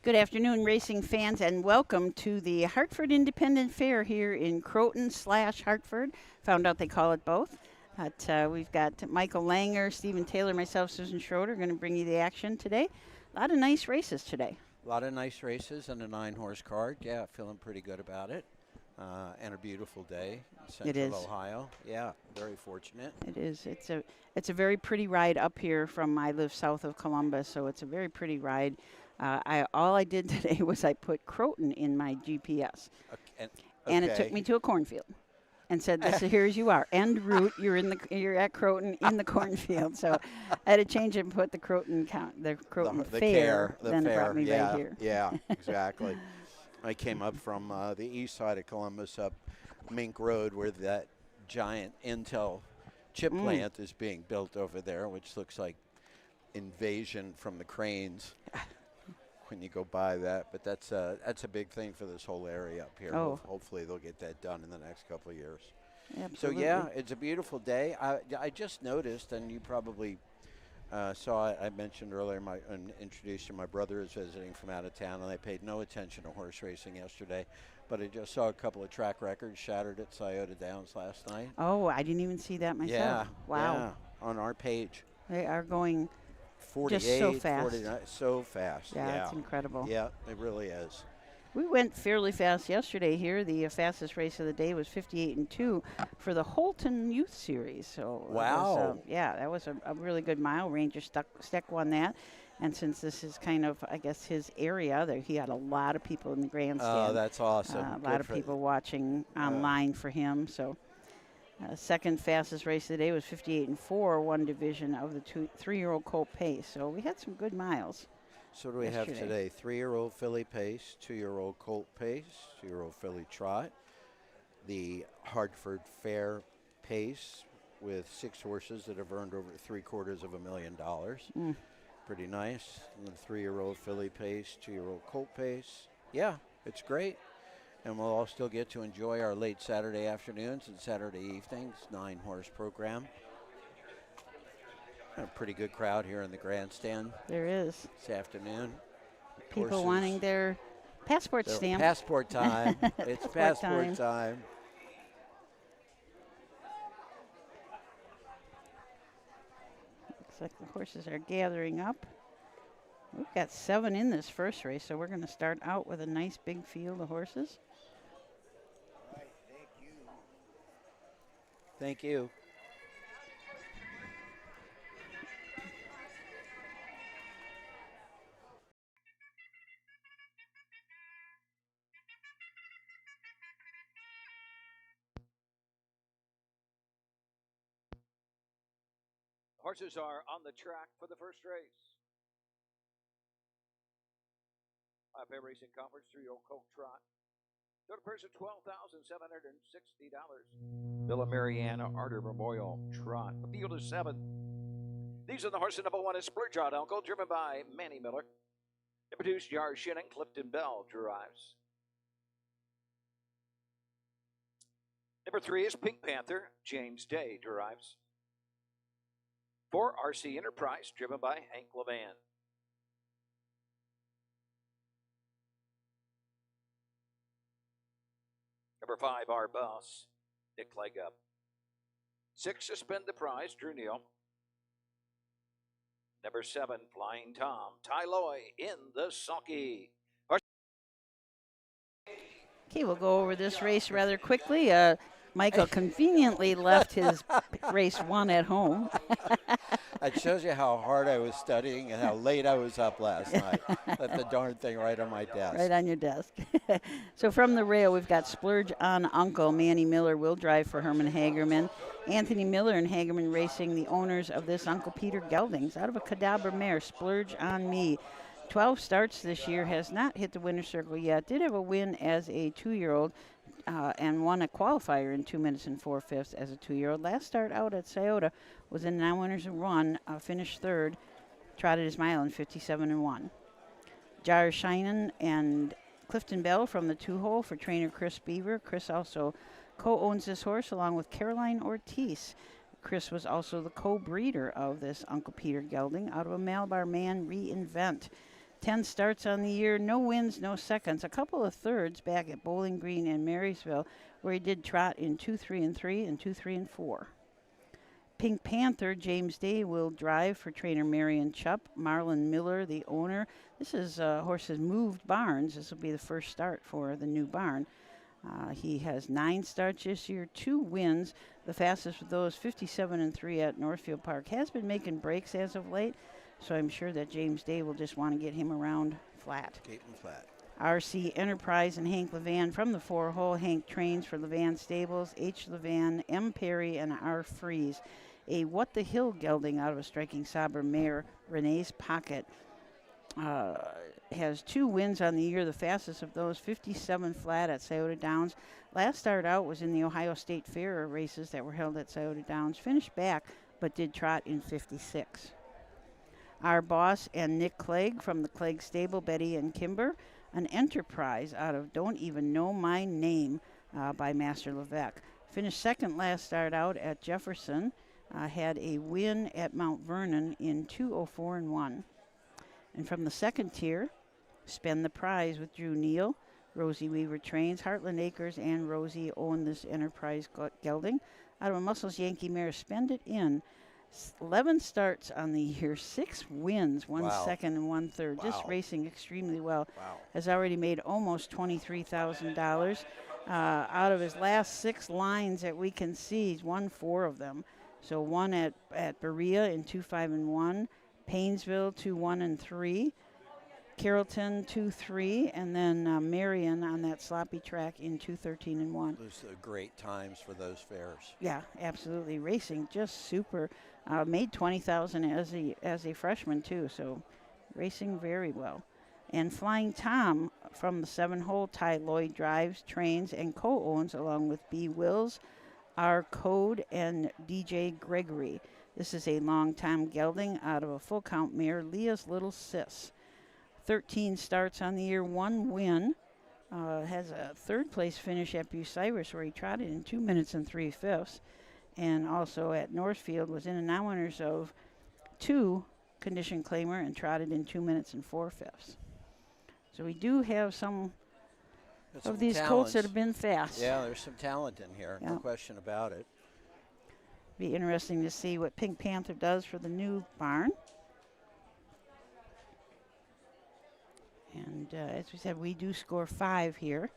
Good afternoon, racing fans, and welcome to the Hartford Independent Fair here in Croton / Hartford. Found out they call it both. But we've got Michael Langer, Stephen Taylor, myself, Susan Schroeder, going to bring you the action today. A lot of nice races today. A lot of nice races and a 9-horse card. Yeah, feeling pretty good about it. And a beautiful day in Central Ohio. Yeah, very fortunate. It is. It's a very pretty ride up here from, I live south of Columbus, so it's a very pretty ride. All I did today was I put Croton in my GPS, and it took me to a cornfield, and said, "This is, here's you are, end route. You're at Croton in the cornfield." So I had to change it and put the Croton Fair. Then it brought me right here. Yeah, exactly. I came up from the east side of Columbus up Mink Road, where that giant Intel chip plant is being built over there, which looks like invasion from the cranes when you go by that. But that's a big thing for this whole area up here. Oh. Hopefully they'll get that done in the next couple of years. Absolutely. So, yeah, it's a beautiful day. I just noticed, and you probably saw it, I mentioned earlier, introduced you, my brother is visiting from out of town, and I paid no attention to horse racing yesterday, but I just saw a couple of track records shattered at Scioto Downs last night. Oh, I didn't even see that myself. Yeah. Wow. Yeah, on our page. They are going 48, just so fast. 49, so fast. Yeah, it's incredible. Yeah, it really is. We went fairly fast yesterday here. The fastest race of the day was 58-2 for the Holton Youth Series. So wow. That was a really good mile. Ranger Steck won that. And since this is kind of, I guess, his area, he had a lot of people in the grandstand. Oh, that's awesome. A lot of people watching online for him. So second fastest race of the day was 58-4, one division of the 3-year-old colt pace. So we had some good miles. So what do we have today? 3-year-old filly pace, 2-year-old colt pace, 2-year-old filly trot, the Hartford Fair pace with 6 horses that have earned over $750,000. Pretty nice. And the 3-year-old filly pace, 2-year-old colt pace. Yeah, it's great. And we'll all still get to enjoy our late Saturday afternoons and Saturday evenings, 9-horse program. A pretty good crowd here in the grandstand. There is. This afternoon. People horses. Wanting their passport stamp. Passport time. It's passport time. Looks like the horses are gathering up. We've got 7 in this first race, so we're going to start out with a nice big field of horses. Thank you. Horses are on the track for the first race. Fair Racing Conference 3-year-old colt trot. Total purse of $12,760. Villa Mariana Arter Memorial Trot. A field of 7. These are the horses. Number 1 is Splurge on Uncle, driven by Manny Miller. Number 2 is Jar Shinning, Clifton Bell drives. Number 3 is Pink Panther, James Day drives. 4, RC Enterprise, driven by Hank Levan. Number 5, Our Boss, Nick Legup. 6, Suspend the Prize, Drew Neal. Number 7, Flying Tom, Ty Loy in the sulky. Okay, we'll go over this race rather quickly. Michael conveniently left his race 1 at home. It shows you how hard I was studying and how late I was up last night. Left the darn thing right on my desk. Right on your desk. So from the rail, we've got Splurge on Uncle. Manny Miller will drive for Herman Hagerman. Anthony Miller and Hagerman Racing, the owners of this Uncle Peter Geldings. Out of a Cadabra mare, Splurge on Me. 12 starts this year, has not hit the winner's circle yet. Did have a win as a 2-year-old. And won a qualifier in 2 minutes and 4/5 as a 2-year-old. Last start out at Scioto was in 9 winners and 1, finished 3rd, trotted his mile in 57-1. Jar Shinen and Clifton Bell from the 2-hole for trainer Chris Beaver. Chris also co-owns this horse along with Caroline Ortiz. Chris was also the co-breeder of this Uncle Peter gelding out of a Malabar Man Reinvent. 10 starts on the year, no wins, no seconds. A couple of thirds back at Bowling Green and Marysville, where he did trot in 2-3-3 and 2-3-4. Pink Panther, James Day will drive for trainer Marion Chupp. Marlon Miller, the owner. This is horses moved barns. This will be the first start for the new barn. He has 9 starts this year, 2 wins. The fastest of those, 57-3 at Northfield Park. Has been making breaks as of late, so I'm sure that James Day will just want to get him around flat. Keep him flat. RC Enterprise and Hank Levan from the 4-hole. Hank trains for Levan Stables, H. Levan, M. Perry, and R. Freeze. A What the Hill gelding out of a striking Sabre mare, Renee's Pocket. Has 2 wins on the year, the fastest of those, 57 flat at Scioto Downs. Last start out was in the Ohio State Fair races that were held at Scioto Downs. Finished back, but did trot in 56. Our Boss and Nick Clegg from the Clegg Stable, Betty and Kimber. An Enterprise out of Don't Even Know My Name by Master Levesque. Finished second last start out at Jefferson. Had a win at Mount Vernon in 2:04-1. And from the second tier, Spend the Prize with Drew Neal. Rosie Weaver trains. Heartland Acres and Rosie own this Enterprise gelding. Out of a Muscles Yankee mare, Spend It In. 11 starts on the year, 6 wins, 1 second and 1 third. Just racing extremely well. Has already made almost $23,000. Out of his last 6 lines that we can see, he's won 4 of them. So 1 at Berea in 2-5-1, Paynesville 2-1-3, Carrollton 2-3, and then Marion on that sloppy track in 2-13-1. Those are great times for those fairs. Yeah, absolutely. Racing just super. Made $20,000 as a freshman too, so racing very well. And Flying Tom from the 7-hole, Ty Lloyd drives, trains, and co-owns along with B. Wills, R. Code, and DJ Gregory. This is a long-time gelding out of a full count mare, Leah's Little Sis. 13 starts on the year, 1 win. Has a 3rd place finish at Bucyrus where he trotted in 2 minutes and 3/5. And also at Northfield was in a non-winners of 2 condition claimer and trotted in 2 minutes and 4/5. So we do have some of these colts that have been fast. Yeah, there's some talent in here, no question about it. Be interesting to see what Pink Panther does for the new barn. And as we said, we do score 5 here.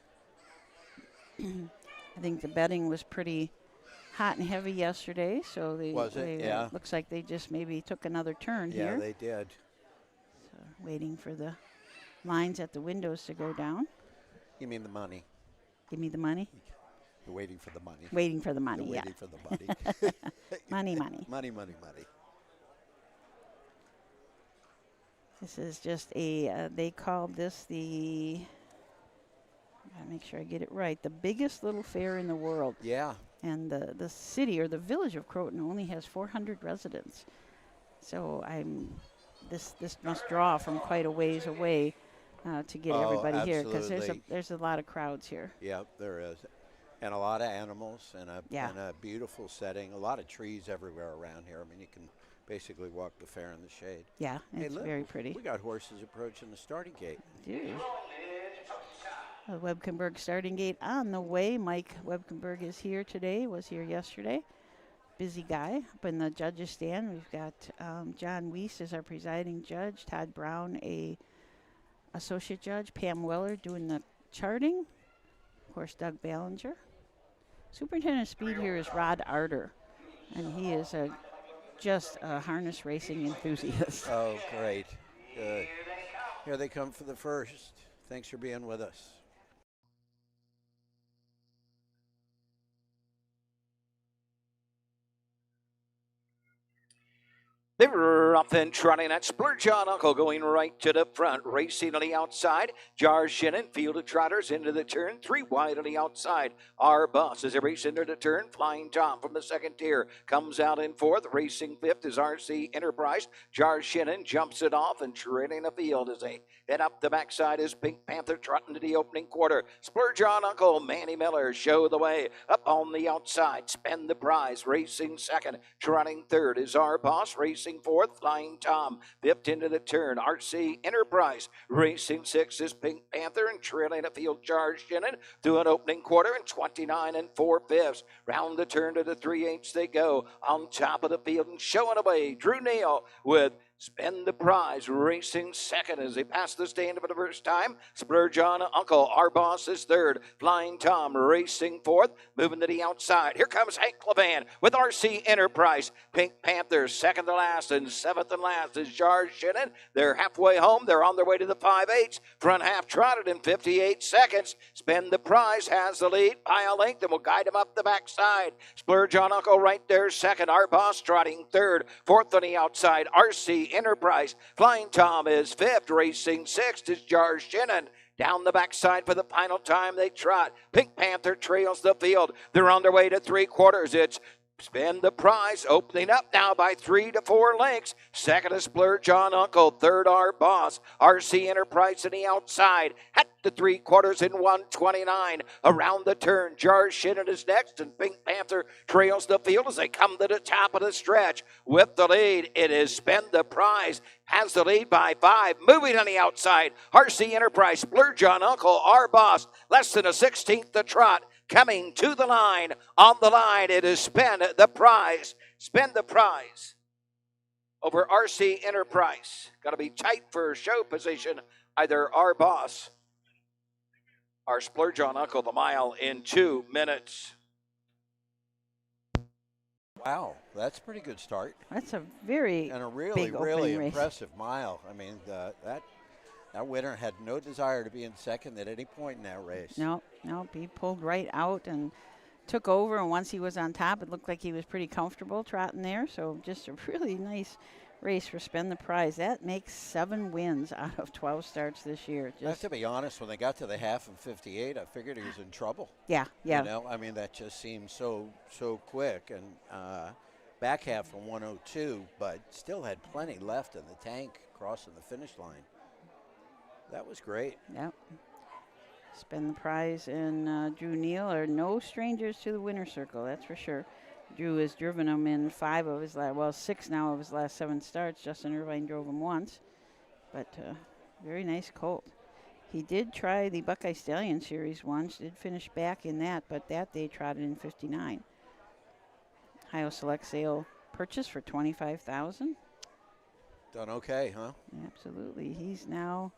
I think the betting was pretty hot and heavy yesterday, so looks like they just maybe took another turn here. Yeah, they did. So waiting for the lines at the windows to go down. You mean the money? Give me the money? You're waiting for the money. Waiting for the money, You're yeah. waiting for the money. Money, money. Money, money, money. This is just a, they called this the, gotta make sure I get it right, the biggest little fair in the world. Yeah. And the city or the village of Croton only has 400 residents. So this must draw from quite a ways away to get everybody here, because there's a lot of crowds here. Yep, there is. And a lot of animals and a beautiful setting. A lot of trees everywhere around here. I mean, you can basically walk the fair in the shade. Yeah, it's very pretty. We got horses approaching the starting gate. Dude. The Webkenberg starting gate on the way. Mike Webkenberg is here today, was here yesterday. Busy guy. Up in the judges stand, we've got John Weiss as our presiding judge, Todd Brown, a associate judge, Pam Weller doing the charting, of course Doug Ballinger. Superintendent of speed here is Rod Arter, and he is just a harness racing enthusiast. Oh, great. Good. Here they come for the first. Thanks for being with us. They were up and trotting at Splurge on Uncle, going right to the front, racing on the outside. Jar Shannon, field of trotters into the turn, 3 wide on the outside. Our Bus as they race into the turn. Flying Tom from the second tier comes out in 4th. Racing 5th is RC Enterprise. Jar Shannon jumps it off and trailing the field as they head up the backside is Pink Panther trotting to the opening quarter. Splurge on Uncle, Manny Miller show the way. Up on the outside, Spend the Prize, racing 2nd. Trotting 3rd is Our Boss, racing racing fourth. Flying Tom, fifth into the turn. RC Enterprise racing sixth is Pink Panther, and trailing a field charge Shannon through an opening quarter and 29 4/5. Round the turn to the 3/8 they go. On top of the field and showing away, Drew Neal with Spend the Prize racing second as they pass the stand for the first time. Splurge on Uncle, our boss is third. Flying Tom racing fourth, moving to the outside. Here comes Hank Levan with RC Enterprise. Pink Panther second to last, and seventh and last is Jar Shannon. They're halfway home. They're on their way to the 5/8. Front half trotted in 58 seconds. Spend the Prize has the lead by a length and will guide him up the backside. Splurge on Uncle right there second. Our boss trotting third. Fourth on the outside, RC Enterprise. Flying Tom is fifth. Racing sixth is Jar Shannon. Down the backside for the final time they trot. Pink Panther trails the field. They're on their way to 3/4. It's Spend the Prize opening up now by 3 to 4 lengths. Second is Splurge on Uncle. Third, Our Boss. RC Enterprise in the outside. At the 3/4 in 1:29. Around the turn, Jar Shannon is next, and Pink Panther trails the field as they come to the top of the stretch. With the lead, it is Spend the Prize. Has the lead by 5. Moving on the outside, RC Enterprise, Splurge on Uncle, Our Boss. Less than a 16th to trot. Coming to the line. On the line, it is Spend the Prize. Spend the Prize over RC Enterprise. Got to be tight for show position. Either Our Boss or Splurge on Uncle the mile in 2 minutes. Wow, that's a pretty good start. That's a very And a really, big really opening race. impressive mile. I mean, that winner had no desire to be in second at any point in that race. No, he pulled right out and took over, and once he was on top, it looked like he was pretty comfortable trotting there. So just a really nice race for Spend the Prize. That makes 7 wins out of 12 starts this year. I have to be honest, when they got to the half in 58, I figured he was in trouble. Yeah. You know, I mean, that just seemed so quick. And back half from 102, but still had plenty left in the tank crossing the finish line. That was great. Yep. Spend the Prize and Drew Neal are no strangers to the winner's circle, that's for sure. Drew has driven him in 5 of his last, 6 now of his last 7 starts. Justin Irvine drove him once, but very nice colt. He did try the Buckeye Stallion Series once, did finish back in that, but that day trotted in 59. Ohio Select Sale purchase for $25,000. Done okay, huh? Absolutely. He's now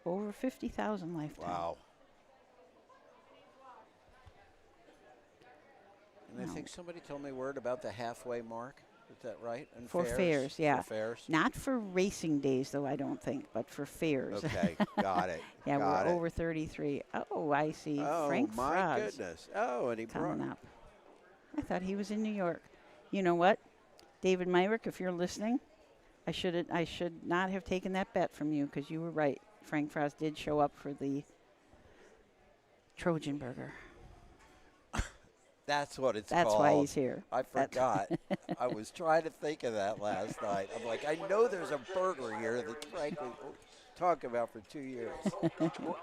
over 50,000 lifetime. Wow. And I think somebody told me word about the halfway mark. Is that right? And For fairs, yeah. For fairs. Not for racing days, though, I don't think, but for fairs. Okay, got it. Yeah, got we're it. over 33. Oh, I see. Oh, Frank my Froz goodness. Oh, and he brought coming up. I thought he was in New York. You know what, David Myrick, if you're listening, I should not have taken that bet from you because you were right. Frank Frost did show up for the Trojan Burger. That's what it's That's called. why he's here. I forgot. I was trying to think of that last night. I'm like, I know there's a burger here that Frank was talking about for 2 years. $12,760.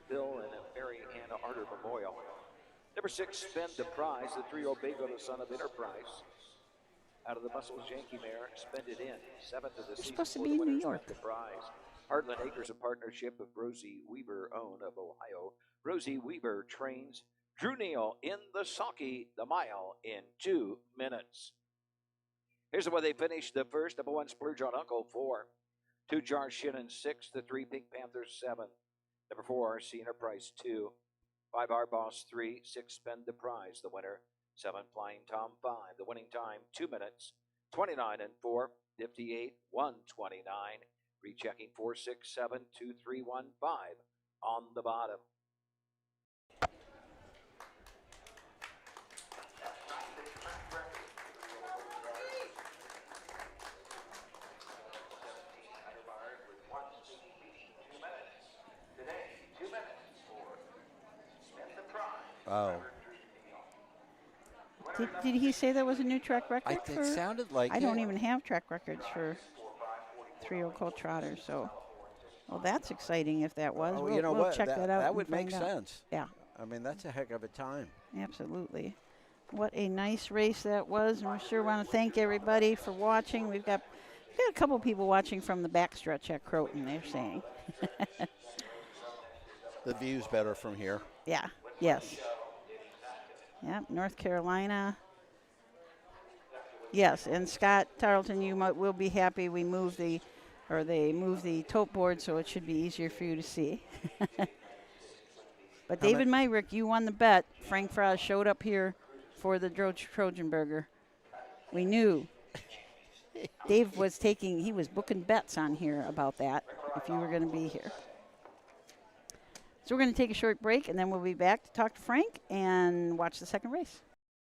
Bill and Mary Ann Arter Memorial. Number 6, Spend the Prize, the 3-year-old Bago, the son of Enterprise. Out of the Muscles Yankee mare, Spend It In. 7th of the season. Supposed to for be the in winner, New York. Spend the Prize. Heartland Acres, a partnership of Rosie Weaver, own of Ohio. Rosie Weaver trains Drew Neal in the Sulky, the mile in 2 minutes. Here's the way they finished the first. Number 1, Splurge on Uncle, 4. 2, Jar Shannon, 6. The 3, Pink Panther, 7. Number 4, RC Enterprise, 2. 5, Our Boss, 3. 6, Spend the Prize, the winner. 7, Flying Tom, 5. The winning time, 2 minutes, 29 4, 58, 129. Rechecking 4, 6, 7, 2, 3, 1, 5 on the bottom. Oh. Did he say that was a new track record? It sounded like I it. don't even have track records for 3-year-old colt trotters, so. Well, that's exciting if that was. Oh, we'll, you know we'll what? check that out. That and would make find out. sense. Yeah. I mean, that's a heck of a time. Absolutely. What a nice race that was, and we sure want to thank everybody for watching. We've got a couple people watching from the backstretch at Croton, they're saying. The view's better from here. Yeah, yes. Yep, North Carolina. Yes, and Scott Tarleton, you will be happy they moved the tote board, so it should be easier for you to see. But David Myrick, you won the bet. Frank Frost showed up here for the Trojan Burger. We knew. Dave was booking bets on here about that if you were going to be here. So we're going to take a short break, and then we'll be back to talk to Frank and watch the second race.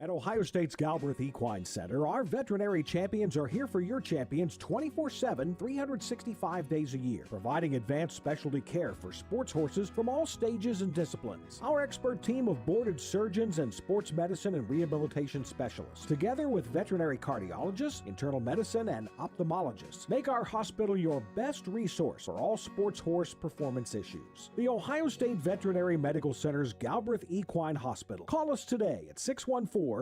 At Ohio State's Galbraith Equine Center, our veterinary champions are here for your champions 24/7, 365 days a year, providing advanced specialty care for sports horses from all stages and disciplines. Our expert team of boarded surgeons and sports medicine and rehabilitation specialists, together with veterinary cardiologists, internal medicine, and ophthalmologists, make our hospital your best resource for all sports horse performance issues. The Ohio State Veterinary Medical Center's Galbraith Equine Hospital. Call us today at 614-292-6661.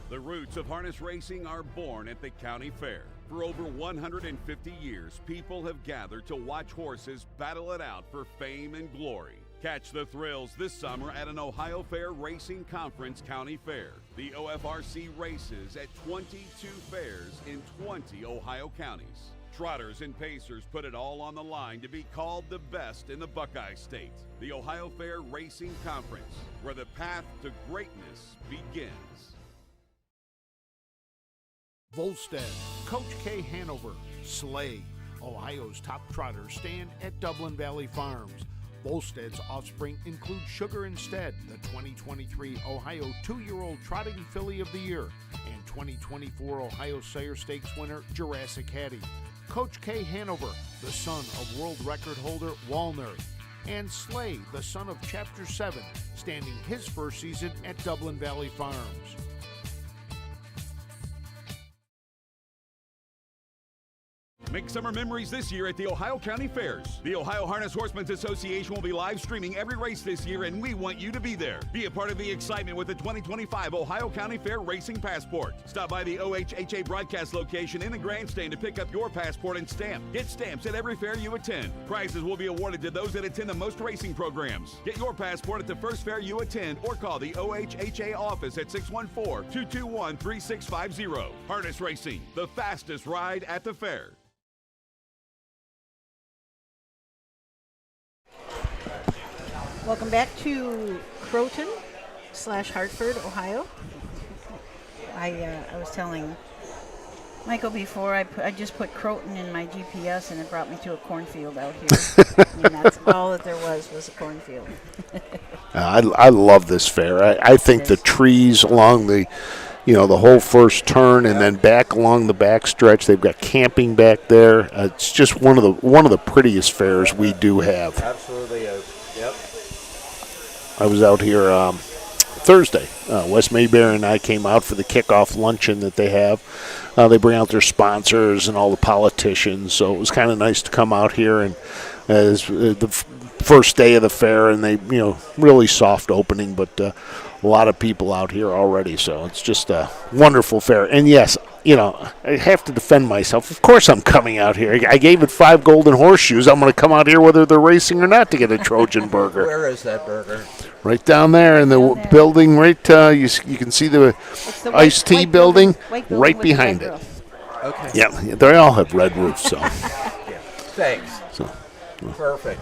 The roots of harness racing are born at the county fair. For over 150 years, people have gathered to watch horses battle it out for fame and glory. Catch the thrills this summer at an Ohio Fair Racing Conference County Fair. The OFRC races at 22 fairs in 20 Ohio counties. Trotters and pacers put it all on the line to be called the best in the Buckeye State. The Ohio Fair Racing Conference, where the path to greatness begins. Volstead, Coach K. Hanover, Slay, Ohio's top trotters stand at Dublin Valley Farms. Volstead's offspring include Sugar Instead, the 2023 Ohio 2-year-old Trotting Filly of the Year, and 2024 Ohio Sire Stakes winner Jurassic Hattie. Coach K. Hanover, the son of world record holder Walner, and Slay, the son of Chapter 7, standing his first season at Dublin Valley Farms. Make summer memories this year at the Ohio County Fairs. The Ohio Harness Horsemen's Association will be live streaming every race this year, and we want you to be there. Be a part of the excitement with the 2025 Ohio County Fair Racing Passport. Stop by the OHHA broadcast location in the grandstand to pick up your passport and stamp. Get stamps at every fair you attend. Prizes will be awarded to those that attend the most racing programs. Get your passport at the first fair you attend or call the OHHA office at 614-221-3650. Harness Racing, the fastest ride at the fair. Welcome back to Croton/Hartford, Ohio. I was telling Michael before, I just put Croton in my GPS and it brought me to a cornfield out here. I mean, that's all that there was a cornfield. I love this fair. I think the trees along the whole first turn and then back along the back stretch. They've got camping back there. It's just one of the prettiest fairs we do have. Absolutely is. Yep. I was out here Thursday. Wes Mayberry and I came out for the kickoff luncheon that they have. They bring out their sponsors and all the politicians, so it was kind of nice to come out here and as the first day of the fair, and they really soft opening, but a lot of people out here already, so it's just a wonderful fair. And yes, I have to defend myself. Of course I'm coming out here. I gave it 5 golden horseshoes. I'm going to come out here whether they're racing or not to get a Trojan burger. Where is that burger? Right down there in the building, right, you can see the iced tea building right behind it. Okay. Yeah, they all have red roofs, so. Yeah. Thanks. So. Perfect.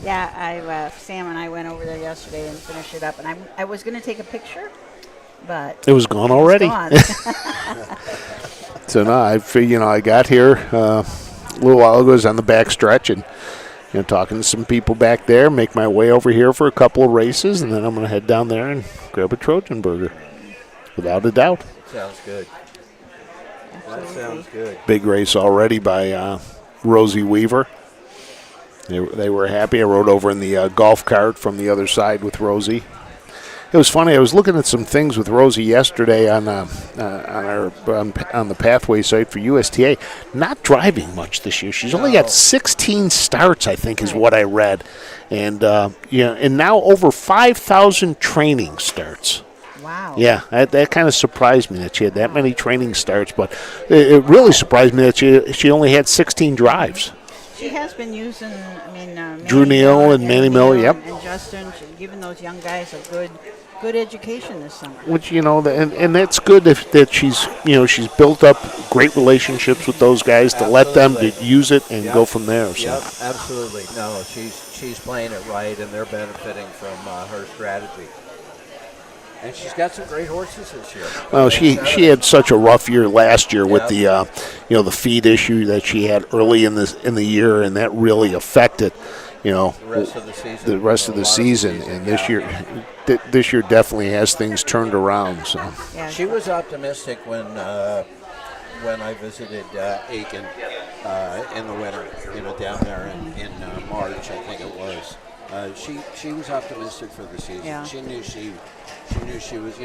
Yeah, Sam and I went over there yesterday and finished it up, and I was going to take a picture, but it was gone already. So no, I got here a little while ago. I was on the back stretch and talking to some people back there. Make my way over here for a couple of races, and then I'm going to head down there and grab a Trojan burger, without a doubt. Sounds good. That sounds good. Big race already by Rosie Weaver. They were happy. I rode over in the golf cart from the other side with Rosie. It was funny. I was looking at some things with Rosie yesterday on the pathway site for USTA. Not driving much this year. She's only got 16 starts, I think, is what I read, and and now over 5,000 training starts. Wow. Yeah, that kind of surprised me that she had that many training starts, but it really surprised me that she only had 16 drives. She has been using, Drew Neal and Manny Miller, yep. And Justin, giving those young guys a good education this summer. Which, and that's good that she's built up great relationships with those guys to let them to use it and go from there. So. Yep, absolutely. No, she's playing it right, and they're benefiting from her strategy. And she's got some great horses this year. Well, she had such a rough year last year with the the feed issue that she had early in the year, and that really affected the rest of the season. And this year definitely has things turned around. So she was optimistic when I visited Aiken in the winter, down there in March, I think it was. She was optimistic for the season. Yeah. She knew she was,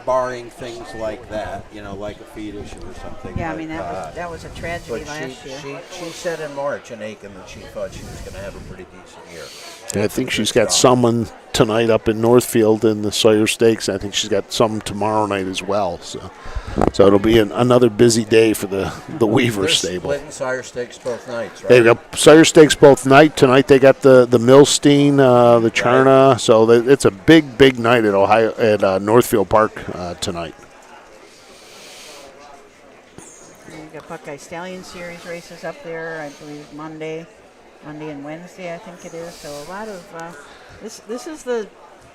barring things like that, like a feed issue or something. Yeah, but, that was a tragedy last year. She said in March in Aiken that she thought she was going to have a pretty decent year. I think she's got someone tonight up in Northfield in the Sawyer Stakes. I think she's got some tomorrow night as well. So it'll be another busy day for the Weaver stable. They're splitting Sawyer Stakes both nights, right? They got Sawyer Stakes both night. Tonight they got the Milstein, the Charna. Right. So it's a big night at Northfield Park tonight. You got Buckeye Stallion Series races up there, I believe Monday and Wednesday, I think it is. So a lot of this is the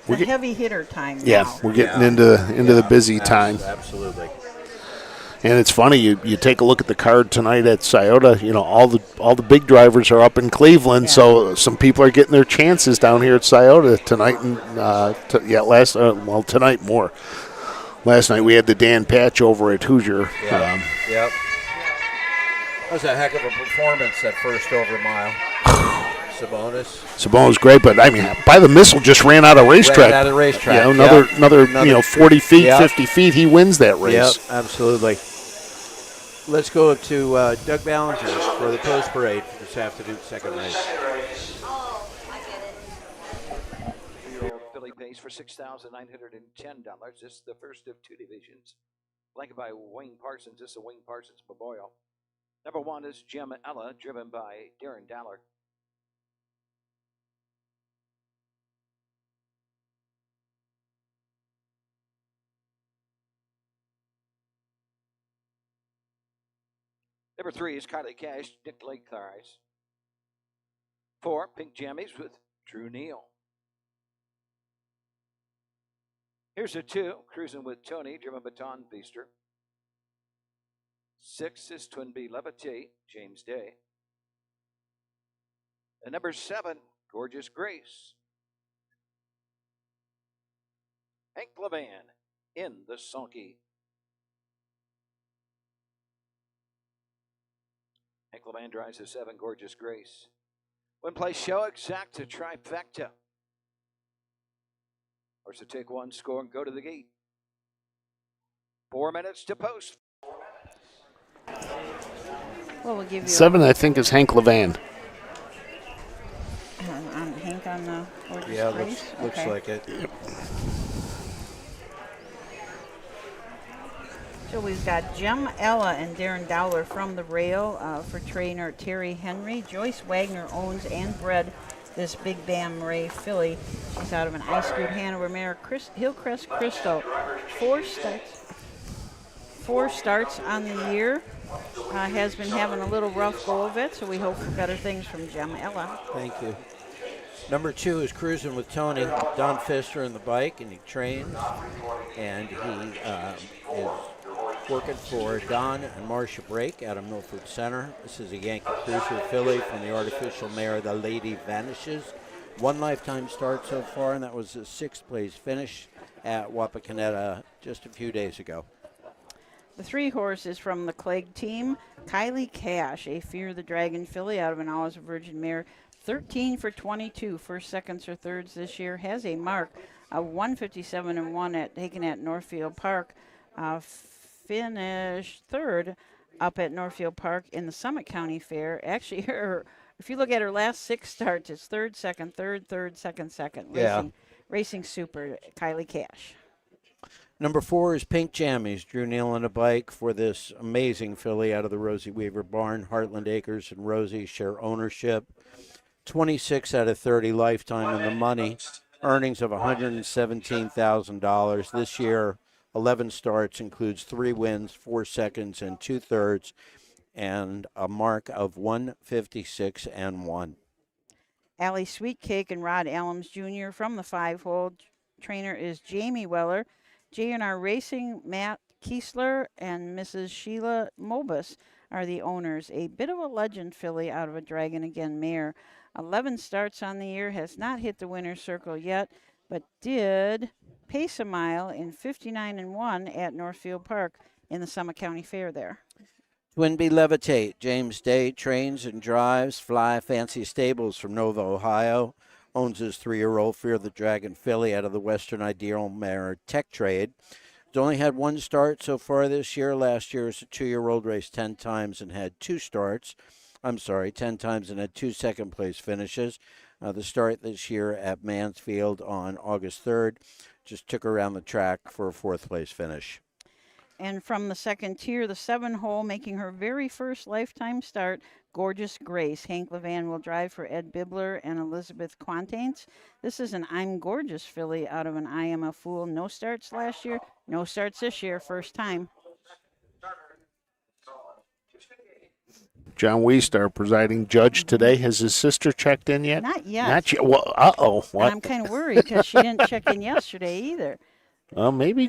heavy hitter time. Yeah, now. We're getting into the busy time. Absolutely. And it's funny, you take a look at the card tonight at Scioto. All the big drivers are up in Cleveland, so some people are getting their chances down here at Scioto tonight. And tonight more. Last night we had the Dan Patch over at Hoosier. Yep. That was a heck of a performance, that first over mile. Sabonis great, but by the missile just ran out of racetrack. Another 40 feet, 50 feet, he wins that race. Yep, absolutely. Let's go to Doug Ballinger for the post parade this afternoon, second race. Philly Pace for $6,910. This is the first of two divisions. Blanket by Wayne Parsons. This is a Wayne Parsons Memorial. Number one is Jim Ella, driven by Darren Dallard. Number three is Kylie Cash, Nick Lake Thighs. 4, Pink Jammies with Drew Neal. Here's a 2, Cruising with Tony, driven by Baton Beaster. 6 is Twin B Levity, James Day. And number 7, Gorgeous Grace. Hank Levan in the sulky. Hank Levan drives the 7, Gorgeous Grace. One play show exact to trifecta. Horse to take one, score, and go to the gate. 4 minutes to post. Well, we'll give you 7, I think, is Hank Levan. Hank on the Gorgeous Grace? Looks like it. Yep. So we've got Jim Ella and Darren Dowler from the rail for trainer Terry Henry. Joyce Wagner owns and bred this Big Bam Ray filly. She's out of an ice group Hanover mare, Hillcrest Crystal. 4 starts on the year. Has been having a little rough go of it, so we hope for better things from Jim Ella. Thank you. Number 2 is Cruising with Tony. Don Pfister in the bike, and he trains, and he is working for Don and Marcia Brake out of Milford Center. This is a Yankee Cruiser filly from the artificial mare, The Lady Vanishes. 1 lifetime start so far, and that was a 6th place finish at Wapakoneta just a few days ago. The 3 horses from the Clegg team, Kylie Cash, a Fear the Dragon filly out of an Always a Virgin mare, 13 for 22, first, seconds, or thirds this year, has a mark a 157-1 taken at Northfield Park. Finished third up at Northfield Park in the Summit County Fair. Actually, if you look at her last 6 starts, it's third, second, second, second. Yeah. Racing super, Kylie Cash. Number 4 is Pink Jammies. Drew Neal on a bike for this amazing filly out of the Rosie Weaver barn. Heartland Acres and Rosie share ownership. 26 out of 30 lifetime in the money. Earnings of $117,000. This year, 11 starts, includes 3 wins, 4 seconds, and 2/3, and a mark of 156-1. Allie Sweetcake and Rod Allums Jr. from the 5-hole. Trainer is Jamie Weller. J&R Racing, Matt Kiesler and Mrs. Sheila Mobus are the owners. A bit of a legend filly out of a Dragon Again mare. 11 starts on the year, has not hit the winner's circle yet, but did pace a mile in 59-1 at Northfield Park in the Summit County Fair there. Twinbee Levitate. James Day trains and drives Fly Fancy Stables from Nova, Ohio. Owns his 3-year-old Fear the Dragon filly out of the Western Ideal Mare Tech Trade. He's only had 1 start so far this year. Last year as a 2-year-old raced 10 times and had 2 starts. 10 times and had 2 second-place finishes. The start this year at Mansfield on August 3rd just took her around the track for a 4th-place finish. And from the second tier, the 7-hole, making her very first lifetime start, Gorgeous Grace. Hank Levan will drive for Ed Bibler and Elizabeth Quantains. This is an I'm Gorgeous filly out of an I Am a Fool. No starts last year, no starts this year, first time. John Wiest, our presiding judge today. Has his sister checked in yet? Not yet. Not yet. Well, uh-oh. What? And I'm kind of worried because she didn't check in yesterday either. Maybe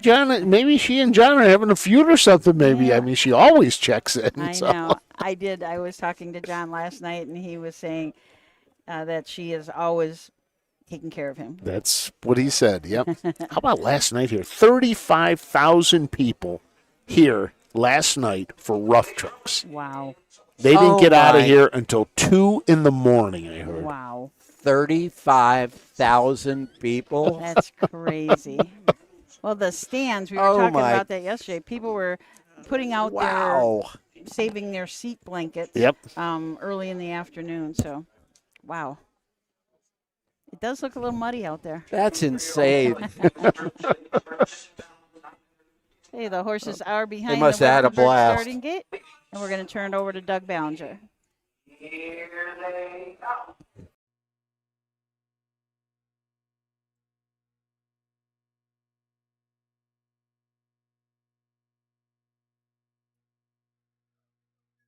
she and John are having a feud or something. Maybe. Yeah. I mean, she always checks in. I know. I did. I was talking to John last night, and he was saying that she is always taking care of him. That's what he said. Yep. How about last night here? 35,000 people here last night for Rough Trucks. Wow. They didn't get out of here until 2 in the morning, I heard. Wow. 35,000 people? That's crazy. Well, the stands, we were talking about that yesterday. People were putting out saving their seat blankets early in the afternoon. So, wow. It does look a little muddy out there. That's insane. Hey, the horses are behind They must the have had a Wettenberg blast. starting gate. And we're going to turn it over to Doug Ballinger. Here they go.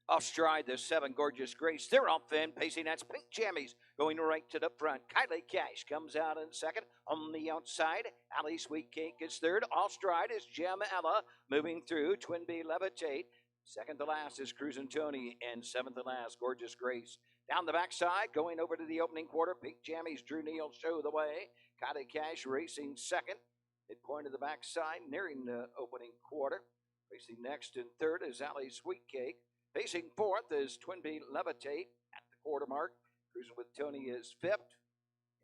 Off stride, the 7 Gorgeous Grace. They're off then, pacing. That's Pink Jammies going right to the front. Kylie Cash comes out in second. On the outside, Allie Sweetcake is third. Off stride is Ella moving through. Twinbee Levitate. Second to last is Cruisin' Tony, and 7th to last, Gorgeous Grace. Down the backside, going over to the opening quarter, Pink Jammies, Drew Neal show the way. Kylie Cash racing second. Midpoint of the backside, nearing the opening quarter. Racing next and third is Allie Sweetcake. Facing fourth is Twinbee Levitate at the quarter mark. Cruising with Tony is fifth.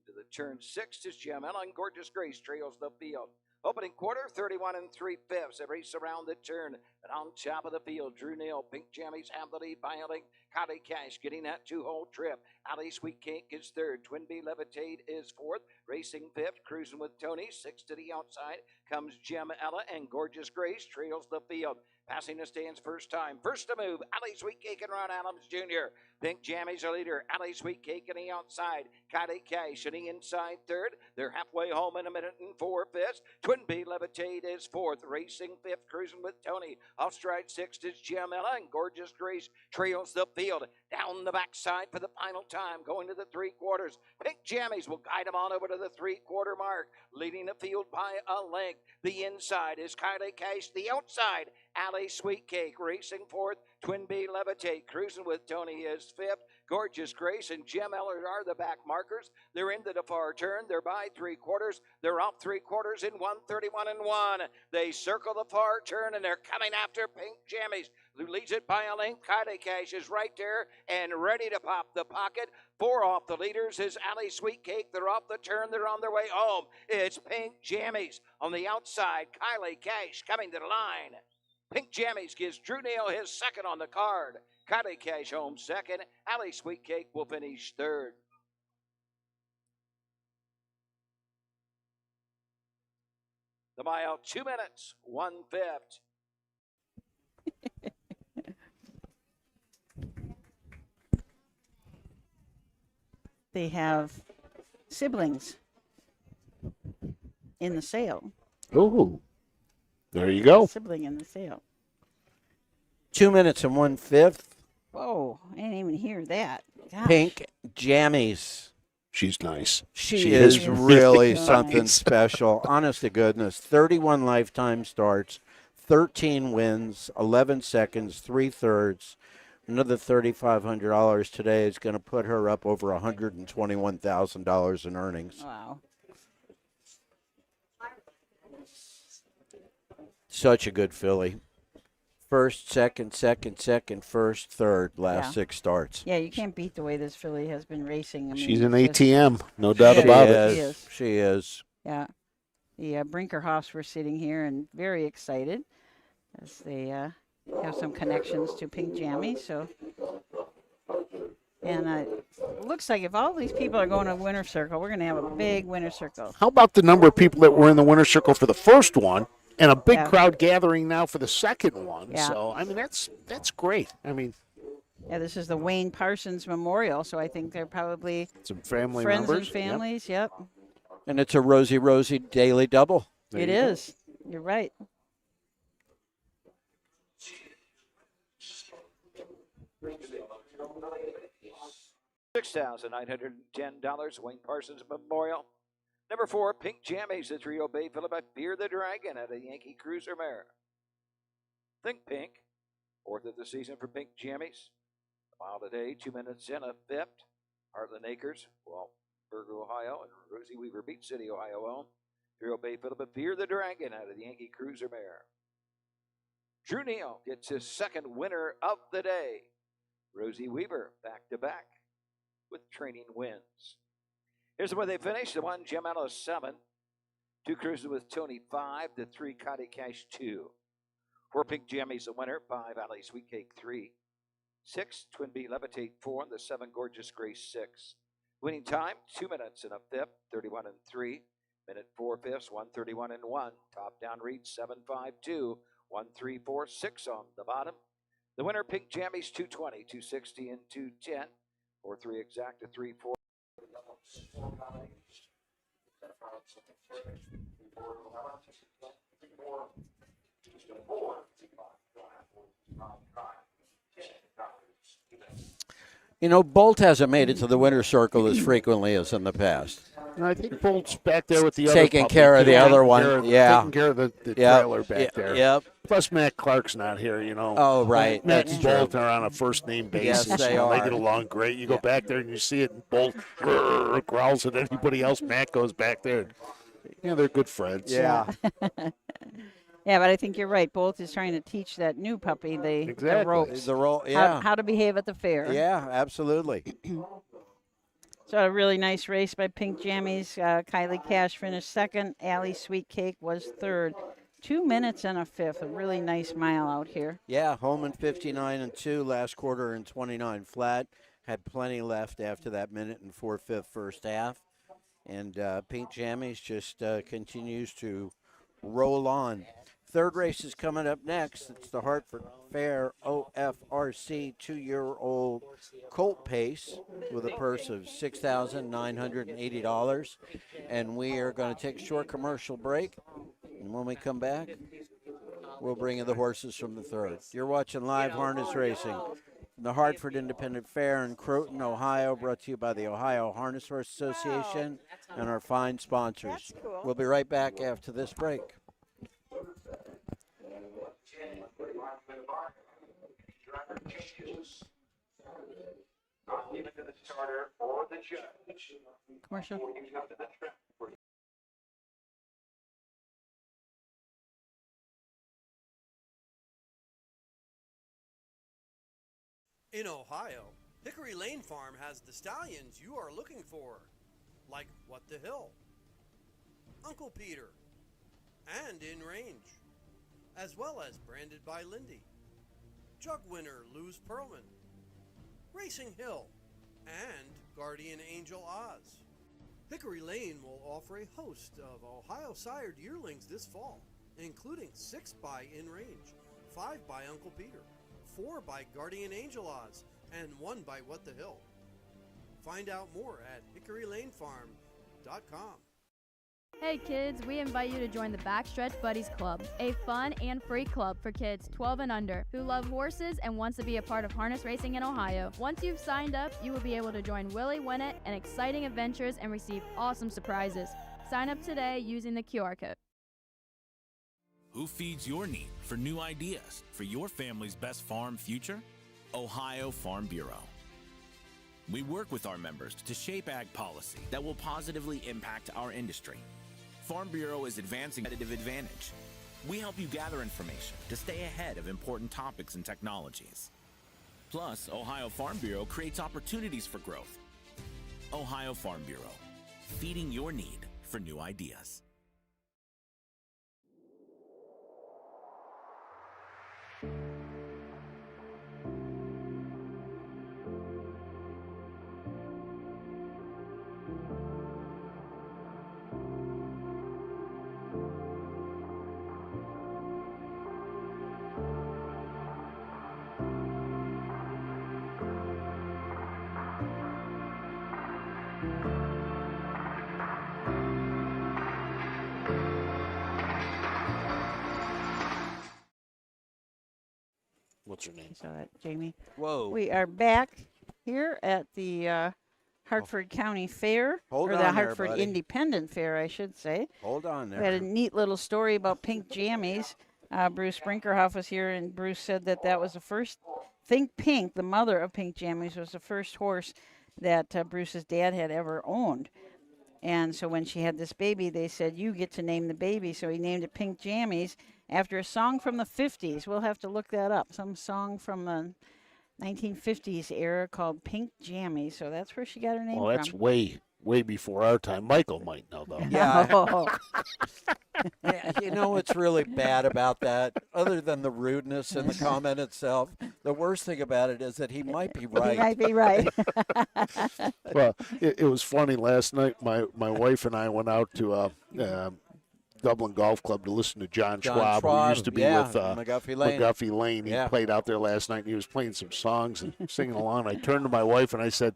Into the turn sixth is Ella, and Gorgeous Grace trails the field. Opening quarter, 31 3/5. They race around the turn. And on top of the field, Drew Neal, Pink Jammies have the lead by a length. Kylie Cash getting that 2-hole trip. Allie Sweetcake is third. Twinbee Levitate is fourth. Racing fifth, Cruising with Tony. Sixth to the outside comes Ella, and Gorgeous Grace trails the field. Passing the stands first time. First to move, Allie Sweetcake and Ron Adams Jr. Pink Jammies are leader. Allie Sweetcake on the outside. Kylie Cash on the inside third. They're halfway home in a minute and 4/5. Twinbee Levitate is fourth. Racing fifth, Cruising with Tony. Off stride sixth is Ella, and Gorgeous Grace trails the field. Down the backside for the final time, going to the 3/4. Pink Jammies will guide them on over to the 3/4 mark, leading the field by a length. The inside is Kylie Cash. The outside, Allie Sweetcake racing fourth. Twinbee Levitate cruising with Tony is fifth. Gorgeous Grace and Jim Eller are the back markers. They're into the far turn. They're by 3/4. They're off 3/4 in 1:31.1. They circle the far turn, and they're coming after Pink Jammies, who leads it by a length. Kylie Cash is right there and ready to pop the pocket. 4 off the leaders is Alley Sweet Cake. They're off the turn. They're on their way home. It's Pink Jammies on the outside. Kylie Cash coming to the line. Pink Jammies gives Drew Neal his second on the card. Kylie Cash home second. Alley Sweet Cake will finish third. The mile, 2 minutes, 1/5. They have siblings in the sale. Ooh, there you go. Sibling in the sale. 2 minutes and 1/5. Whoa, I didn't even hear that. Gosh. Pink Jammies. She's nice. She is really nice. something special. Honest to goodness. 31 lifetime starts, 13 wins, 11 seconds, 3/3. Another $3,500 today is going to put her up over $121,000 in earnings. Wow. Such a good filly. First, second, first, third, last 6 starts. Yeah, you can't beat the way this filly has been racing. I mean, She's an just- ATM, no doubt She about it. is. She is. Yeah. The Brinkerhoffs were sitting here and very excited as they have some connections to Pink Jammy. So, and it looks like if all these people are going to Winter Circle, we're going to have a big Winter Circle. How about the number of people that were in the winner's circle for the first one, and a big Yeah. crowd gathering now for the second one? Yeah. So I mean that's great. I mean, Yeah, this is the Wayne Parsons Memorial, so I think they're probably some family friends members. and families. Yep, And it's a Rosie daily double. There it you go. is. You're right. $6,910, Wayne Parsons Memorial. Number 4, Pink Jammies, the trio Bay Phillip at Fear the Dragon at a Yankee Cruiser Mare. Think Pink, 4th of the season for Pink Jammies. A mile today, 2 minutes in a 5th. Heartland Acres, Wallburg, Ohio, and Rosie Weaver Beach City, Ohio own. Trio Bay Phillip at Fear the Dragon out of the Yankee Cruiser Mare. Drew Neal gets his second winner of the day. Rosie Weaver back-to-back with training wins. Here's the way they finished. The 1, Jim Ellis 7. 2 Cruises with Tony 5. The 3, Cotty Cash 2. 4, Pink Jammies the winner. 5, Alley Sweet Cake 3. 6, Twin Bee Levitate 4. And the 7, Gorgeous Grace 6. Winning time, 2 minutes and a 5th, 31 and 3. Minute 4/5, 1:31 and 1. Top down read 7:52, 1:346 on the bottom. The winner, Pink Jammies 220, 260 and 210. 4-3 exact to 3-4. You know, Bolt hasn't made it to the winner's circle as frequently as in the past. And I think Bolt's back there with the other Taking puppy, care of the taking other care one, of- yeah. Taking care of the Yep. trailer back there. Yep. Plus, Matt Clark's not here, you know. Oh, right. Matt That's and true. Bolt are on a first-name Yes, basis. they you know, are. They get along great. You go back there and you see it, and Bolt growls at anybody else. Matt goes back there. And, yeah, they're good friends. Yeah. Yeah, but I think you're right. Bolt is trying to teach that new puppy the Exactly. ropes, The role, yeah. how to behave at the fair. Yeah, absolutely. So a really nice race by Pink Jammies. Kylie Cash finished second. Allie Sweet Cake was third. 2 minutes and a 5th. A really nice mile out here. Yeah, home in 59 and 2, last quarter in 29 flat. Had plenty left after that minute and 4/5 first half. And Pink Jammies just continues to roll on. Third race is coming up next. It's the Hartford Fair OFRC 2-year-old colt pace with a purse of $6,980. And we are going to take a short commercial break. And when we come back, we'll bring you the horses from the third. You're watching live harness racing from the Hartford Independent Fair in Croton, Ohio, brought to you by the Ohio Harness Horse Association and our fine sponsors. We'll be right back after this break. starter for the judge. Commercial. Before you come to the track. In Ohio, Hickory Lane Farm has the stallions you are looking for, like What the Hill, Uncle Peter, and In Range, as well as Branded by Lindy, Jug Winner Luz Pearlman, Racing Hill, and Guardian Angel Oz. Hickory Lane will offer a host of Ohio sired yearlings this fall, including 6 by In Range, 5 by Uncle Peter, 4 by Guardian Angel Oz, and 1 by What the Hill. Find out more at hickorylanefarm.com. Hey kids, we invite you to join the Backstretch Buddies Club, a fun and free club for kids 12 and under who love horses and wants to be a part of harness racing in Ohio. Once you've signed up, you will be able to join Willie Winnett and exciting adventures and receive awesome surprises. Sign up today using the QR code. Who feeds your need for new ideas for your family's best farm future? Ohio Farm Bureau. We work with our members to shape ag policy that will positively impact our industry. Farm Bureau is advancing competitive advantage. We help you gather information to stay ahead of important topics and technologies. Plus, Ohio Farm Bureau creates opportunities for growth. Ohio Farm Bureau, feeding your need for new ideas. What's her name? You saw that, Jamie. Whoa. We are back here at the Hartford County Fair, Hold or on the there, Hartford buddy. Independent Fair, I should say. Hold on We had a there. neat little story about pink jammies. Bruce Brinkerhoff was here, and Bruce said that that was the first. Think Pink, the mother of pink jammies, was the first horse that Bruce's dad had ever owned. And so when she had this baby, they said, you get to name the baby. So he named it Pink Jammies after a song from the 50s. We'll have to look that up. Some song from the 1950s era called Pink Jammies. So that's where she got her name Well, that's from. way before our time. Michael might know, though. Yeah. Oh. Yeah, you know what's really bad about that, other than the rudeness in the comment itself, the worst thing about it is that he might be right. He might be right. Well, it was funny. Last night, my wife and I went out to Dublin Golf Club to listen to John Schwab, who used to be with McGuffey Lane. He played out there last night, and he was playing some songs and singing along. I turned to my wife, and I said,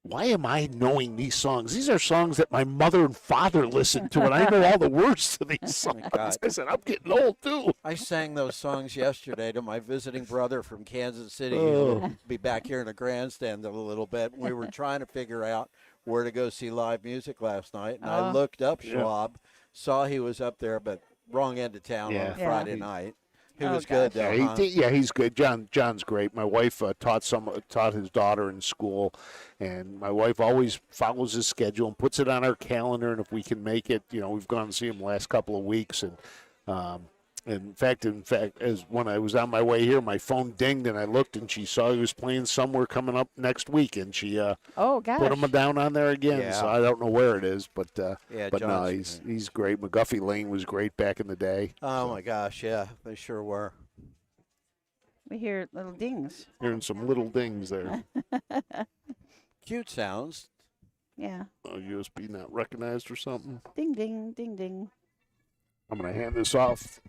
why am I knowing these songs? These are songs that my mother and father listened to, and I know all the words to these songs. God. I said, I'm getting old, too. I sang those songs yesterday to my visiting brother from Kansas City. Oh. He'll be back here in the grandstand in a little bit. We were trying to figure out where to go see live music last night, and I looked up Schwab, saw he was up there, but wrong end of town on a Friday night. He was good, though. He's good. John's great. My wife taught his daughter in school, and my wife always follows his schedule and puts it on our calendar. And if we can make it, we've gone to see him the last couple of weeks. And in fact, as when I was on my way here, my phone dinged, and I looked, and she saw he was playing somewhere coming up next week, and she put him down on there again. Yeah. So I don't know where it is, but no, John's he's great. McGuffey Lane was great back in the day. Oh, my gosh, yeah, they sure were. We hear little dings. Hearing some little dings there. Cute sounds. Yeah. USB not recognized or something. Ding, ding, ding, ding. I'm going to hand this off.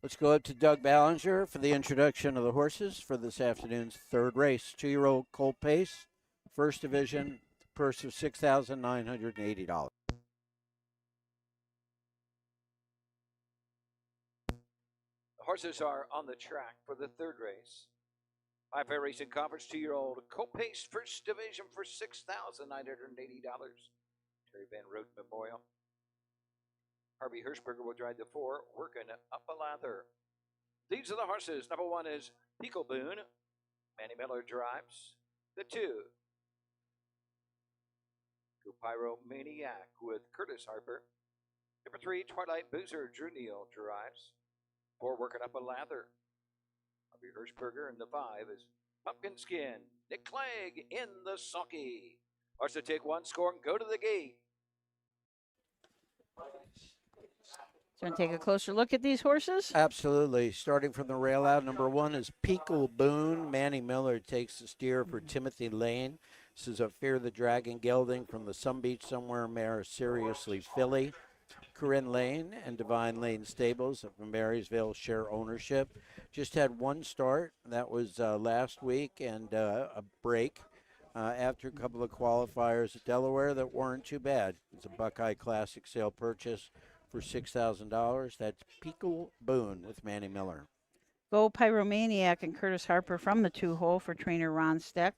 Let's go up to Doug Ballinger for the introduction of the horses for this afternoon's third race. 2-year-old Colt Pace, first division, purse of $6,980. The horses are on the track for the third race. High Racing Conference 2-year-old Colt Pace, first division for $6,980. Terry Van Roten Memorial. Harvey Hirschberger will drive the 4, working up a lather. These are the horses. Number 1 is Pico Boone. Manny Miller drives. The 2, Pyromaniac with Curtis Harper. Number 3, Twilight Boozer, Drew Neal drives. 4, Working Up a Lather, Harvey Hirschberger, and the 5 is Pumpkin Skin, Nick Clegg in the sulky. Horse to take 1 score and go to the gate. So we'll take a closer look at these horses. Absolutely. Starting from the rail out, number 1 is Peekle Boone. Manny Miller takes the steer for Timothy Lane. This is a Fear the Dragon gelding from the Sun Beach Somewhere mare, Seriously Philly. Corinne Lane and Divine Lane Stables of Marysville share ownership. Just had 1 start. That was last week, and a break after a couple of qualifiers at Delaware that weren't too bad. It's a Buckeye Classic sale purchase for $6,000. That's Peekle Boone with Manny Miller. Go Pyromaniac and Curtis Harper from the 2-hole for trainer Ron Steck.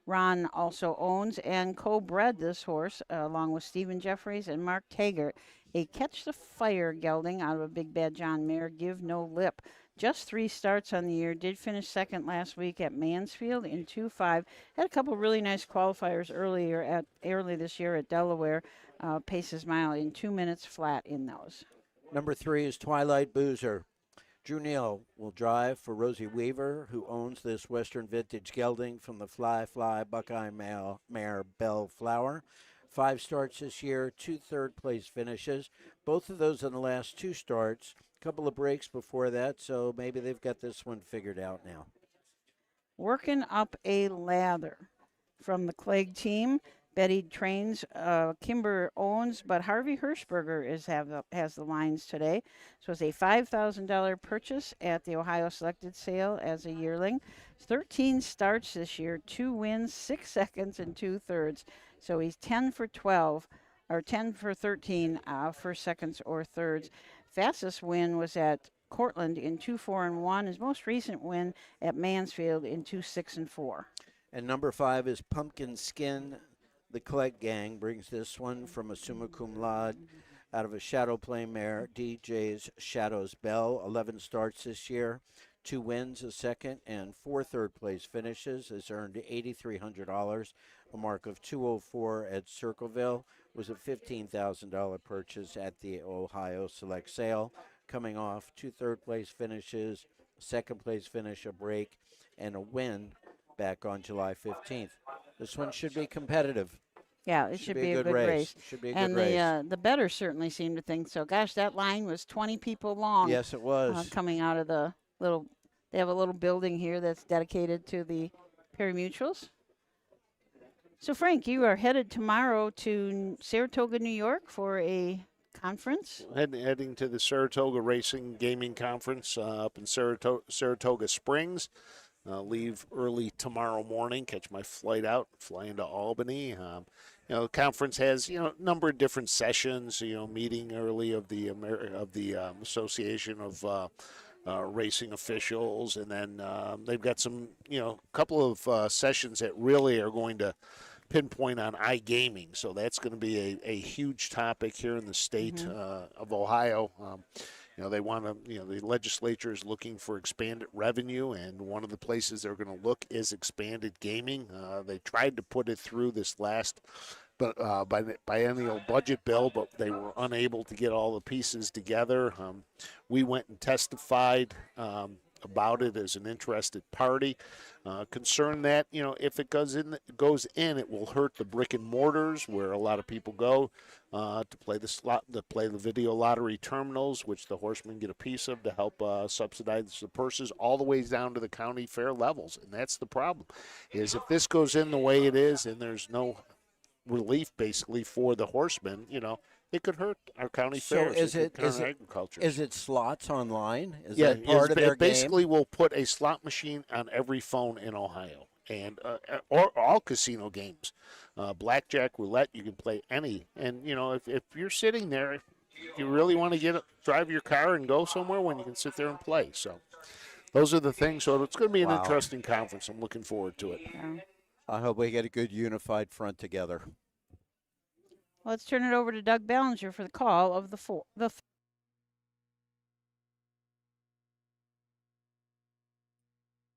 Ron also owns and co-bred this horse along with Stephen Jeffries and Mark Taggart. A Catch the Fire gelding out of a Big Bad John mare, Give No Lip. Just 3 starts on the year. Did finish second last week at Mansfield in 2-5. Had a couple really nice qualifiers early this year at Delaware. Paces mile in 2 minutes flat in those. Number 3 is Twilight Boozer. Drew Neal will drive for Rosie Weaver, who owns this Western Vintage gelding from the Fly Buckeye mare Bellflower. 5 starts this year, 2 third-place finishes. Both of those in the last 2 starts. A couple of breaks before that, so maybe they've got this one figured out now. Working Up a Lather from the Clegg team. Betty trains, Kimber owns, but Harvey Hirschberger has the lines today. So it's a $5,000 purchase at the Ohio Selected Sale as a yearling. 13 starts this year, 2 wins, 6 seconds, and 2 thirds. So he's 10 for 12, or 10 for 13 for seconds or thirds. Fastest win was at Cortland in 2-4-1. His most recent win at Mansfield in 2-6-4. And number 5 is Pumpkin Skin. The Clegg gang brings this one from a summa cum laude out of a Shadow Play mare, DJ's Shadows Bell. 11 starts this year, 2 wins, a second, and 4 third-place finishes. Has earned $8,300, a mark of 204 at Circleville. Was a $15,000 purchase at the Ohio Select Sale. Coming off 2 third-place finishes, second-place finish, a break, and a win back on July 15th. This one should be competitive. Yeah, it should be a good race. Should be a good race. And the bettors certainly seem to think so. Gosh, that line was 20 people long. Yes, it was. Coming out of the they have a little building here that's dedicated to the pari-mutuels. So, Frank, you are headed tomorrow to Saratoga, New York for a conference? Heading to the Saratoga Racing Gaming Conference up in Saratoga Springs. Leave early tomorrow morning, catch my flight out, fly into Albany. The conference has, a number of different sessions, meeting early of the Association of Racing Officials. And then they've got some, couple of sessions that really are going to pinpoint on iGaming. So that's going to be a huge topic here in the state of Ohio. They want to, the legislature is looking for expanded revenue, and one of the places they're going to look is expanded gaming. They tried to put it through this last biennial budget bill, but they were unable to get all the pieces together. We went and testified about it as an interested party. Concerned that, if it goes in, it will hurt the brick and mortars where a lot of people go to play the video lottery terminals, which the Horsemen get a piece of to help subsidize the purses all the way down to the county fair levels. And that's the problem, is if this goes in the way it is and there's no relief basically for the Horsemen, it could hurt our county fairs. Agriculture. Is it slots online? Is yeah, that part of their basically game? We'll put a slot machine on every phone in Ohio, and or all casino games, blackjack, roulette. You can play any, and if you're sitting there, you really want to drive your car and go somewhere when you can sit there and play. So those are the things. So it's going to be an interesting conference. I'm looking forward to it. Yeah. I hope we get a good unified front together. Let's turn it over to Doug Ballinger for the call of the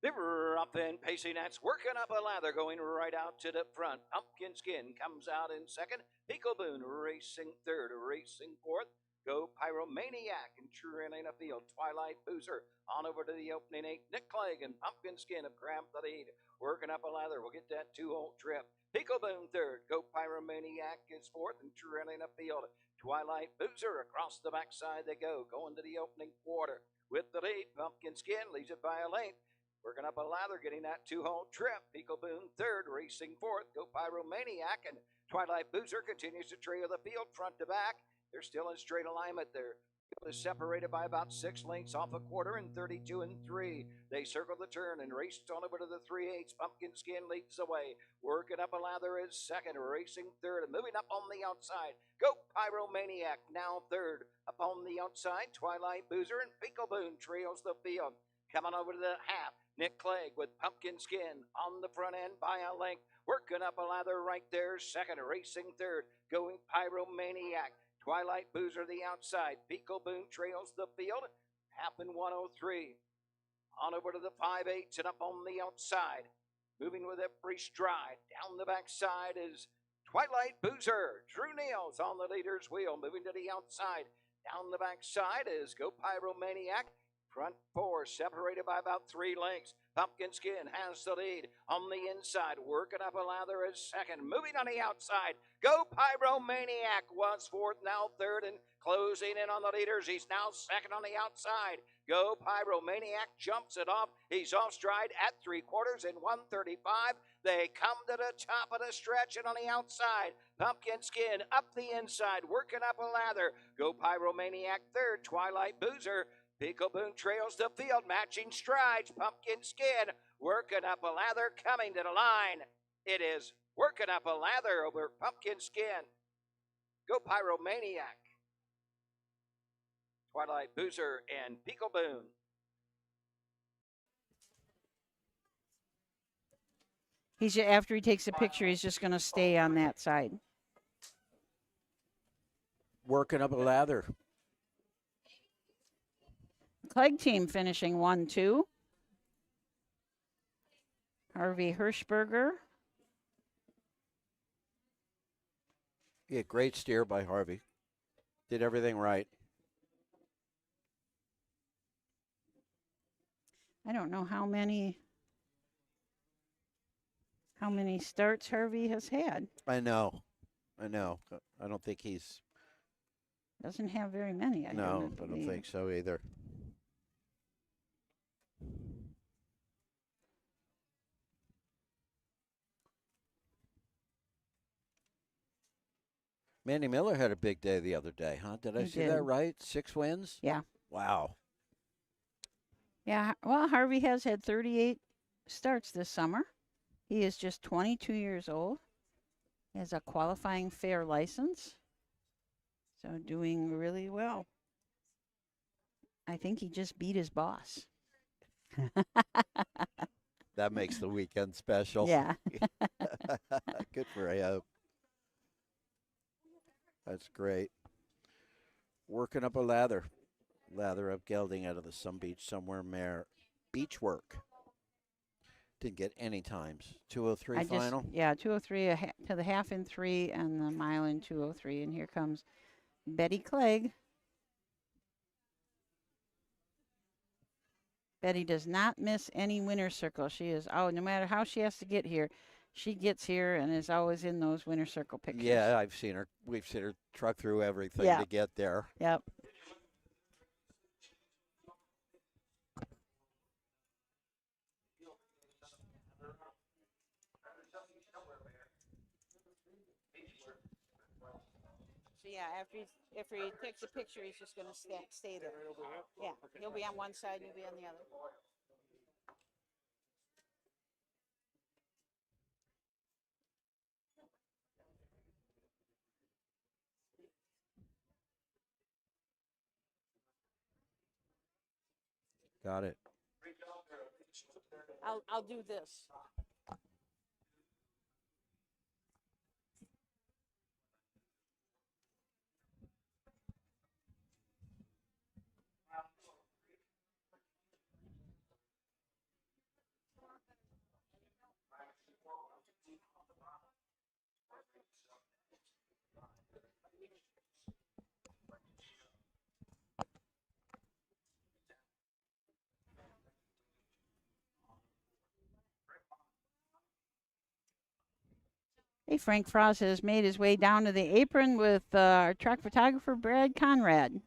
They Rough and pacing, that's working up a lather, going right out to the front. Pumpkin Skin comes out in second. Peekaboo racing third, racing fourth. Go Pyromaniac and trailing a field. Twilight Boozer on over to the opening 8. Nick Clegg and Pumpkin Skin have grabbed the lead. Working up a lather, we'll get that 2-hole trip. Peekaboo third. Go Pyromaniac is fourth and trailing a field. Twilight Boozer across the backside they go. Going to the opening quarter. With the lead, Pumpkin Skin leads it by a length. Working up a lather, getting that 2-hole trip. Peekaboo third, racing fourth. Go Pyromaniac and Twilight Boozer continues to trail the field front to back. They're still in straight alignment there. Field is separated by about 6 lengths off a quarter and 32 and 3. They circle the turn and race on over to the 3/8. Pumpkin Skin leads the way. Working up a lather is second, racing third, and moving up on the outside. Go Pyromaniac now third. Up on the outside, Twilight Boozer and Peekaboo trails the field. Coming over to the half, Nick Clegg with Pumpkin Skin on the front end by a length. Working up a lather right there, second, racing third. Going Pyromaniac. Twilight Boozer the outside. Peekaboo trails the field. Half in 103. On over to the 5/8 and up on the outside. Moving with every stride. Down the backside is Twilight Boozer. Drew Neal's on the leader's wheel. Moving to the outside. Down the backside is Go Pyromaniac. Front 4 separated by about 3 lengths. Pumpkin Skin has the lead on the inside. Working up a lather is second. Moving on the outside. Go Pyromaniac was fourth, now third, and closing in on the leaders. He's now second on the outside. Go Pyromaniac jumps it off. He's off stride at 3/4 in 135. They come to the top of the stretch and on the outside. Pumpkin Skin up the inside. Working up a lather. Go Pyromaniac third. Twilight Boozer. Peekaboo trails the field, matching strides. Pumpkin Skin working up a lather, coming to the line. It is working up a lather over Pumpkin Skin. Go Pyromaniac. Twilight Boozer and Peekaboo. After he takes a picture, he's just going to stay on that side. Working up a lather. Clegg team finishing 1-2. Harvey Hirschberger. Yeah, great steer by Harvey. Did everything right. I don't know how many starts Harvey has had. I know. I don't think he's. Doesn't have very many. I don't think so either. Manny Miller had a big day the other day, huh? Did I see that right? 6 wins? Yeah. Wow. Yeah, well, Harvey has had 38 starts this summer. He is just 22 years old. He has a qualifying fair license. So doing really well. I think he just beat his boss. That makes the weekend special. Yeah. Good for him. That's great. Working up a lather. Lather up gelding out of the Sun Beach somewhere mare. Beach work. Didn't get any times. 2:03 final? Yeah, 2:03 to the half in 3 and the mile in 2:03. And here comes Betty Clegg. Betty does not miss any winner's circle. She is, no matter how she has to get here, she gets here and is always in those winner's circle pictures. Yeah, I've seen her. We've seen her truck through everything to get there. Yep. So yeah, after he takes a picture, he's just going to stay there. Yeah, he'll be on one side, you'll be on the other. Got it. I'll do this. Hey, Frank Frost has made his way down to the apron with our track photographer, Brad Conrad.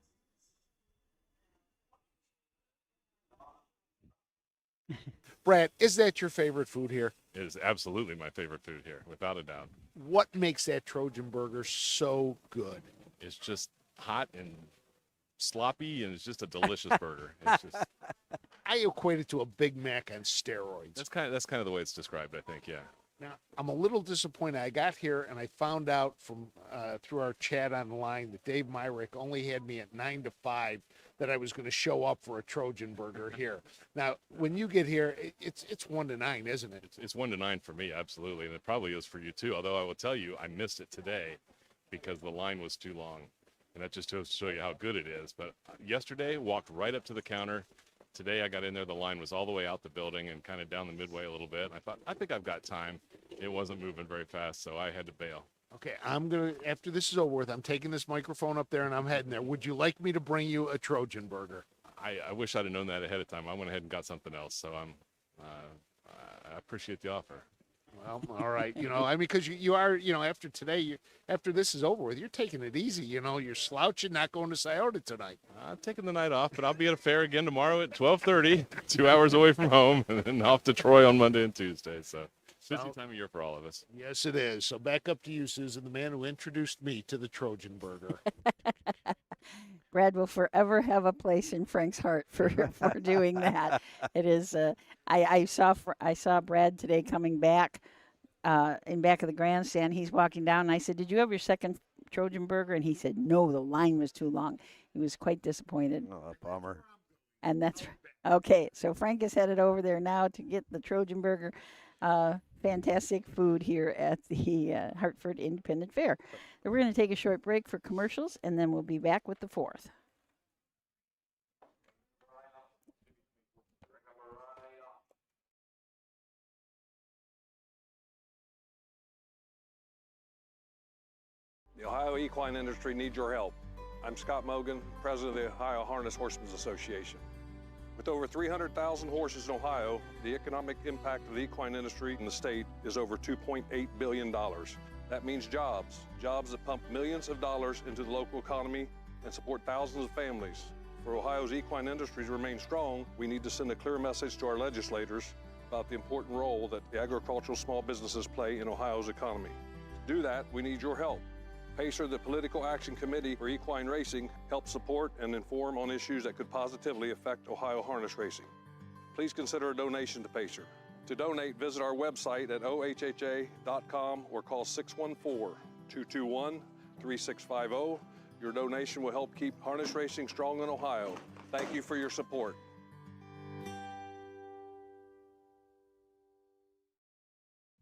Brad, is that your favorite food here? It is absolutely my favorite food here, without a doubt. What makes that Trojan burger so good? It's just hot and sloppy, and it's just a delicious burger. It's just I equate it to a Big Mac on steroids. that's kind of the way it's described, I think. Yeah. Now, I'm a little disappointed. I got here and I found out from through our chat online that Dave Myrick only had me at 9 to 5 that I was going to show up for a Trojan burger here. Now, when you get here, it's 1 to 9, isn't it? It's 1 to 9 for me, absolutely, and it probably is for you too. Although I will tell you, I missed it today because the line was too long, and that just goes to show you how good it is. But yesterday, walked right up to the counter. Today I got in there, the line was all the way out the building and kind of down the midway a little bit. And I thought, I think I've got time. It wasn't moving very fast, so I had to bail. Okay, I'm going to, after this is over with, I'm taking this microphone up there and I'm heading there. Would you like me to bring you a Trojan burger? I wish I'd have known that ahead of time. I went ahead and got something else, so I appreciate the offer. Well, all right. I mean, because you are, after today, after this is over with, you're taking it easy. You're slouching, not going to Scioto tonight. I'm taking the night off, but I'll be at a fair again tomorrow at 12:30, 2 hours away from home, and then off to Troy on Monday and Tuesday. So busy time of year for all of us. Yes, it is. So back up to you, Susan, the man who introduced me to the Trojan burger. Brad will forever have a place in Frank's heart for doing that. It is. I saw Brad today coming back in back of the grandstand. He's walking down, and I said, "Did you have your second Trojan burger?" And he said, "No, the line was too long." He was quite disappointed. Oh, bummer. And that's okay. So Frank is headed over there now to get the Trojan burger. Fantastic food here at the Hartford Independent Fair. So we're going to take a short break for commercials, and then we'll be back with the fourth. The Ohio equine industry needs your help. I'm Scott Mogan, president of the Ohio Harness Horsemen's Association. With over 300,000 horses in Ohio, the economic impact of the equine industry in the state is over $2.8 billion. That means jobs that pump millions of dollars into the local economy and support thousands of families. For Ohio's equine industry to remain strong, we need to send a clear message to our legislators about the important role that the agricultural small businesses play in Ohio's economy. To do that, we need your help. PACER, the Political Action Committee for Equine Racing, helps support and inform on issues that could positively affect Ohio harness racing. Please consider a donation to PACER. To donate, visit our website at ohha.com or call 614-221-3650. Your donation will help keep harness racing strong in Ohio. Thank you for your support.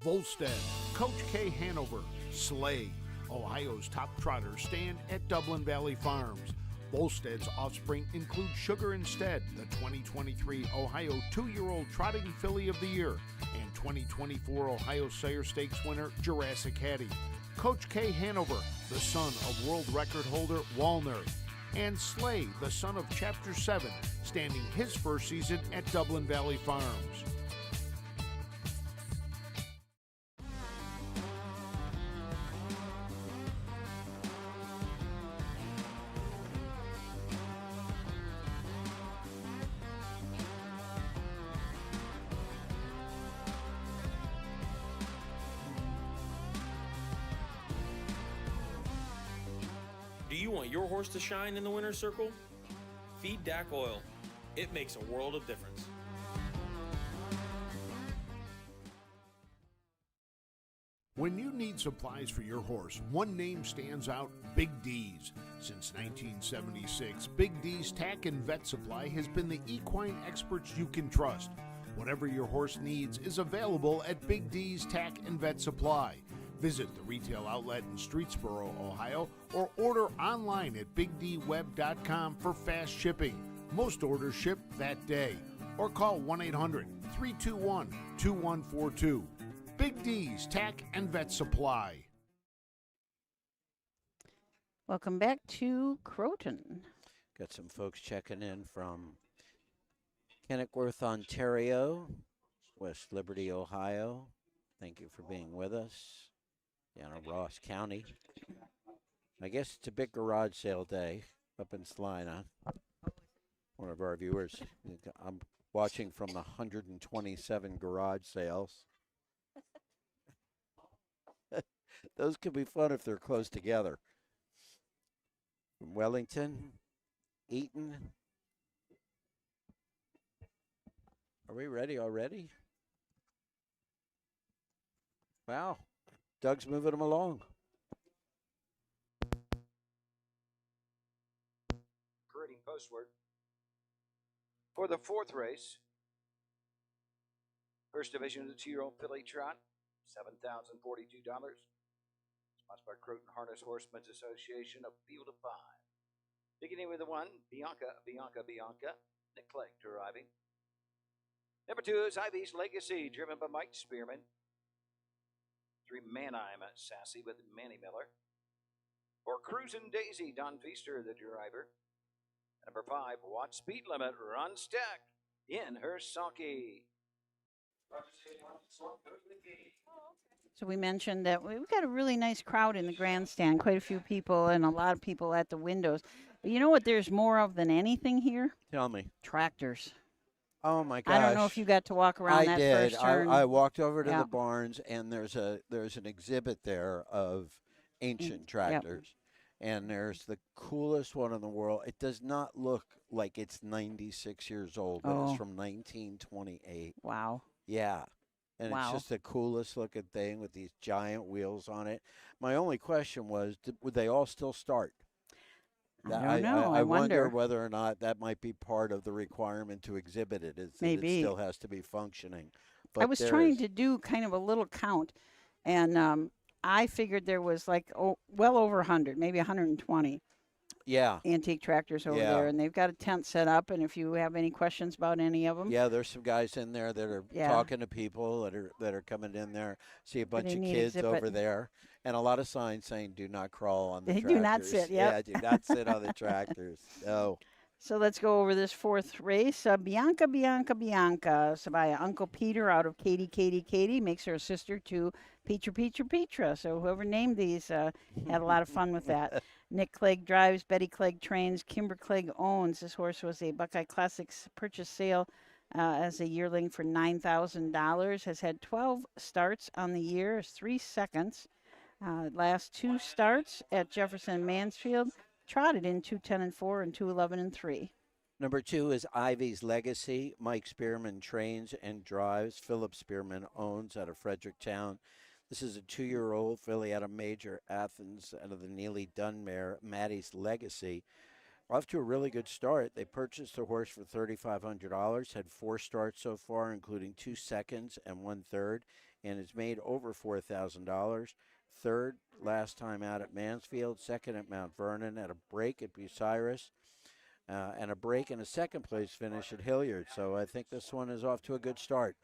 Volstead, Coach K. Hanover, Slay, Ohio's top trotters stand at Dublin Valley Farms. Volstead's offspring include Sugar Instead, the 2023 Ohio 2-year-old Trotting Filly of the Year, and 2024 Ohio Sire Stakes winner Jurassic Hattie. Coach K. Hanover, the son of world record holder Walner, and Slay, the son of Chapter 7, standing his first season at Dublin Valley Farms. Do you want your horse to shine in the winner's circle? Feed DAC Oil. It makes a world of difference. When you need supplies for your horse, one name stands out: Big D's. Since 1976, Big D's Tack and Vet Supply has been the equine experts you can trust. Whatever your horse needs is available at Big D's Tack and Vet Supply. Visit the retail outlet in Streetsboro, Ohio, or order online at bigdweb.com for fast shipping. Most orders ship that day. Or call 1-800-321-2142. Big D's Tack and Vet Supply. Welcome back to Croton. Got some folks checking in from Kenilworth, Ontario, West Liberty, Ohio. Thank you for being with us. down in Ross County. I guess it's a big garage sale day up in Salina. One of our viewers. I'm watching from the 127 garage sales. Those could be fun if they're close together. From Wellington, Eaton. Are we ready already? Wow. Doug's moving them along. Parading postward. For the fourth race, first division, the 2-year-old filly trot, $7,042. Sponsored by Croton Harness Horsemen's Association, a field of 5. Beginning with the 1, Bianca. Nick Clegg driving. Number 2 is Ivy's Legacy, driven by Mike Spearman. 3, Manheim Sassy with Manny Miller. 4, Cruisin' Daisy, Don Feaster, the driver. Number 5, Watt Speed Limit, Ron Stack in her sulky. So we mentioned that we've got a really nice crowd in the grandstand, quite a few people and a lot of people at the windows. But you know what there's more of than anything here? Tell me. Tractors. Oh, my gosh. I don't know if you got to walk around that first turn. I walked over to the barns, and there's an exhibit there of ancient tractors. And there's the coolest one in the world. It does not look like it's 96 years old, but it's from 1928. Wow. Yeah. And it's just the coolest looking thing with these giant wheels on it. My only question was, would they all still start? I don't know. I wonder whether or not that might be part of the requirement to exhibit it. Maybe. It still has to be functioning. But I was trying to do kind of a little count, and I figured there was like well over 100, maybe 120. Yeah. Antique tractors over there, and they've got a tent set up. And if you have any questions about any of them, there's some guys in there that are talking to people that are coming in there. See a bunch of kids over there, and a lot of signs saying "Do not crawl on the tractors." Do not sit. Yeah, do not sit on the tractors. No. So let's go over this fourth race. Bianca. So by Uncle Peter out of Katie makes her a sister to Petra. So whoever named these had a lot of fun with that. Nick Clegg drives, Betty Clegg trains, Kimber Clegg owns. This horse was a Buckeye Classics purchase sale as a yearling for $9,000. Has had 12 starts on the year, is 3 seconds. Last 2 starts at Jefferson Mansfield. Trotted in 2:10-4 and 2:11-3. Number 2 is Ivy's Legacy. Mike Spearman trains and drives. Philip Spearman owns out of Fredericktown. This is a 2-year-old filly out of Major Athens, out of the Neely Dunn mare, Maddie's Legacy. Off to a really good start. They purchased the horse for $3,500, had 4 starts so far, including 2 seconds and 1 third, and has made over $4,000. Third last time out at Mansfield, second at Mount Vernon, at a break at Bucyrus, and a break and a second place finish at Hilliard. So I think this one is off to a good start.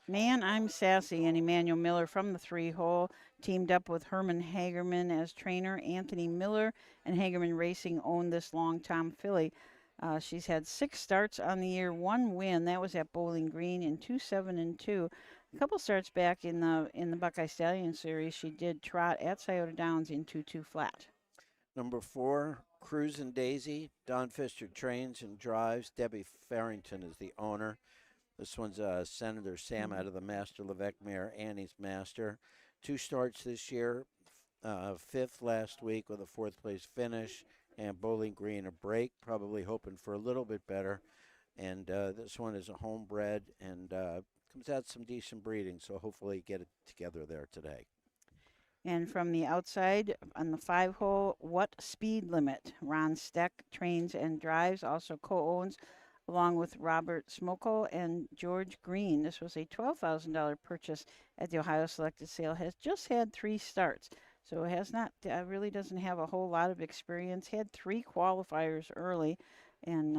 Man, I'm Sassy and Emmanuel Miller from the 3-hole teamed up with Herman Hagerman as trainer. Anthony Miller and Hagerman Racing own this long Tom filly. She's had 6 starts on the year, 1 win. That was at Bowling Green in 2-7-2. A couple starts back in the Buckeye Stallion Series, she did trot at Scioto Downs in 2-2 flat. Number 4, Cruisin' Daisy. Don Pfister trains and drives. Debbie Farrington is the owner. This one's Senator Sam out of the Master Levesque mare, Annie's Master. 2 starts this year, 5th last week with a 4th place finish, and Bowling Green a break, probably hoping for a little bit better. And this one is a homebred and comes out some decent breeding, so hopefully get it together there today. And from the outside on the 5-hole, What Speed Limit? Ron Steck trains and drives, also co-owns, along with Robert Smoko and George Green. This was a $12,000 purchase at the Ohio Selected Sale. Has just had 3 starts, so it has not really doesn't have a whole lot of experience. Had 3 qualifiers early, and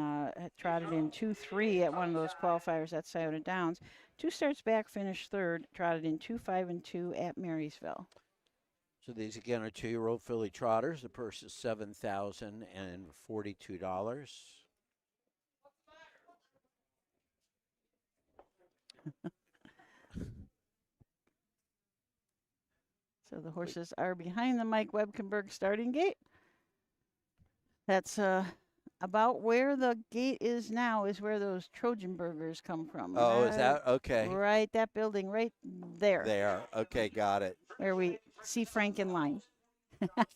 trotted in 2-3 at one of those qualifiers at Scioto Downs. 2 starts back, finished 3rd, trotted in 2-5-2 at Marysville. So these again are 2-year-old filly trotters. The purse is $7,042. So the horses are behind the Mike Webkenberg starting gate. That's about where the gate is now is where those Trojan burgers come from. Oh, is that okay? Right, that building right there. There. Okay, got it. Where we see Frank in line.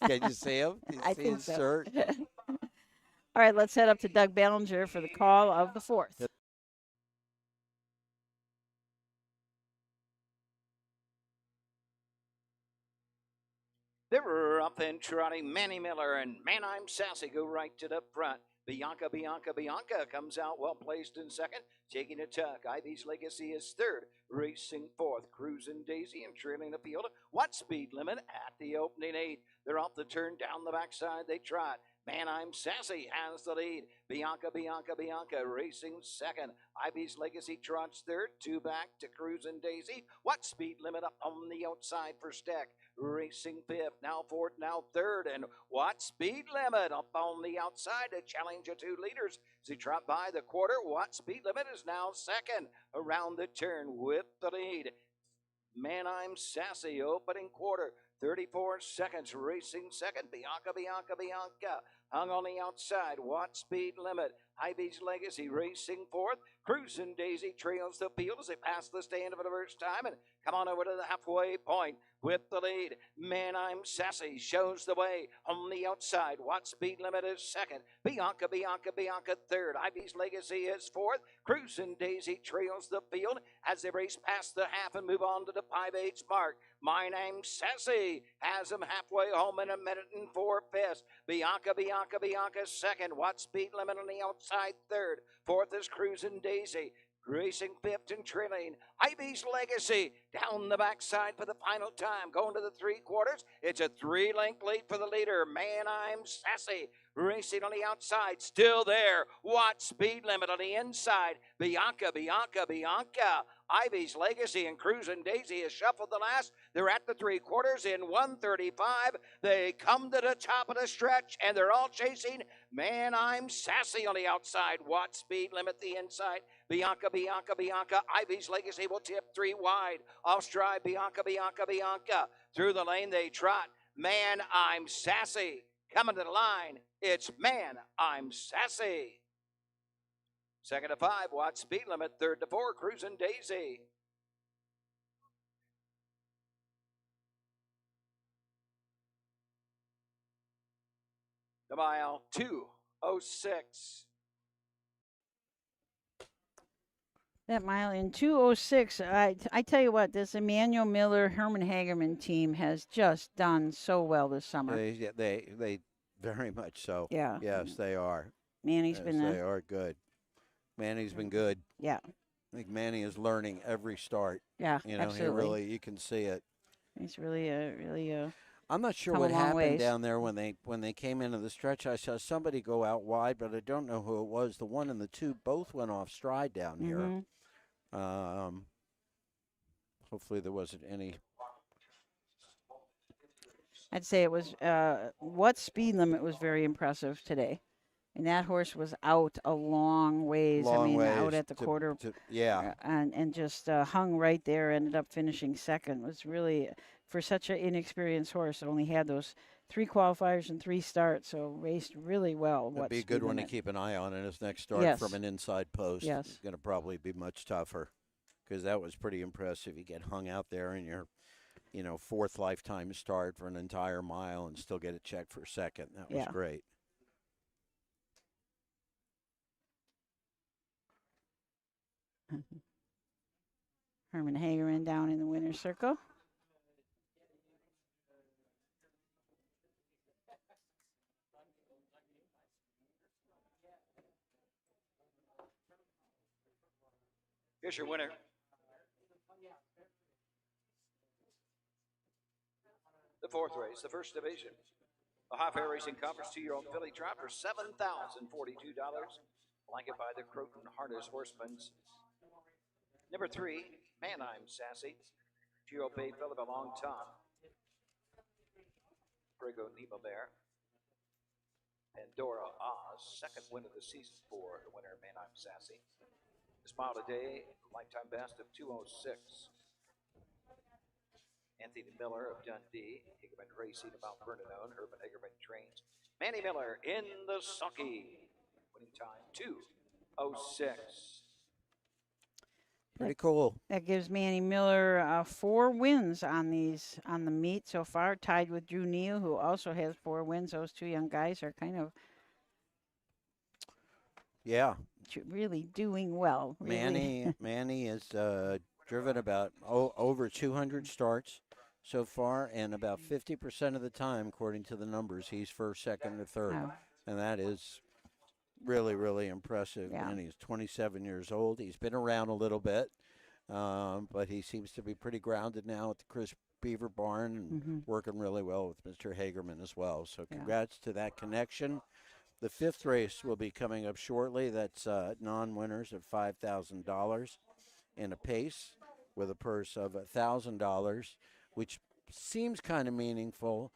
Can you see him? Can you I see think his so. shirt? All right, let's head up to Doug Ballinger for the call of the 4th. They were up and trotting. Manny Miller and Man I'm Sassy go right to the front. Bianca comes out well placed in second, taking a tuck. Ivy's Legacy is third, racing fourth. Cruising Daisy and trailing the field. What speed limit at the opening 8? They're off the turn down the backside. They trot. Man I'm Sassy has the lead. Bianca racing second. Ivy's Legacy trots third. 2 back to Cruising Daisy. What speed limit up on the outside for Steck? Racing fifth, now fourth, now third, and what speed limit up on the outside to challenge the 2 leaders. As he trot by the quarter, what speed limit is now second around the turn with the lead. Man I'm Sassy opening quarter. 34 seconds, racing second. Bianca hung on the outside. What speed limit? Ivy's Legacy racing fourth. Cruising Daisy trails the field as they pass the stand for the first time and come on over to the halfway point with the lead. Man I'm Sassy shows the way on the outside. What speed limit is second? Bianca third. Ivy's Legacy is fourth. Cruising Daisy trails the field as they race past the half and move on to the 5/8 mark. My name's Sassy has him halfway home in 1 minute and 4/5. Bianca second. What speed limit on the outside third? Fourth is Cruising Daisy. Racing fifth and trailing. Ivy's Legacy down the backside for the final time. Going to the 3/4. It's a 3-length lead for the leader. Man I'm Sassy racing on the outside. Still there. What speed limit on the inside? Bianca. Ivy's Legacy and Cruising Daisy has shuffled the last. They're at the 3/4 in 1:35. They come to the top of the stretch and they're all chasing. Man I'm Sassy on the outside. What speed limit the inside? Bianca. Ivy's Legacy will tip 3 wide. Off stride, Bianca. Through the lane they trot. Man I'm Sassy. Coming to the line, it's Man I'm Sassy. Second to 5, what speed limit? Third to 4, Cruising Daisy. The mile 2:06. That mile in 2:06. I tell you what, this Emmanuel Miller, Herman Hagerman team has just done so well this summer. They very much so. Yeah. Yes, they are. Manny's yes, been they are good. Manny's been good. Yeah. I think Manny is learning every start. Yeah, you know, absolutely. you can see it. He's really I'm not sure come what a long happened ways. down there when they came into the stretch. I saw somebody go out wide, but I don't know who it was. The 1 and the 2 both went off stride down here. Hopefully there wasn't any. I'd say it was what speed limit was very impressive today. And that horse was out a long ways. Out at the quarter. Yeah. And just hung right there, ended up finishing second. Was really, for such an inexperienced horse, only had those 3 qualifiers and 3 starts, so raced really well. It'd be a good one to keep an eye on in his next start. Yes. From an inside post. Yes. It's going to probably be much tougher because that was pretty impressive. You get hung out there in your 4th lifetime start for an entire mile and still get it checked for second. That was great. Herman Hagerman down in the winner's circle. Here's your winner. The 4th race, the first division. Ohio Fair Racing Conference 2-year-old filly trot for $7,042. Blanket by the Croton Harness Horsemen. Number 3, Man I'm Sassy. 2-year-old bay filly by Long Tom. Prego Nemo there. And Dora Oz, second win of the season for the winner, Man I'm Sassy. This mile today, lifetime best of 2:06. Anthony Miller of Dundee, Hagerman Racing of Mount Vernon owned. Herman Hagerman trains Manny Miller in the sulky. Winning time 2:06. Pretty cool. That gives Manny Miller 4 wins on the meet so far, tied with Drew Neal, who also has 4 wins. Those 2 young guys are kind of really doing well. Really. Manny has driven about over 200 starts so far, and about 50% of the time, according to the numbers, he's first, second, or third. Wow. And that is really, really impressive. Yeah. And he's 27 years old. He's been around a little bit, but he seems to be pretty grounded now at the Chris Beaver Barn and working really well with Mr. Hagerman as well. So congrats to that connection. The 5th race will be coming up shortly. That's non-winners of $5,000 in a pace with a purse of $1,000, which seems kind of meaningful.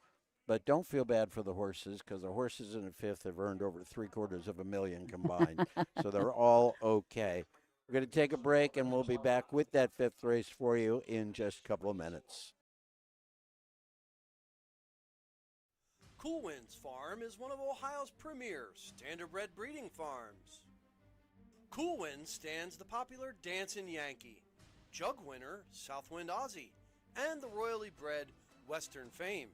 But don't feel bad for the horses, because the horses in the 5th have earned over $750,000 combined. So they're all okay. We're going to take a break, and we'll be back with that 5th race for you in just a couple of minutes. Cool Winds Farm is one of Ohio's premier standardbred breeding farms. Cool Winds stands the popular Dancin' Yankee, jug winner Southwind Aussie, and the royally bred Western Fame.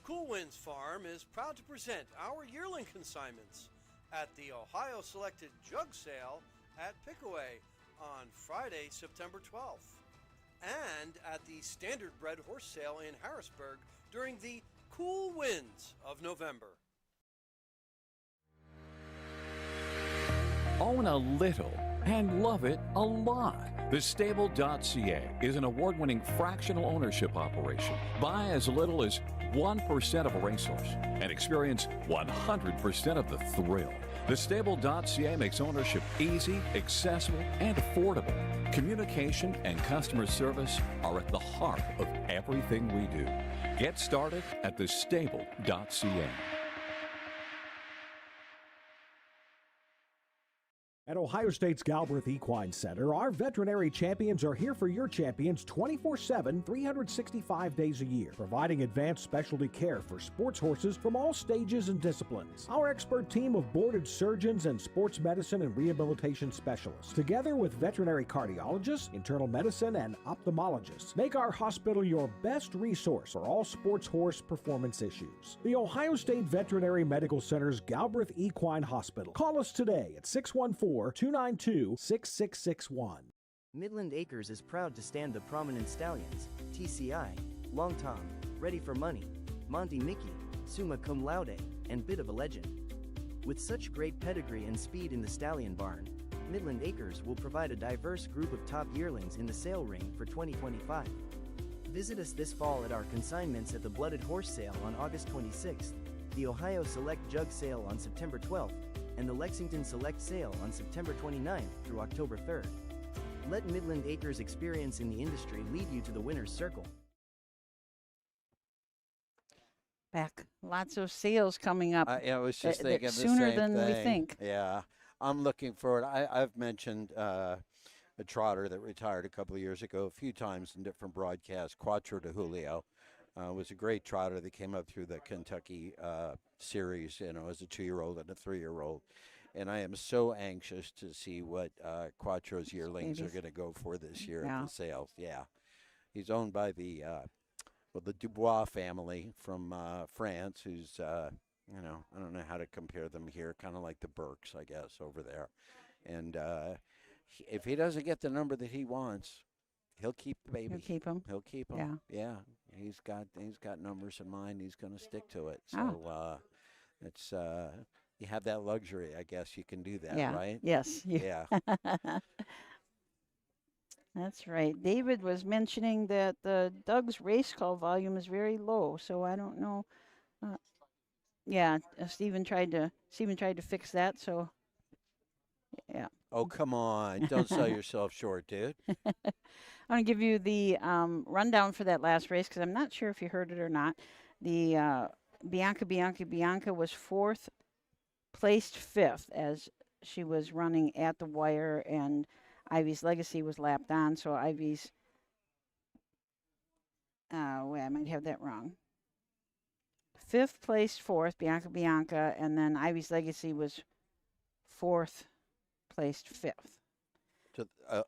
Cool Winds Farm is proud to present our yearling consignments at the Ohio Selected Jug Sale at Pickaway on Friday, September 12th, and at the Standardbred Horse Sale in Harrisburg during the cool winds of November. Own a little and love it a lot. TheStable.ca is an award-winning fractional ownership operation. Buy as little as 1% of a racehorse and experience 100% of the thrill. TheStable.ca makes ownership easy, accessible, and affordable. Communication and customer service are at the heart of everything we do. Get started at TheStable.ca. At Ohio State's Galbraith Equine Center, our veterinary champions are here for your champions 24/7, 365 days a year, providing advanced specialty care for sports horses from all stages and disciplines. Our expert team of boarded surgeons and sports medicine and rehabilitation specialists, together with veterinary cardiologists, internal medicine, and ophthalmologists, make our hospital your best resource for all sports horse performance issues. The Ohio State Veterinary Medical Center's Galbraith Equine Hospital. Call us today at 614-292-6661. Midland Acres is proud to stand the prominent stallions, TCI, Long Tom, Ready for Money, Monty Mickey, Summa Cum Laude, and Bit of a Legend. With such great pedigree and speed in the stallion barn, Midland Acres will provide a diverse group of top yearlings in the sale ring for 2025. Visit us this fall at our consignments at the Blooded Horse Sale on August 26th, the Ohio Select Jug Sale on September 12th, and the Lexington Select Sale on September 29th through October 3rd. Let Midland Acres' experience in the industry lead you to the winner's circle. Back. Lots of sales coming up. I was just thinking the sooner same than we thing. think. Yeah, I'm looking forward. I've mentioned a trotter that retired a couple of years ago a few times in different broadcasts. Quattro de Julio was a great trotter that came up through the Kentucky series, as a 2-year-old and a 3-year-old. And I am so anxious to see what Quattro's yearlings are going to go for this year at the sales. Yeah, he's owned by the Dubois family from France, who's I don't know how to compare them here, kind of like the Burks, I guess, over there. And if he doesn't get the number that he wants, he'll keep the baby. He'll keep him. He'll keep him. Yeah. Yeah. He's got numbers in mind. He's going to stick to it. So it's you have that luxury, I guess. You can do that, right? Yes. Yeah. That's right. David was mentioning that Doug's race call volume is very low, so I don't know. Stephen tried to fix that. So. Yeah. Oh, come on. Don't sell yourself short, dude. I'm going to give you the rundown for that last race because I'm not sure if you heard it or not. The Bianca was fourth, placed fifth as she was running at the wire, and Ivy's Legacy was lapped on, so Ivy's wait, I might have that wrong. 5th placed 4th, Bianca, and then Ivy's Legacy was 4th placed 5th.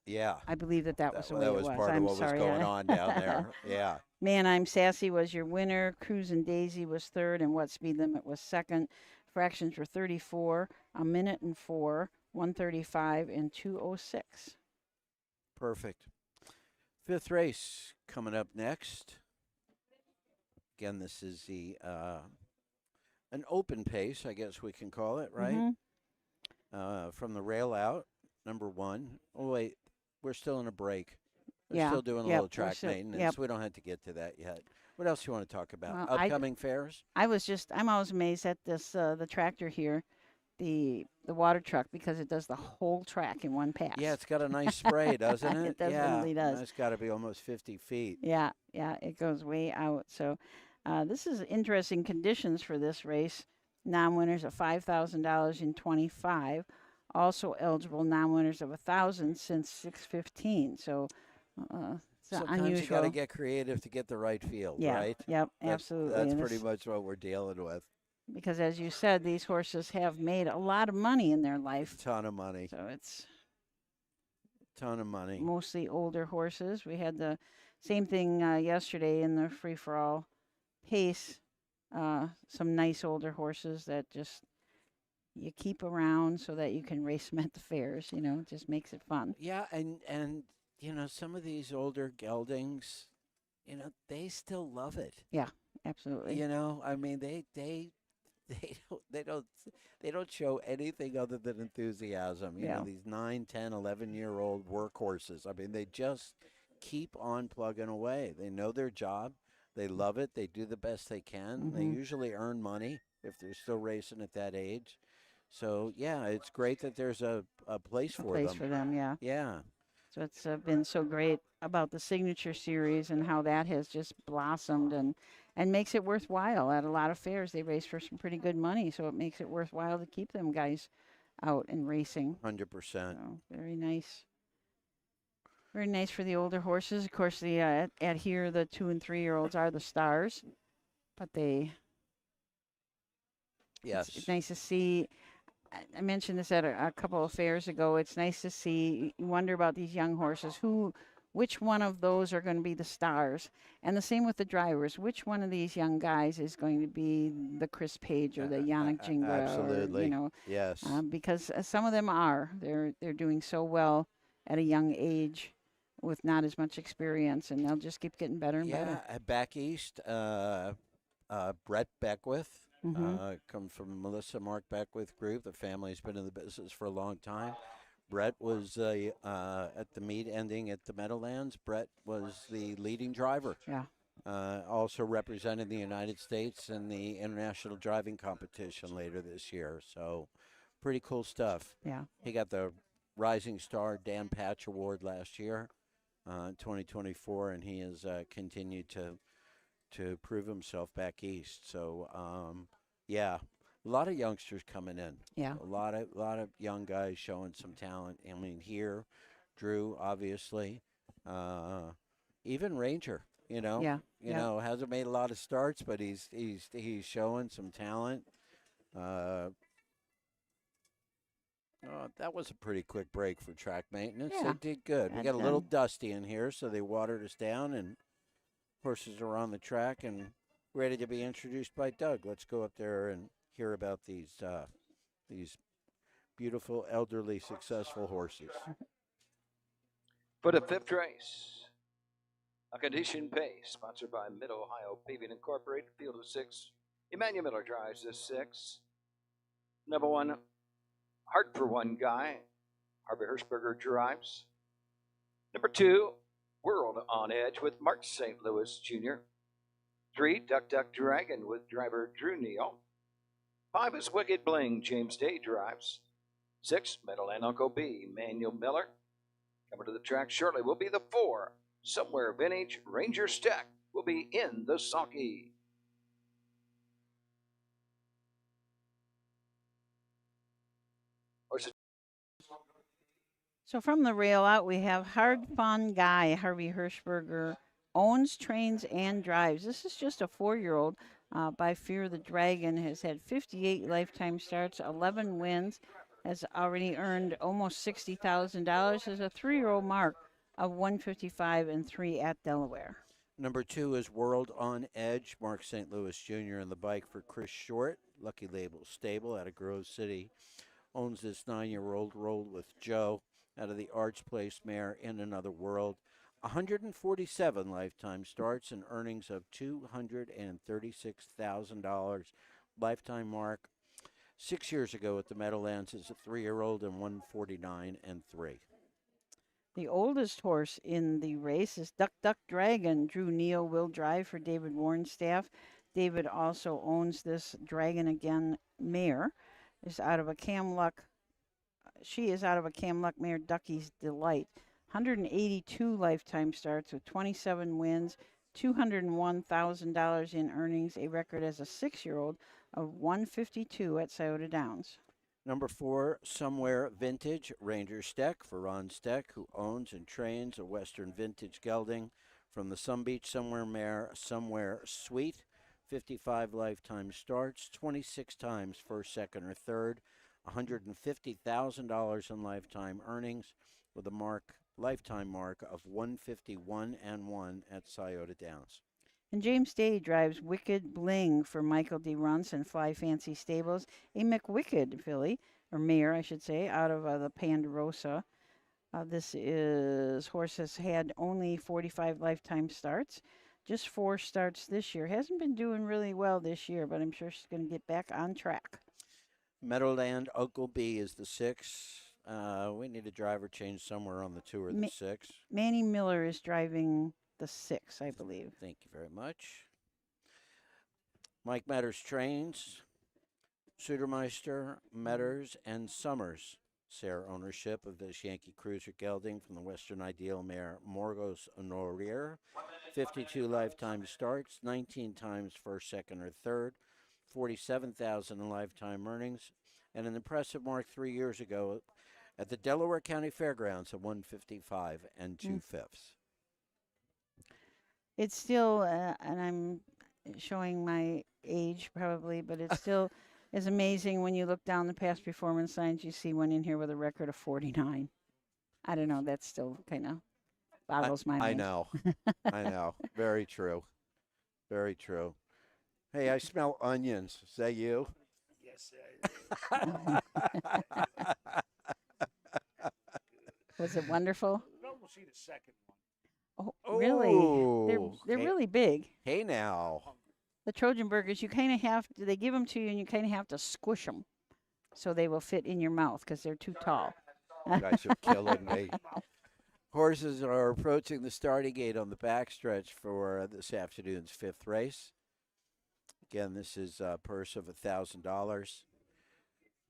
Yeah. I believe that was the way that it was was. part I'm of what sorry. was going on down there. Yeah. Man, I'm Sassy was your winner. Cruisin' Daisy was 3rd, and What Speed Limit was 2nd. Fractions were 34, 1 minute and 4, 135, and 2:06. Perfect. 5th race coming up next. Again, this is the an open pace, I guess we can call it, right? From the rail out, number 1. Oh, wait, we're still in a break. We're still doing a little track maintenance. We don't have to get to that yet. What else you want to talk about? Well, Upcoming fairs? I'm always amazed at this, the tractor here, the water truck, because it does the whole track in one pass. Yeah, it's got a nice spray, doesn't it? It really does. It's got to be almost 50 feet. Yeah, it goes way out. So this is interesting conditions for this race. Non-winners of $5,000 in 25. Also eligible non-winners of $1,000 since 6:15. So it's Sometimes unusual. you got to get creative to get the right field, right? Yep, absolutely. That's And pretty this- much what we're dealing with. Because as you said, these horses have made a lot of money in their life. A ton of money. So it's ton of money. Mostly older horses. We had the same thing yesterday in the free-for-all pace. Some nice older horses that just you keep around so that you can race them at the fairs. You know, it just makes it fun. Yeah, and you know, some of these older geldings, you know, they still love it. Yeah, absolutely. You know, I mean, they don't show anything other than enthusiasm. You know, these 9, 10, 11-year-old workhorses. I mean, they just keep on plugging away. They know their job. They love it. They do the best they can. They usually earn money if they're still racing at that age. So, yeah, it's great that there's a place for them. A place for them, yeah. Yeah. So it's been so great about the Signature Series and how that has just blossomed and makes it worthwhile. At a lot of fairs, they race for some pretty good money, so it makes it worthwhile to keep them guys out and racing. 100%. So, very nice. Very nice for the older horses. Of course, the at here, the 2- and 3-year-olds are the stars, but it's nice to see. I mentioned this at a couple of fairs ago. It's nice to see. You wonder about these young horses. Which one of those are going to be the stars? And the same with the drivers. Which one of these young guys is going to be the Chris Page or the Yannick Gingras? Absolutely. Or, you know, yes. Because some of them are. They're doing so well at a young age with not as much experience, and they'll just keep getting better and better. Yeah, back east, Brett Beckwith. Comes from Melissa Mark Beckwith group. The family's been in the business for a long time. Brett was at the meet ending at the Meadowlands. Brett was the leading driver. Yeah. Also representing the United States in the international driving competition later this year. So pretty cool stuff. Yeah. He got the Rising Star Dan Patch Award last year, 2024, and he has continued to prove himself back east. So, yeah, a lot of youngsters coming in. Yeah. A lot of young guys showing some talent. I mean, here, Drew, obviously, even Ranger, you know. Yeah. You know, hasn't made a lot of starts, but he's showing some talent. That was a pretty quick break for track maintenance. Yeah. They did good. We got a little dusty in here, so they watered us down, and horses are on the track and ready to be introduced by Doug. Let's go up there and hear about these beautiful, elderly, successful horses. For the 5th race, a condition pace sponsored by Mid-Ohio Paving Incorporated, field of 6. Emmanuel Miller drives this 6. Number 1, Hartford One Guy, Harvey Hirschberger drives. Number 2, World on Edge with Mark St. Louis Jr. 3, Duck Duck Dragon with driver Drew Neal. 5 is Wicked Bling, James Day drives. 6, Meadowland Uncle B, Manuel Miller. Coming to the track shortly will be the 4, Somewhere Vintage, Ranger Stack will be in the sulky. So from the rail out, we have Hard Fun Guy, Harvey Hirschberger owns, trains, and drives. This is just a 4-year-old. By Fear the Dragon has had 58 lifetime starts, 11 wins, has already earned almost $60,000. Has a 3-year-old mark of 155 and 3 at Delaware. Number 2 is World on Edge. Mark St. Louis Jr. in the bike for Chris Short. Lucky Label Stable out of Grove City. Owns this 9-year-old, rolled with Joe out of the Arch Place mare In Another World. 147 lifetime starts and earnings of $236,000. Lifetime mark 6 years ago at the Meadowlands as a 3-year-old and 149 and 3. The oldest horse in the race is Duck Duck Dragon. Drew Neal will drive for David Warnstaff. David also owns this Dragon Again mare. Is out of a Camluck. She is out of a Camluck mare, Ducky's Delight. 182 lifetime starts with 27 wins, $201,000 in earnings, a record as a 6-year-old of 152 at Scioto Downs. Number 4, Somewhere Vintage, Ranger Steck for Ron Steck, who owns and trains a Western Vintage gelding from the Sun Beach Somewhere mare, Somewhere Sweet. 55 lifetime starts, 26 times first, second, or third, $150,000 in lifetime earnings with a lifetime mark of 151 and 1 at Scioto Downs. And James Day drives Wicked Bling for Michael D. Runce and Fly Fancy Stables, a McWicked filly, or mare, I should say, out of the Ponderosa. This horse has had only 45 lifetime starts, just 4 starts this year. Hasn't been doing really well this year, but I'm sure she's going to get back on track. Meadowland Uncle B is the 6. We need a driver change somewhere on the 2 or the 6. Manny Miller is driving the 6, I believe. Thank you very much. Mike Metters trains. Sudermeister, Metters, and Summers share ownership of this Yankee Cruiser gelding from the Western Ideal mare Morgos Honorir. 52 lifetime starts, 19 times first, second, or third, $47,000 in lifetime earnings, and an impressive mark 3 years ago at the Delaware County Fairgrounds at 155 and 2/5. It's still, and I'm showing my age probably, but it still is amazing when you look down the past performance lines. You see one in here with a record of 49. I don't know. That still kind of boggles my mind. I know. I know. Very true. Very true. Hey, I smell onions. Is that you? Yes. Was it wonderful? We'll see the second one. Oh, really? They're really big. Hey, now. The Trojan burgers, you kind of have to, they give them to you and you kind of have to squish them so they will fit in your mouth because they're too tall. You guys are killing me. Horses are approaching the starting gate on the backstretch for this afternoon's 5th race. Again, this is a purse of $1,000.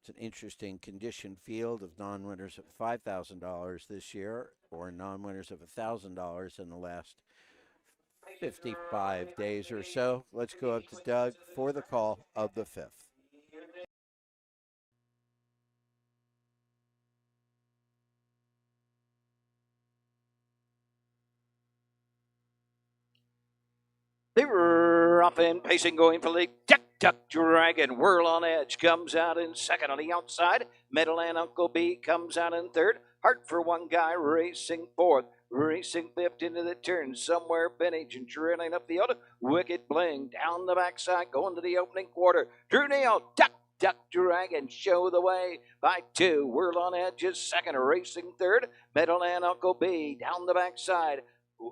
It's an interesting condition field of non-winners of $5,000 this year, or non-winners of $1,000 in the last 55 days or so. Let's go up to Doug for the call of the 5th. They're off in pacing, going for the Duck Duck Dragon. Whirl on Edge comes out in second on the outside. Meadowland Uncle B comes out in third. Heart for One Guy racing fourth. Racing fifth into the turn. Somewhere Benage and trailing up the field. Wicked Bling down the backside going to the opening quarter. Drew Neal, Duck Duck Dragon show the way by 2. Whirl on Edge is second. Racing third. Meadowland Uncle B down the backside.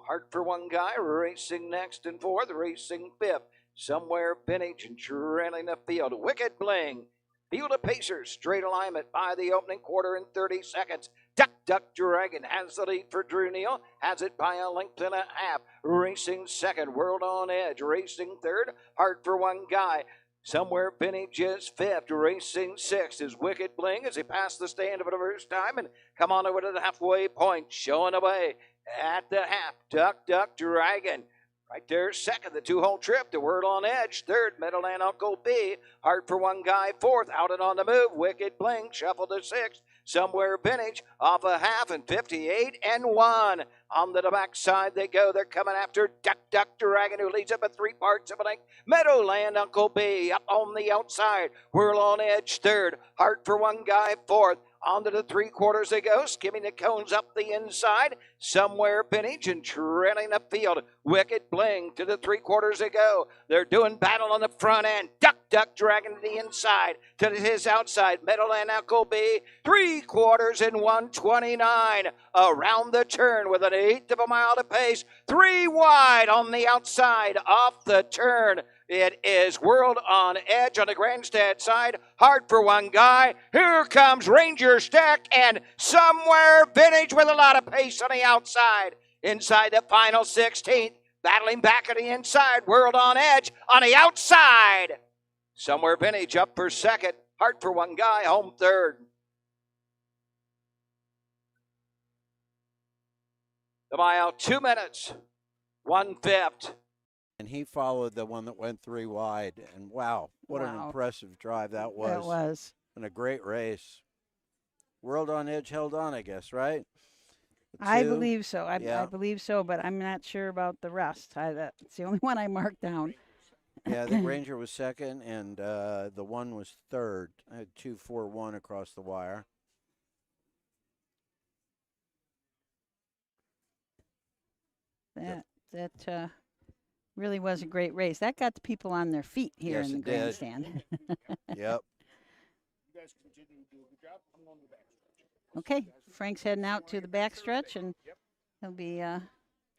Heart for One Guy racing next and fourth, racing fifth. Somewhere Benage and trailing the field. Wicked Bling. Field of Pacers, straight alignment by the opening quarter in 30 seconds. Duck Duck Dragon has the lead for Drew Neal. Has it by a length and a half. Racing second, World on Edge. Racing third, Heart for One Guy. Somewhere Benage is fifth. Racing sixth is Wicked Bling as he passed the stand for the first time and come on over to the halfway point, showing away at the half. Duck Duck Dragon. Right there, second, the 2-hole trip to Word on Edge. Third, Meadowland Uncle B. Heart for One Guy, fourth. Out and on the move, Wicked Bling. Shuffle to sixth. Somewhere Vintage off a half and 58 and 1. On the backside they go. They're coming after Duck Dragon, who leads up at 3 parts of a length. Meadowland Uncle B up on the outside. Whirl on Edge third. Heart for One Guy fourth. Onto the 3/4 they go, skimming the cones up the inside. Somewhere Vintage and trailing the field. Wicked Bling to the 3/4 they go. They're doing battle on the front end. Duck Dragon to the inside. To his outside. Meadowland Uncle B. 3/4 and 129. Around the turn with an 1/8 of a mile to pace. 3 wide on the outside. Off the turn. It is World on Edge on the grandstand side. Hard for One Guy. Here comes Ranger Stack and Somewhere Vintage with a lot of pace on the outside. Inside the final 16th. Battling back on the inside. World on Edge on the outside. Somewhere Vintage up for second. Hard for One Guy home third. The mile, 2 minutes, 1/5. And he followed the one that went 3 wide. And wow, what an impressive drive that was. That was. And a great race. World on Edge held on, I guess, right? I believe so. I believe so, but I'm not sure about the rest. That's the only one I marked down. Yeah, the Ranger was second, and the one was third. I had 2-4-1 across the wire. That really was a great race. That got the people on their feet here in the grandstand. Yep. Okay, Frank's heading out to the backstretch, and he'll be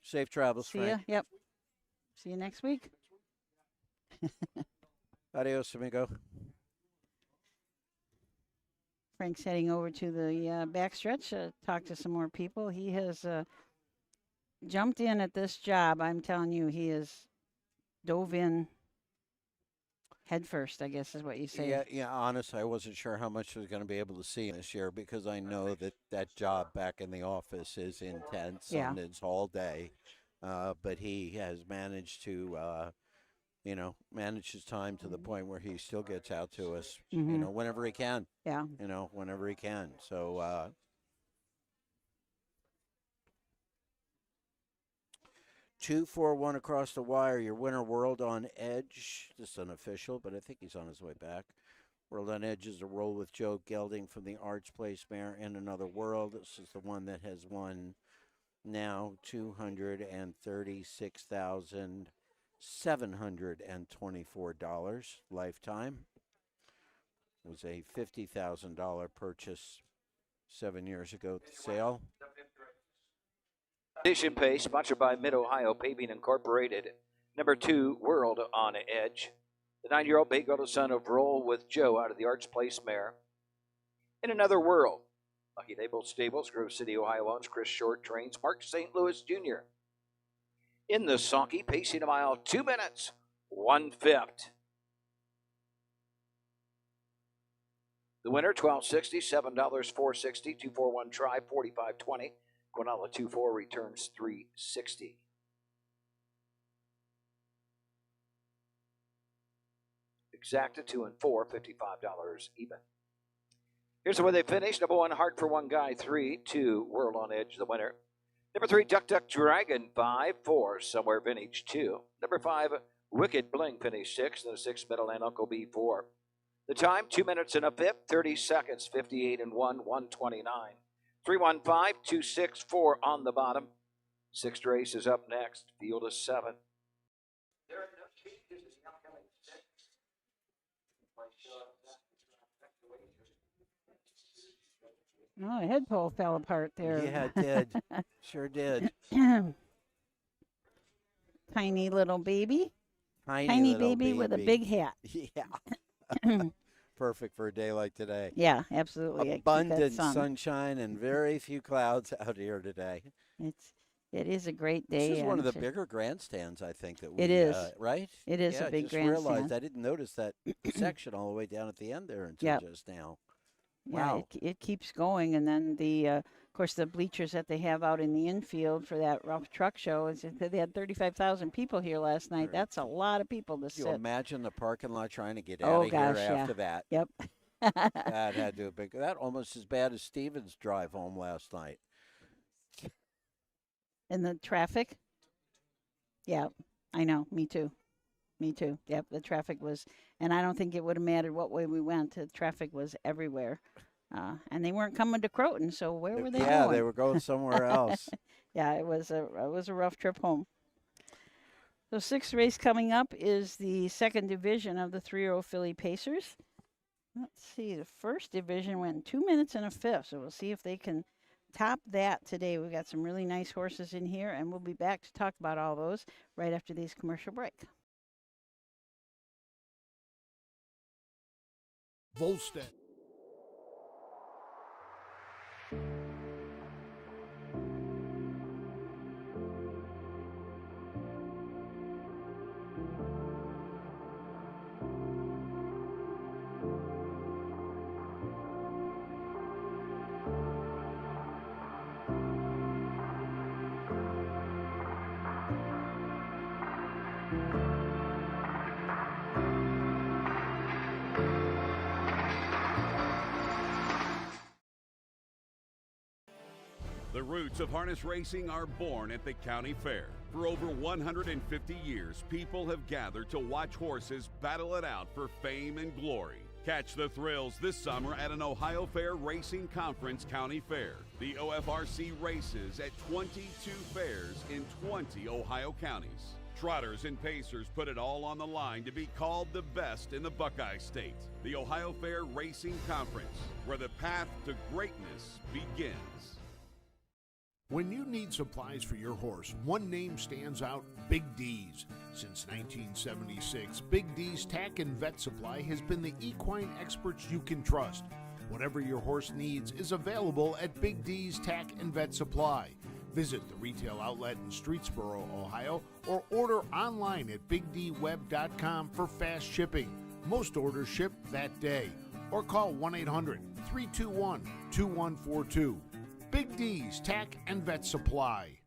safe travels, see Frank. ya. Yep. See you next week. Adios, amigo. Frank's heading over to the backstretch, talk to some more people. He has jumped in at this job. I'm telling you, he has dove in head first, I guess is what you say. Yeah. Honestly, I wasn't sure how much I was going to be able to see this year because I know that job back in the office is intense and it's all day. But he has managed to, manage his time to the point where he still gets out to us, whenever he can. Yeah. Whenever he can. So, 2-4-1 across the wire. Your winner, World on Edge. This is unofficial, but I think he's on his way back. World on Edge is a roll with Joe Gelding from the Arts Place Mare in Another World. This is the one that has won now $236,724 lifetime. It was a $50,000 purchase 7 years ago at the sale. Condition pace sponsored by Mid-Ohio Paving Incorporated. Number 2, World on Edge. The 9-year-old bay girl, son of Roll with Joe out of the Arts Place Mare. In Another World. Lucky Label Stables, Grove City, Ohio owns. Chris Short trains Mark St. Louis Jr. In the Sonky, pacing a mile, 2 minutes, 1/5. The winner, $12.60, $7, $4.60, 241 try, 45.20. Quinella 2-4 returns $3.60. Exacta 2 and 4, $55 even. Here's the way they finished. Number 1, Heart for One Guy 3, 2, World on Edge the winner. Number 3, Duck Dragon 5, 4, Somewhere Vintage 2. Number 5, Wicked Bling finished 6, and the 6 Meadowland Uncle B 4. The time 2 minutes and a 1/5, 30 seconds, 58 and 1, 129. 315-264 on the bottom. 6th race is up next. Field of 7. Oh, a head pole fell apart there. Yeah, it did. Sure did. Tiny little baby. Tiny little baby with a big hat. Yeah. Perfect for a day like today. Yeah, absolutely. Abundant sunshine and very few clouds out here today. It is a great day. This is one of the bigger grandstands, I think, that we it is. Right? It is a big grandstand. Realized I didn't notice that section all the way down at the end there until just now. Wow. Yeah, it keeps going, and then of course, the bleachers that they have out in the infield for that rough truck show they had 35,000 people here last night. That's a lot of people to sit. You imagine the parking lot trying to get out of here after that. Yep. That had to have been that almost as bad as Steven's drive home last night. In the traffic? Yeah, I know. Me too. Me too. Yep, the traffic was, and I don't think it would have mattered what way we went. The traffic was everywhere. And they weren't coming to Croton, so where were they going? Yeah, they were going somewhere else. Yeah, it was a rough trip home. So sixth race coming up is the second division of the 3-year-old filly Pacers. Let's see, the first division went 2 minutes and a fifth, so we'll see if they can top that today. We've got some really nice horses in here, and we'll be back to talk about all those right after these commercial break. Volstead. The roots of harness racing are born at the county fair. For over 150 years, people have gathered to watch horses battle it out for fame and glory. Catch the thrills this summer at an Ohio Fair Racing Conference County Fair. The OFRC races at 22 fairs in 20 Ohio counties. Trotters and pacers put it all on the line to be called the best in the Buckeye State. The Ohio Fair Racing Conference, where the path to greatness begins. When you need supplies for your horse, one name stands out: Big D's. Since 1976, Big D's Tack and Vet Supply has been the equine experts you can trust. Whatever your horse needs is available at Big D's Tack and Vet Supply. Visit the retail outlet in Streetsboro, Ohio, or order online at bigdweb.com for fast shipping. Most orders ship that day. Or call 1-800-321-2142. Big D's Tack and Vet Supply.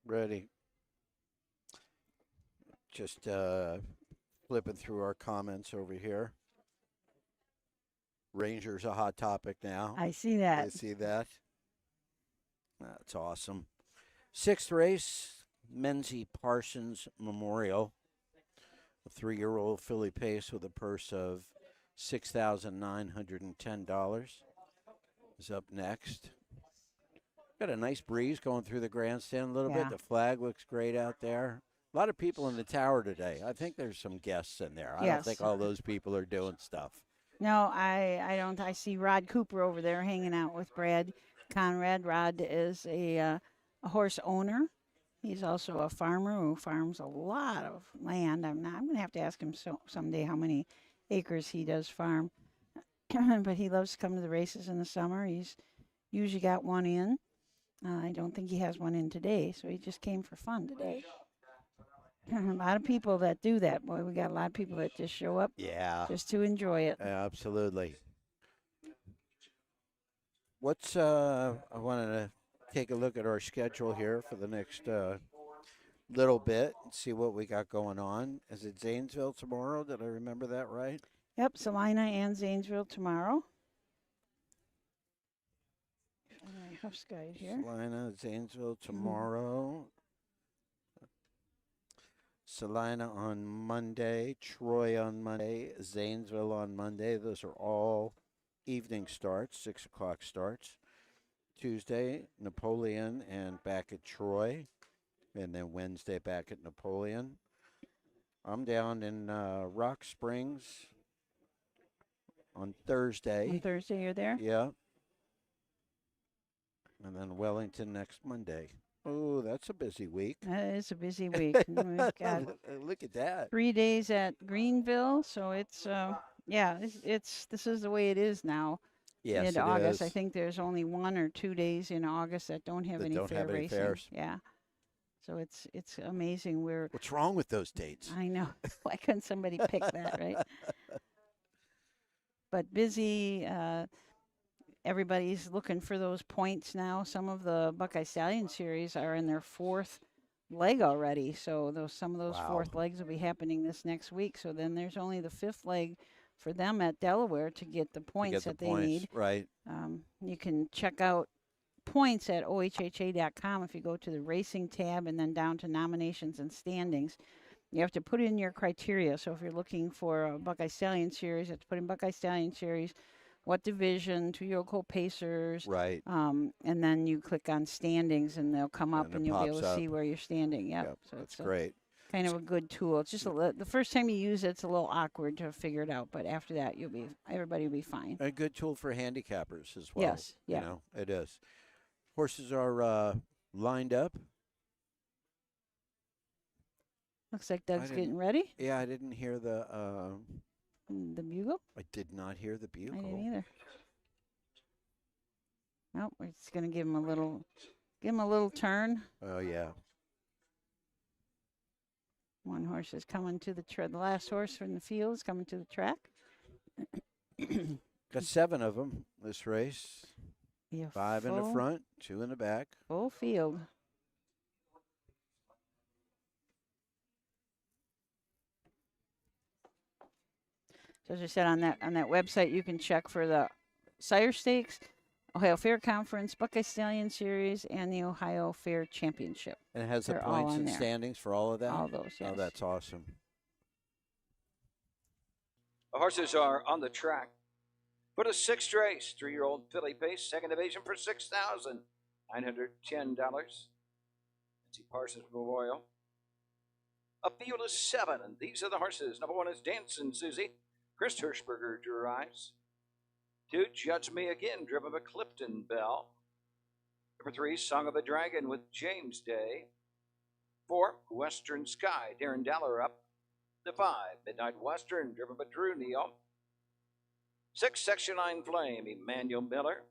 Ready. Just flipping through our comments over here. Ranger's a hot topic now. I see that. I see that. That's awesome. Sixth race, Menzie Parsons Memorial. A 3-year-old filly pace with a purse of $6,910 is up next. Got a nice breeze going through the grandstand a little bit. The flag looks great out there. A lot of people in the tower today. I think there's some guests in there. I don't think all those people are doing stuff. No, I don't. I see Rod Cooper over there hanging out with Brad Conrad. Rod is a horse owner. He's also a farmer who farms a lot of land. I'm going to have to ask him someday how many acres he does farm. But he loves to come to the races in the summer. He's usually got one in. I don't think he has one in today, so he just came for fun today. A lot of people that do that. Boy, we got a lot of people that just show up just to enjoy it. Absolutely. What's I wanted to take a look at our schedule here for the next little bit and see what we got going on. Is it Zanesville tomorrow? Did I remember that right? Yep, Salina and Zanesville tomorrow. My Huff's guide here. Salina, Zanesville tomorrow. Salina on Monday, Troy on Monday, Zanesville on Monday. Those are all evening starts, 6 o'clock starts. Tuesday, Napoleon and back at Troy. And then Wednesday back at Napoleon. I'm down in Rock Springs on Thursday. On Thursday you're there? Yeah. And then Wellington next Monday. Oh, that's a busy week. That is a busy week. We've got look at that. 3 days at Greenville, so it's this is the way it is now. Yes, Mid-August. it is. I think there's only 1 or 2 days in August that don't have any fair racing. Fairs. Yeah. So it's amazing. What's wrong with those dates? I know. Why couldn't somebody pick that, right? But busy. Everybody's looking for those points now. Some of the Buckeye Stallion series are in their 4th leg already. So some of those Wow. fourth legs will be happening this next week. So then there's only the fifth leg for them at Delaware to get the points that they need. Right. You can check out points at OHHA.com if you go to the racing tab and then down to nominations and standings. You have to put in your criteria. So if you're looking for a Buckeye Stallion Series, you have to put in Buckeye Stallion Series, what division, 2-year-old colt pacers. Right. And then you click on standings and they'll come up And and it you'll be able pops to up. see where you're standing. Yep. So That's it's great. kind of a good tool. It's just the first time you use it, it's a little awkward to figure it out, but after that, everybody will be fine. A good tool for handicappers as well. Yes, yeah. You know, it is. Horses are lined up. Looks like Doug's getting ready. Yeah, I didn't hear the bugle. I did not hear the bugle. I didn't either. Nope, we're just gonna give him a little turn. Oh yeah. One horse is coming to the track. The last horse from the field is coming to the track. Got 7 of them this race. Yeah, 5 in the front, 2 in the back. Full field. So as I said, on that website, you can check for the Sire Stakes, Ohio Fair Conference, Buckeye Stallion Series, and the Ohio Fair Championship. And it has the They're all points on and there. standings for all of that? All those, yes. Oh, that's awesome. The horses are on the track for the 6th race. 3-year-old filly pace, second division for $6,910. Nancy Parsons Memorial. A field of 7, and these are the horses. Number 1 is Dancing Susie. Chris Hirschberger drives. 2, Judge Me Again, driven by Clifton Bell. Number 3, Song of the Dragon with James Day. 4, Western Sky, Darren Daller up. The 5, Midnight Western, driven by Drew Neal. 6, Section 9 Flame, Emmanuel Miller.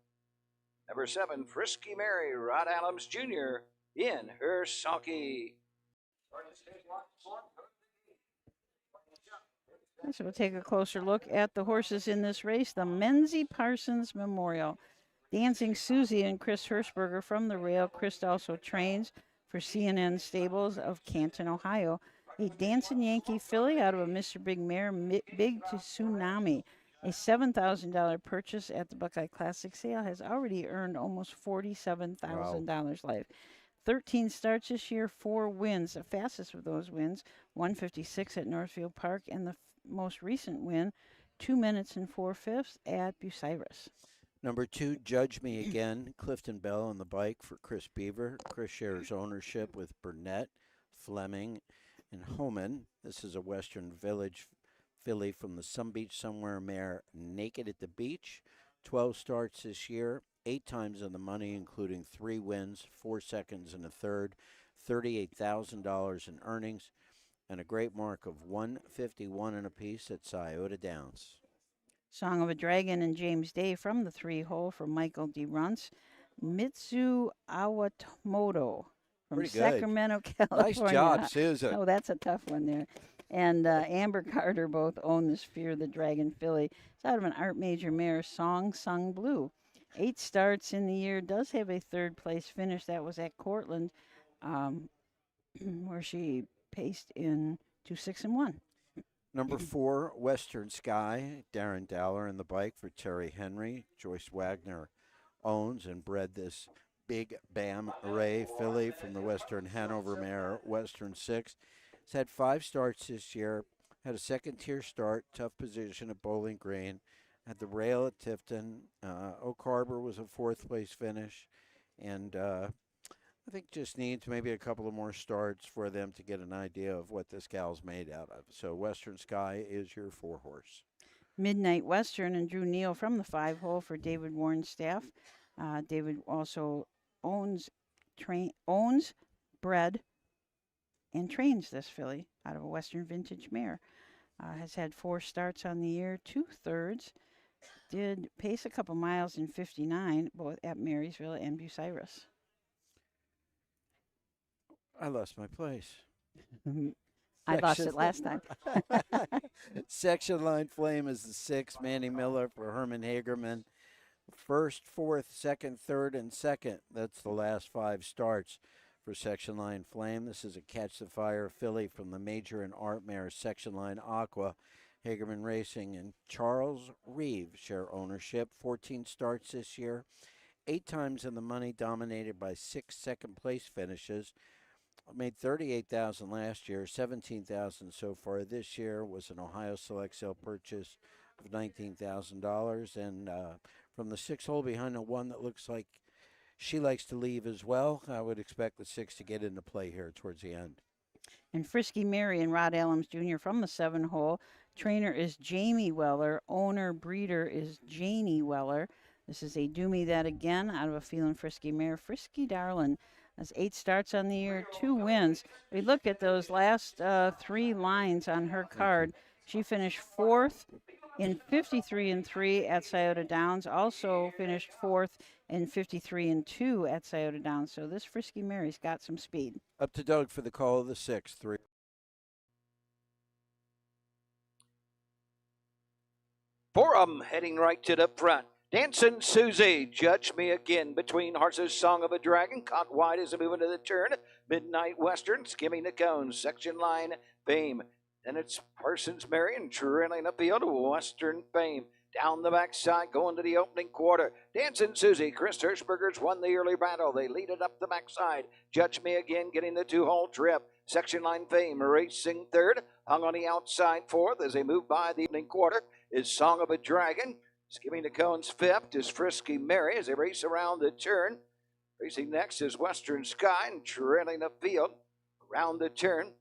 Number 7, Frisky Mary, Rod Adams Jr. in her sulky. So we'll take a closer look at the horses in this race. The Menzie Parsons Memorial. Dancing Susie and Chris Hirschberger from the rail. Chris also trains for CNN Stables of Canton, Ohio. A Dancing Yankee filly out of a Mr. Big Mare, Big to Tsunami. A $7,000 purchase at the Buckeye Classic sale has already earned almost $47,000 life. 13 starts this year, 4 wins. The fastest of those wins, 156 at Northfield Park, and the most recent win, 2 minutes and 4/5 at Bucyrus. Number 2, Judge Me Again, Clifton Bell on the bike for Chris Beaver. Chris shares ownership with Burnett, Fleming, and Homan. This is a Western Village filly from the Some Beach Somewhere mare, Naked at the Beach. 12 starts this year, 8 times on the money, including 3 wins, 4 seconds and a third, $38,000 in earnings, and a great mark of 151 and a piece at Scioto Downs. Song of a Dragon and James Day from the 3-hole for Michael D. Runts. Mitsu Awatomoto from Pretty good. Sacramento, California. Nice job, Susan. Oh, that's a tough one there. And Amber Carter both own this Fear the Dragon filly. It's out of an Art Major mare, Song Sung Blue. 8 starts in the year, does have a 3rd place finish. That was at Cortland, where she paced in 2-6-1. Number 4, Western Sky, Darren Dowler in the bike for Terry Henry. Joyce Wagner owns and bred this Big Bam Ray filly from the Western Hanover mare, Western 6. He's had 5 starts this year, had a 2nd-tier start, tough position at Bowling Green, had the rail at Tifton. Oak Harbor was a 4th place finish, and I think just needs maybe a couple of more starts for them to get an idea of what this gal's made out of. So Western Sky is your 4-horse. Midnight Western and Drew Neal from the 5-hole for David Warren's staff. David also owns, bred, and trains this filly out of a Western Vintage mare. Has had 4 starts on the year, 2 thirds. Did pace a couple miles in 59, both at Marysville and Bucyrus. I lost my place. I lost it last time. Section Line Flame is the 6. Manny Miller for Herman Hagerman. 1st, 4th, 2nd, 3rd, and 2nd. That's the last 5 starts for Section Line Flame. This is a Catch the Fire filly from the Major and Art Mare Section Line Aqua. Hagerman Racing and Charles Reeve share ownership. 14 starts this year, 8 times in the money, dominated by 6 second-place finishes. Made $38,000 last year, $17,000 so far this year. Was an Ohio Select Sale purchase of $19,000, and from the 6 hole behind the one that looks like she likes to leave as well. I would expect the 6 to get into play here towards the end. And Frisky Mary and Rod Allums Jr. from the 7 hole. Trainer is Jamie Weller. Owner breeder is Janie Weller. This is a Do Me That Again out of a Feelin' Frisky Mare. Frisky Darlin' has 8 starts on the year, 2 wins. We look at those last 3 lines on her card. She finished 4th in 53-3 at Scioto Downs. Also finished 4th in 53-2 at Scioto Downs. So this Frisky Mary's got some speed. Up to Doug for the call of the 6th. 3. For 'em heading right to the front. Dancing Susie, Judge Me Again, between horses, Song of a Dragon, caught wide as they move into the turn. Midnight Western, skimming the cones, Section Line Fame. Then it's Parsons Marion trailing up the other Western Fame. Down the backside, going to the opening quarter. Dancing Susie, Chris Hirschberger's won the early battle. They lead it up the backside. Judge Me Again, getting the 2-hole trip. Section Line Fame racing third. Hung on the outside fourth as they move by the evening quarter is Song of a Dragon. Skimming the cones fifth is Frisky Mary as they race around the turn. Racing next is Western Sky, and trailing the field around the turn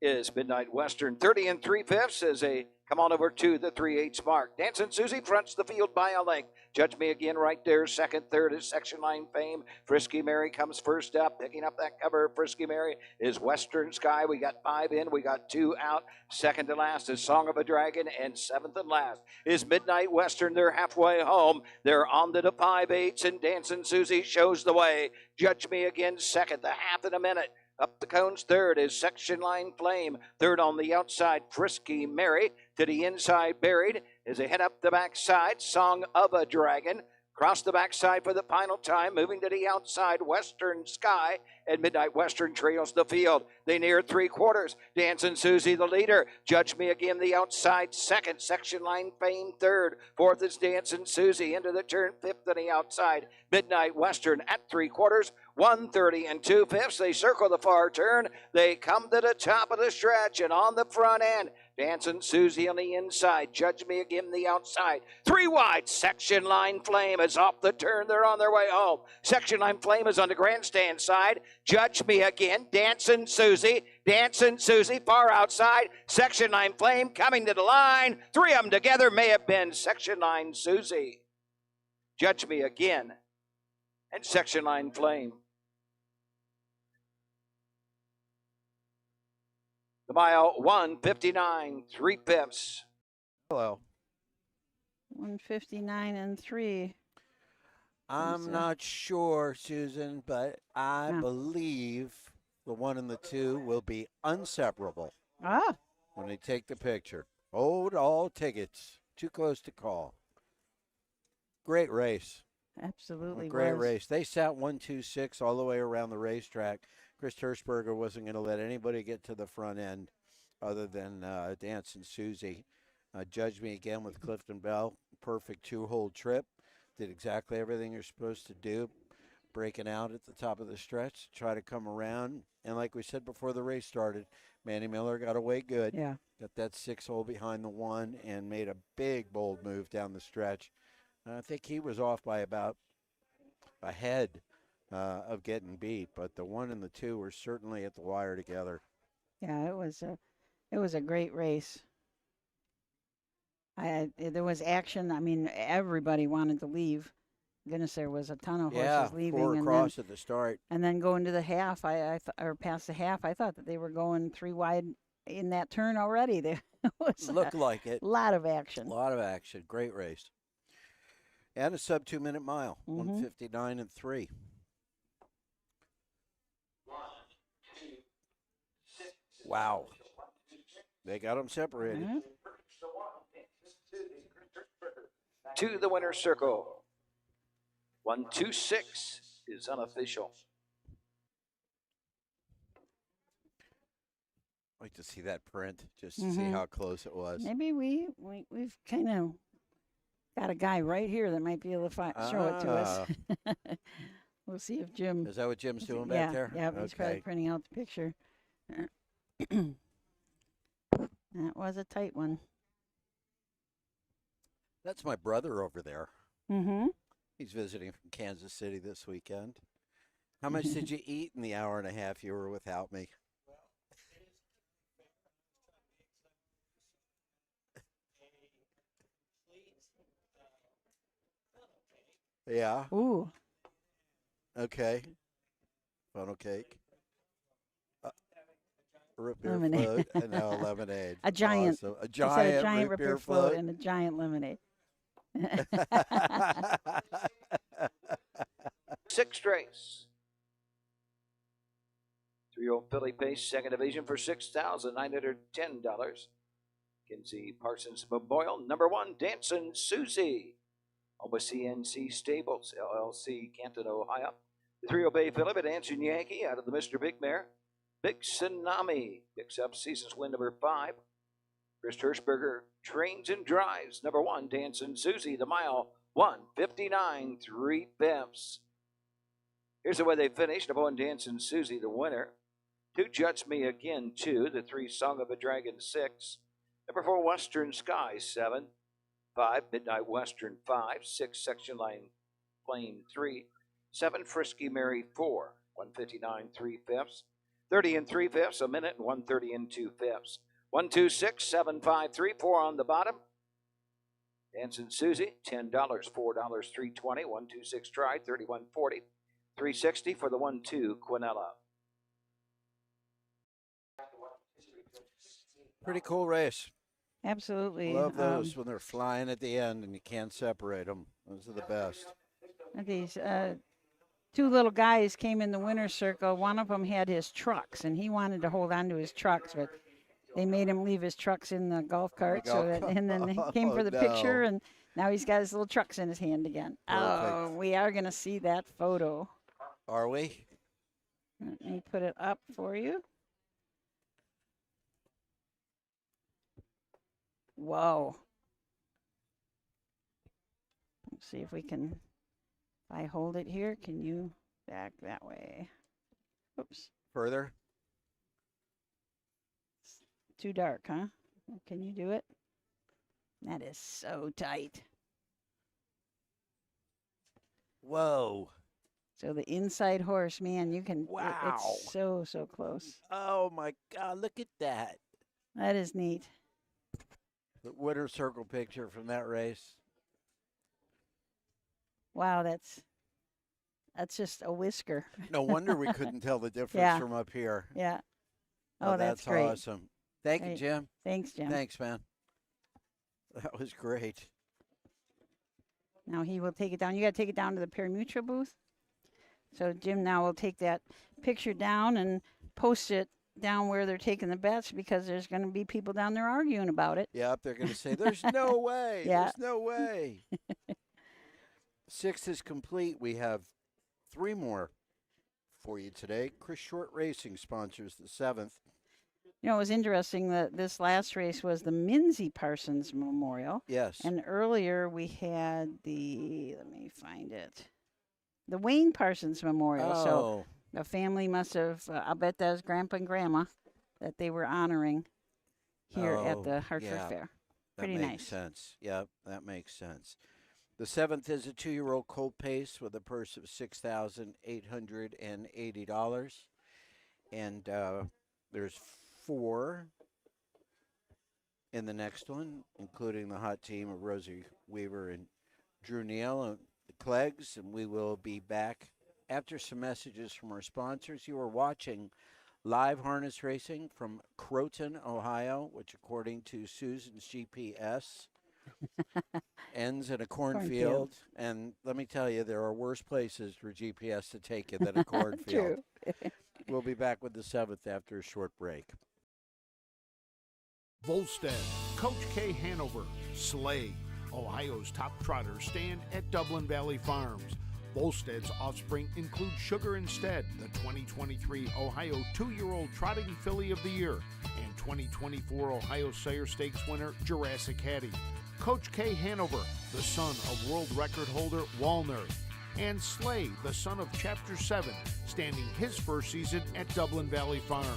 is Midnight Western. 30 3/5 as they come on over to the 3/8 mark. Dancing Susie fronts the field by a length. Judge Me Again right there. Second, third is Section Line Fame. Frisky Mary comes first up. Picking up that cover, Frisky Mary is Western Sky. We got 5 in. We got 2 out. Second to last is Song of a Dragon. And 7th and last is Midnight Western. They're halfway home. They're on to the 5/8, and Dancing Susie shows the way. Judge Me Again second, the half in a minute. Up the cones third is Section Line Flame. Third on the outside, Frisky Mary. To the inside, Buried as they head up the backside, Song of a Dragon. Across the backside for the final time, moving to the outside, Western Sky, and Midnight Western trails the field. They near 3/4. Dancing Susie, the leader. Judge Me Again, the outside second. Section Line Fame third. Fourth is Dancing Susie into the turn, fifth on the outside. Midnight Western at 3/4. 1:30 2/5. They circle the far turn. They come to the top of the stretch, and on the front end, Dancing Susie on the inside. Judge Me Again, the outside. 3 wide. Section Line Flame is off the turn. They're on their way home. Section Line Flame is on the grandstand side. Judge Me Again. Dancing Susie. Dancing Susie far outside. Section Line Flame coming to the line. 3 of them together may have been Section Line Susie. Judge Me Again and Section Line Flame. The mile 1:59 3/5. Hello. 1:59 3. I'm not sure, Susan, but I believe the 1 and the 2 will be inseparable when they take the picture. Hold all tickets. Too close to call. Great race. Absolutely. Great race. They sat 1-2-6 all the way around the racetrack. Chris Hirschberger wasn't going to let anybody get to the front end other than Dancing Susie. Judge Me Again with Clifton Bell. Perfect 2-hole trip. Did exactly everything you're supposed to do. Breaking out at the top of the stretch. Try to come around. And like we said before the race started, Manny Miller got away good. Yeah. Got that 6-hole behind the 1 and made a big, bold move down the stretch. I think he was off by about a head of getting beat, but the 1 and the 2 were certainly at the wire together. Yeah, it was a great race. There was action. I mean, everybody wanted to leave. Goodness, there was a ton of horses leaving. 4 across at the start. And then going to the half, or past the half, I thought that they were going 3 wide in that turn already. There was Looked like it. A lot of action. A lot of action. Great race. And a sub 2-minute mile. 1:59 3. Wow. They got them separated. To the winner's circle. 1-2-6 is unofficial. like to see that print just to see how close it was. Maybe we've kind of got a guy right here that might be able to show it to us. We'll see if Jim. Is that what Jim's doing back there? Yeah, he's probably printing out the picture. That was a tight one. That's my brother over there. Mm-hmm. He's visiting from Kansas City this weekend. How much did you eat in the hour and a half you were without me? Yeah. Ooh. Okay. Funnel cake. Root beer Lemonade. float and now a lemonade. A giant. Awesome. A He said giant root beer float and a giant lemonade. 6th race. 3-year-old filly pace, second division for $6,910. Kinsey Parsons Memorial, number 1, Dancing Susie. Alma CNC Stables, LLC, Canton, Ohio. The 3-year-old Bay filly, a Dancing Yankee out of the Mr. Big Mare. Big Tsunami picks up season's win number 5. Chris Hirschberger trains and drives. Number 1, Dancing Susie, the mile, 1:59 3/5. Here's the way they finished. Number 1, Dancing Susie, the winner. 2, Judge Me Again, 2. The 3, Song of a Dragon, 6. Number 4, Western Sky, 7. 5, Midnight Western, 5. 6, Section Line Plain, 3. 7, Frisky Mary, 4. 1:59 3/5. 30 3/5, a minute, and 1:30 2/5. 1, 2, 6, 7, 5, 3, 4 on the bottom. Dancing Susie, $10, $4, $3.20. 1, 2, 6 try, $31.40. $3.60 for the 1, 2 Quinella. Pretty cool race. Absolutely. Love those when they're flying at the end and you can't separate them. Those are the best. These 2 little guys came in the winner's circle. One of them had his trucks, and he wanted to hold on to his trucks, but they made him leave his trucks in the golf cart. And then he came for the picture, and now he's got his little trucks in his hand again. Perfect. Oh, we are going to see that photo. Are we? Let me put it up for you. Whoa. Let's see if we can, if I hold it here, can you back that way? Oops. Further? Too dark, huh? Can you do it? That is so tight. Whoa. So the inside horse, man, you can, Wow. it's so close. Oh, my God. Look at that. That is neat. The winner circle picture from that race. Wow, that's just a whisker. No wonder we couldn't tell the difference from up here. Yeah. Oh, that's great. Awesome. Thank you, Jim. Thanks, Jim. Thanks, man. That was great. Now he will take it down. You got to take it down to the pari-mutuel booth. So Jim now will take that picture down and post it down where they're taking the bets, because there's going to be people down there arguing about it. Yep, they're going to say, there's no way. Yeah. There's no way. 6th is complete. We have 3 more for you today. Chris Short Racing sponsors the 7th. You know, it was interesting that this last race was the Minzy Parsons Memorial. Yes. And earlier we had the, let me find it, the Wayne Parsons Memorial. Oh. So the family must have, I'll bet that was Grandpa and Grandma that they were honoring here at the Hartford Fair. Pretty that nice. makes sense. Yep, that makes sense. The 7th is a 2-year-old colt pace with a purse of $6,880. And there's 4 in the next one, including the hot team of Rosie Weaver and Drew Neal and the Cleggs. And we will be back after some messages from our sponsors. You are watching live harness racing from Croton, Ohio, which according to Susan's GPS ends in a cornfield. And let me tell you, there are worse places for GPS to take you than a cornfield. We'll be back with the 7th after a short break. Volstead, Coach K. Hanover, Slade, Ohio's top trotters stand at Dublin Valley Farms. Volstead's offspring include Sugar Instead, the 2023 Ohio 2-year-old Trotting Filly of the Year, and 2024 Ohio Sire Stakes winner Jurassic Hattie, Coach K. Hanover, the son of world record holder Walner, and Slay, the son of Chapter 7, standing his first season at Dublin Valley Farms.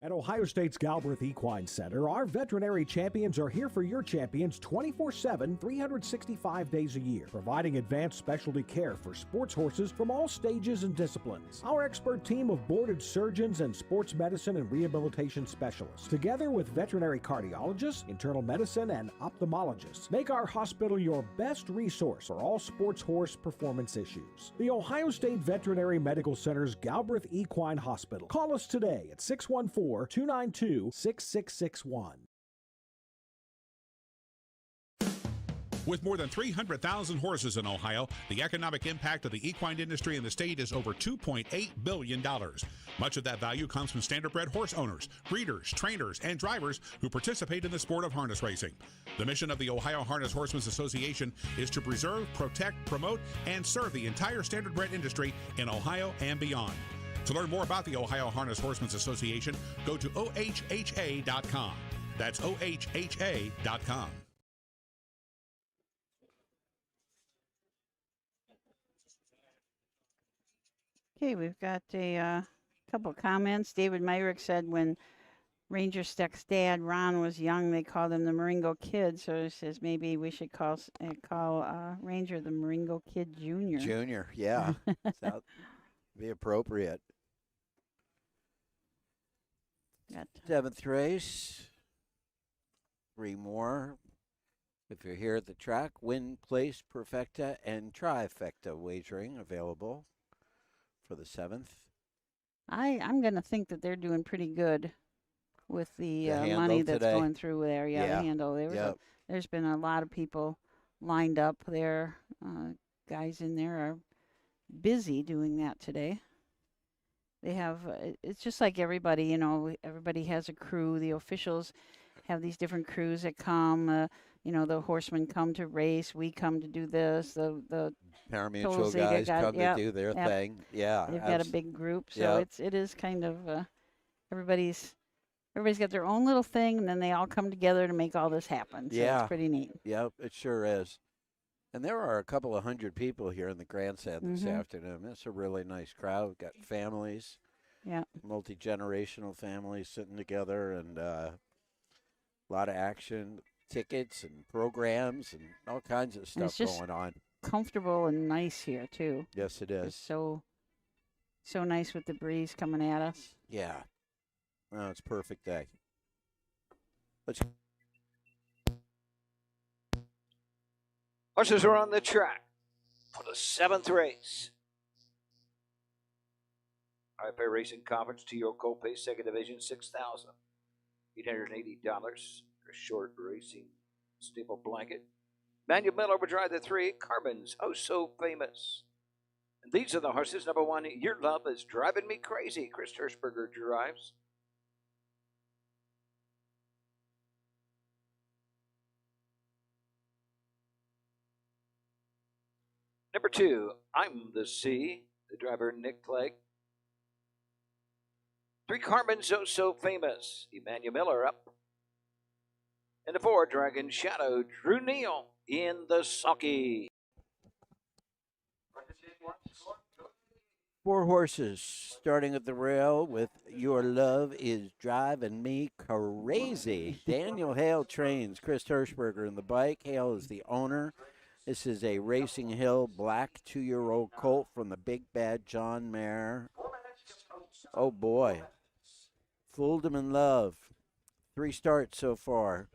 At Ohio State's Galbraith Equine Center, our veterinary champions are here for your champions 24/7, 365 days a year, providing advanced specialty care for sports horses from all stages and disciplines. Our expert team of boarded surgeons and sports medicine and rehabilitation specialists, together with veterinary cardiologists, internal medicine, and ophthalmologists, make our hospital your best resource for all sports horse performance issues. The Ohio State Veterinary Medical Center's Galbraith Equine Hospital. Call us today at 614-292-6661. With more than 300,000 horses in Ohio, the economic impact of the equine industry in the state is over $2.8 billion. Much of that value comes from standardbred horse owners, breeders, trainers, and drivers who participate in the sport of harness racing. The mission of the Ohio Harness Horsemen's Association is to preserve, protect, promote, and serve the entire standardbred industry in Ohio and beyond. To learn more about the Ohio Harness Horsemen's Association, go to OHHA.com. That's OHHA.com. Okay, we've got a couple comments. David Myrick said when Ranger Steck's dad, Ron, was young, they called him the Marengo Kid. So he says maybe we should call Ranger the Marengo Kid Jr. Junior, yeah. That'd be appropriate. Got 7th race. 3 more. If you're here at the track, win, place, perfecta, and trifecta wagering available for the 7th. I'm going to think that they're doing pretty good with the money that's today. going through there. Yeah, the handle. There's been a lot of people lined up there. Guys in there are busy doing that today. They have, it's just like everybody, you know, everybody has a crew. The officials have these different crews that come. You know, the horsemen come to race. We come to do this. The Parimutuel guys come to do their thing. Yeah. They've got a big group. So it is kind of, everybody's got their own little thing, and then they all come together to make all this happen. So it's pretty neat. Yeah, it sure is. And there are a couple of hundred people here in the grandstand this afternoon. It's a really nice crowd. We've got families, multi-generational families sitting together, and a lot of action, tickets and programs and all kinds of stuff going on. Comfortable and nice here too. Yes, it is. It's so nice with the breeze coming at us. Yeah. Oh, it's a perfect day. Let's. Horses are on the track for the 7th race. IFA Racing Conference, 2-year-old Colt Pace, 2nd Division, $6,880 for a short racing stable blanket. Manuel Miller will drive the 3, Carbon's Oh So Famous. And these are the horses. Number 1, Your Love is Driving Me Crazy. Chris Hirschberger drives. Number 2, I'm the Sea, the driver Nick Clegg. 3, Carbon's Oh So Famous, Emmanuel Miller up. And the 4, Dragon Shadow, Drew Neal in the sulky. 4 horses starting at the rail with Your Love is Driving Me Crazy. Daniel Hale trains Chris Hirschberger in the bike. Hale is the owner. This is a Racing Hill black 2-year-old colt from the Big Bad John mare. Oh boy. Fooled him in love. 3 starts so far.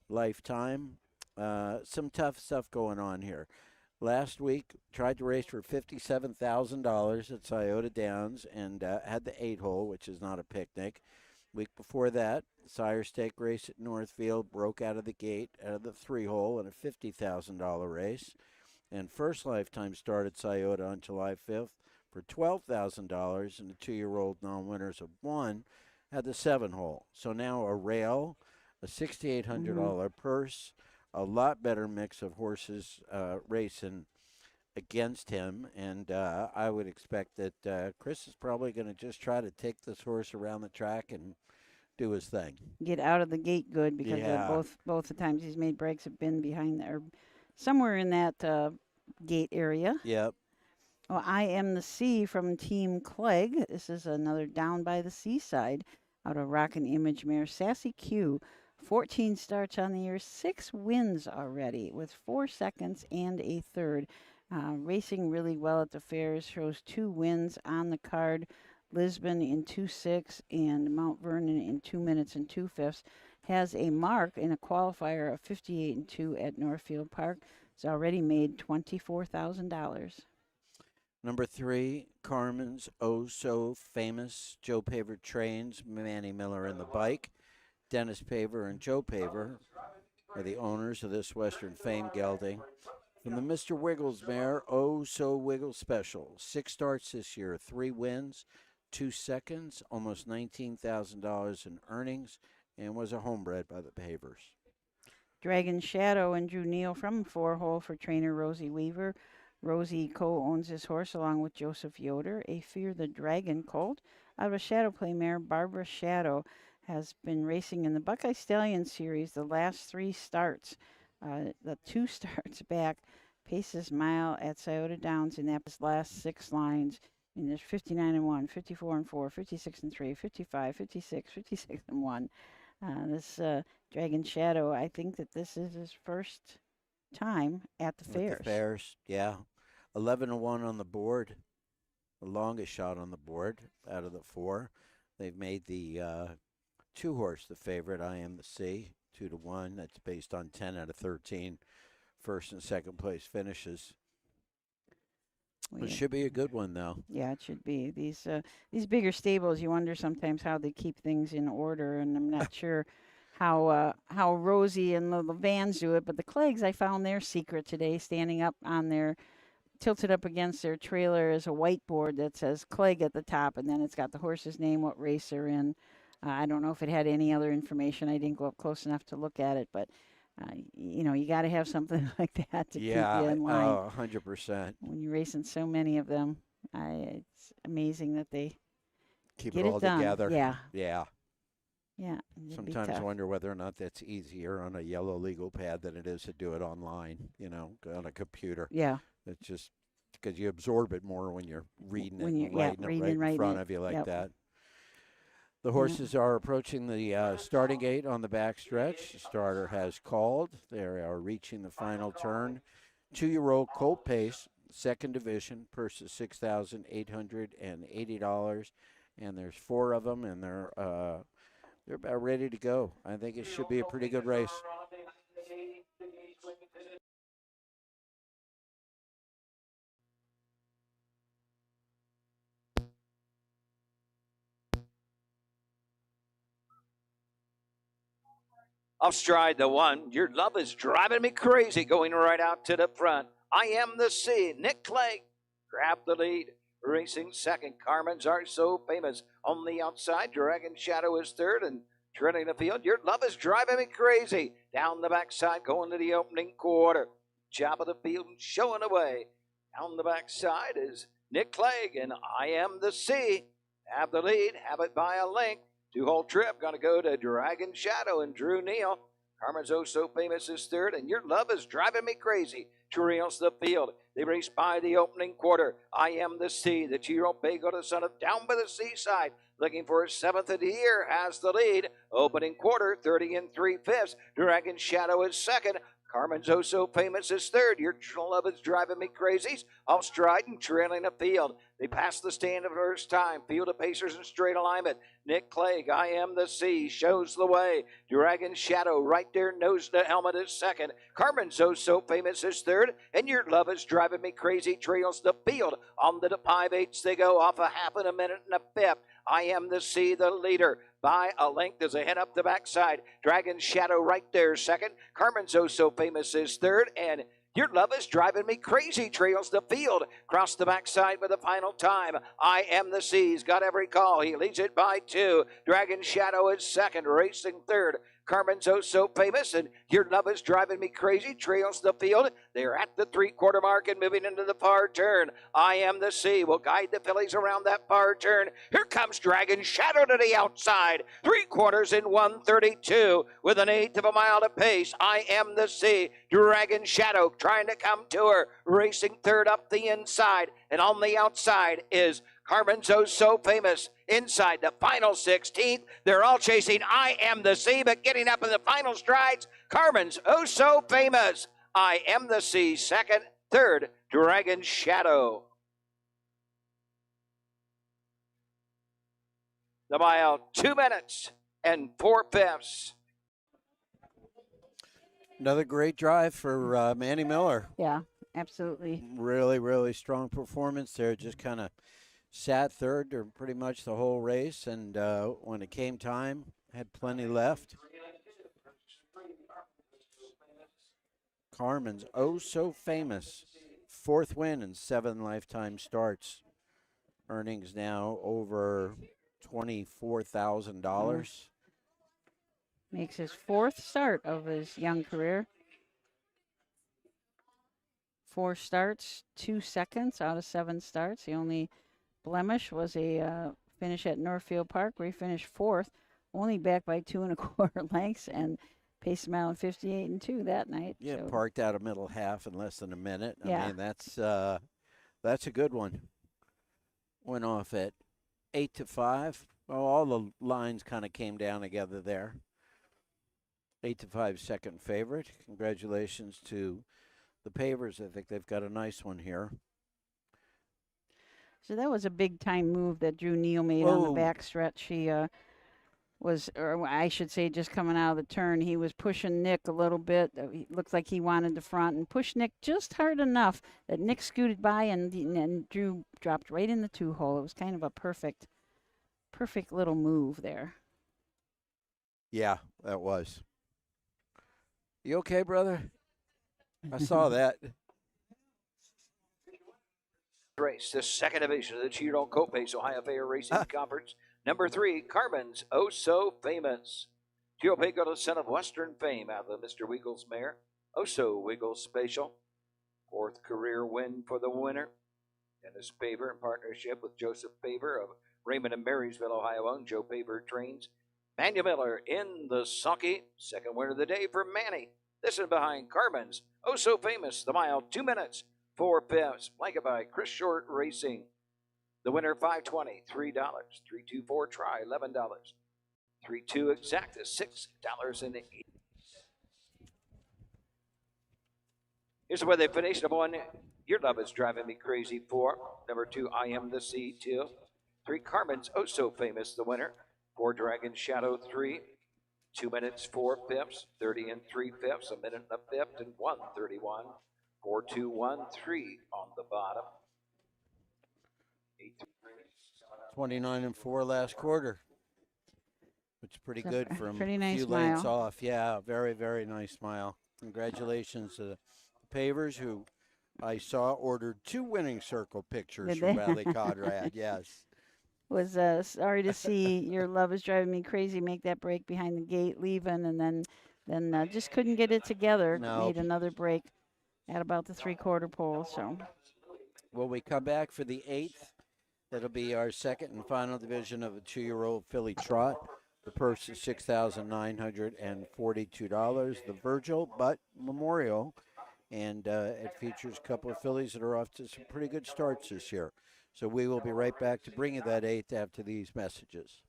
Lifetime. Some tough stuff going on here. Last week, tried to race for $57,000 at Scioto Downs and had the 8-hole, which is not a picnic. Week before that, Sire Stake race at Northfield, broke out of the gate out of the 3-hole in a $50,000 race. And first lifetime start at Scioto on July 5th for $12,000, and the 2-year-old non-winners of 1 had the 7-hole. So now a rail, a $6,800 purse, a lot better mix of horses racing against him, and I would expect that Chris is probably going to just try to take this horse around the track and do his thing. Get out of the gate good, because Yeah. both the times he's made breaks have been behind or somewhere in that gate area. Yep. Well, I Am the Sea from Team Clegg. This is another down by the seaside out of Rockin' Image mare. Sassy Q, 14 starts on the year, 6 wins already with 4 seconds and a third. Racing really well at the fairs, shows 2 wins on the card. Lisbon in 2:06 and Mount Vernon in 2 minutes and 2/5. Has a mark in a qualifier of 58-2 at Northfield Park. It's already made $24,000. Number 3, Carmen's Oh So Famous. Joe Paver trains, Manny Miller in the bike. Dennis Paver and Joe Paver are the owners of this Western Fame gelding. From the Mr. Wiggles mare, Oh So Wiggles Special. 6 starts this year, 3 wins, 2 seconds, almost $19,000 in earnings, and was a homebred by the Pavers. Dragon Shadow and Drew Neal from 4-hole for trainer Rosie Weaver. Rosie co-owns this horse along with Joseph Yoder. A Fear the Dragon colt out of a Shadow Play mare. Barbara Shadow has been racing in the Buckeye Stallion Series the last 3 starts. The 2 starts back, paces mile at Scioto Downs in that last 6 lines. And there's 59-1, 54-4, 56-3, 55, 56, 56-1. This Dragon Shadow, I think that this is his first time at the fairs. The fairs, yeah. 11-1 on the board, the longest shot on the board out of the 4. They've made the 2-horse the favorite, I Am the Sea, 2-1. That's based on 10 out of 13 first and second place finishes. It should be a good one, though. Yeah, it should be. These bigger stables, you wonder sometimes how they keep things in order, and I'm not sure how Rosie and the Vans do it, but the Cleggs, I found their secret today, standing up on their, tilted up against their trailer is a whiteboard that says Clegg at the top, and then it's got the horse's name, what race they're in. I don't know if it had any other information. I didn't go up close enough to look at it, but you got to have something like that to keep you in line. Oh, 100%. When you're racing so many of them, it's amazing that they Keep get it all done. together. Yeah. Yeah. Yeah. it'd be Sometimes tough. wonder whether or not that's easier on a yellow legal pad than it is to do it online, on a computer. Yeah. It's just because you absorb it more when you're reading it When and you're, yeah, writing it reading right and writing in front it. of you like Yep. that. The horses are approaching the starting gate on the backstretch. The starter has called. They are reaching the final turn. 2-year-old Colt Pace, second division, purse is $6,880, and there's 4 of them, and they're about ready to go. I think it should be a pretty good race. Off stride the 1. Your Love is Driving Me Crazy, going right out to the front. I Am the Sea. Nick Clegg grabbed the lead. Racing second. Carmen's Are So Famous on the outside. Dragon Shadow is third, and trailing the field. Your Love is Driving Me Crazy. Down the backside, going to the opening quarter. Top of the field and showing away. Down the backside is Nick Clegg, and I Am the Sea. Have the lead. Have it by a length. 2-hole trip, going to go to Dragon Shadow and Drew Neal. Carmen's Oh So Famous is third, and Your Love is Driving Me Crazy trails the field. They race by the opening quarter. I Am the Sea, the 2-year-old Bago, the son of Down by the Seaside, looking for his 7th of the year, has the lead. Opening quarter, 30 3/5. Dragon Shadow is second. Carmen's Oh So Famous is third. Your Love is Driving Me Crazy off stride and trailing the field. They pass the stand of first time. Field of Pacers in straight alignment. Nick Clegg, I Am the Sea, shows the way. Dragon Shadow right there, nose to helmet is second. Carmen's Oh So Famous is third. And Your Love is Driving Me Crazy trails the field. On the 5/8 they go off a half in a minute and a 5th. I Am the Sea, the leader. By a length as a head up the backside. Dragon Shadow right there second. Carmen's Oh So Famous is third. And Your Love is Driving Me Crazy trails the field. Cross the backside for the final time. I Am the Sea's got every call. He leads it by 2. Dragon Shadow is second, racing third. Carmen's Oh So Famous and Your Love Is Driving Me Crazy trails the field. They're at the 3/4 mark and moving into the far turn. I Am the Sea will guide the fillies around that far turn. Here comes Dragon Shadow to the outside. 3/4 in 1:32 with an 1/8 of a mile to pace. I Am the Sea. Dragon Shadow trying to come to her. Racing third up the inside. And on the outside is Carmen's Oh So Famous. Inside the final 16th, they're all chasing I Am the Sea, but getting up in the final strides, Carmen's Oh So Famous. I Am the Sea, second, third, Dragon Shadow. The mile, 2 minutes and 4/5. Another great drive for Manny Miller. Yeah, absolutely. Really, really strong performance there. Just kind of sat third or pretty much the whole race, and when it came time, had plenty left. Carmen's Oh So Famous, 4th win in 7 lifetime starts. Earnings now over $24,000. Makes his 4th start of his young career. 4 starts, 2 seconds out of 7 starts. The only blemish was a finish at Northfield Park where he finished 4th, only back by 2 1/4 lengths, and paced a mile in 58 and 2 that night. Yeah, so. parked out a middle half in less than a minute. Yeah. I mean, that's a good one. Went off at 8-5. Well, all the lines kind of came down together there. 8-5 second favorite. Congratulations to the Pavers. I think they've got a nice one here. So that was a big time move that Drew Neal made on the backstretch. He was, or I should say, just coming out of the turn, he was pushing Nick a little bit. He looked like he wanted the front and pushed Nick just hard enough that Nick scooted by and Drew dropped right in the 2-hole. It was kind of a perfect little move there. Yeah, that was. You okay, brother? I saw that. Race, the second division of the Cheater Coat Pace Ohio Fair Racing Conference. Number 3, Carmen's Oh So Famous. Gio Paco, the son of Western fame, out of the Mr. Wiggles mare. Oh So Wiggles Special. 4th career win for the winner. Dennis Paver in partnership with Joseph Paver of Raymond and Marysville, Ohio, owned Joe Paver trains. Manuel Miller in the sulky. 2nd winner of the day for Manny. This is behind Carmen's Oh So Famous. The mile, 2 minutes, 4/5. Blanket by Chris Short Racing. The winner, $5.20, $3. 3-2-4 try, $11. 3-2 exact is $6.80. Here's where they finished. Number 1, Your Love Is Driving Me Crazy, 4. Number 2, I Am the Sea, 2. 3, Carmen's Oh So Famous, the winner. 4, Dragon Shadow, 3. 2 minutes, 4/5, 30 and 3/5, a minute and a fifth, and 1:31. 4-2-1-3 on the bottom. 29 and 4 last quarter, which is pretty good from pretty a nice few mile. lanes off. Yeah, very, very nice mile. Congratulations to the Pavers, who I saw ordered 2 winning circle pictures Did from they? Bradley Conrad. Yes. Was sorry to see Your Love Is Driving Me Crazy make that break behind the gate, leaving, and then just couldn't get it together. No. Made another break at about the 3/4 pole. So When we come back for the 8th, that'll be our second and final division of a 2-year-old filly trot. The purse is $6,942. The Virgil Butt Memorial, and it features a couple of fillies that are off to some pretty good starts this year. So we will be right back to bring you that 8th after these messages.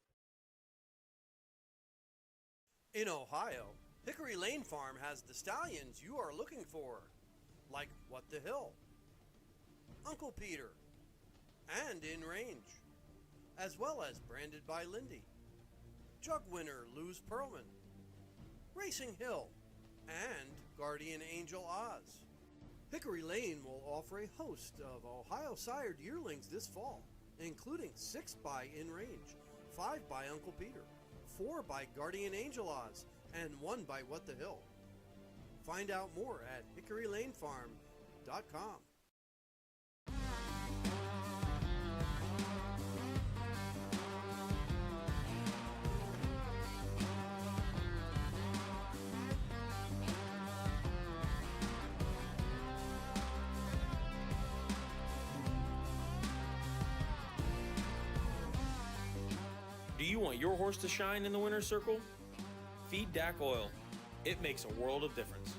In Ohio, Hickory Lane Farm has the stallions you are looking for, like What the Hill, Uncle Peter, and In Range, as well as Branded by Lindy, Jug Winner Luz Pearlman, Racing Hill, and Guardian Angel Oz. Hickory Lane will offer a host of Ohio-sired yearlings this fall, including 6 by In Range, 5 by Uncle Peter, 4 by Guardian Angel Oz, and 1 by What the Hill. Find out more at hickorylanefarm.com. you want your horse to shine in the winner's circle? Feed DAC Oil. It makes a world of difference.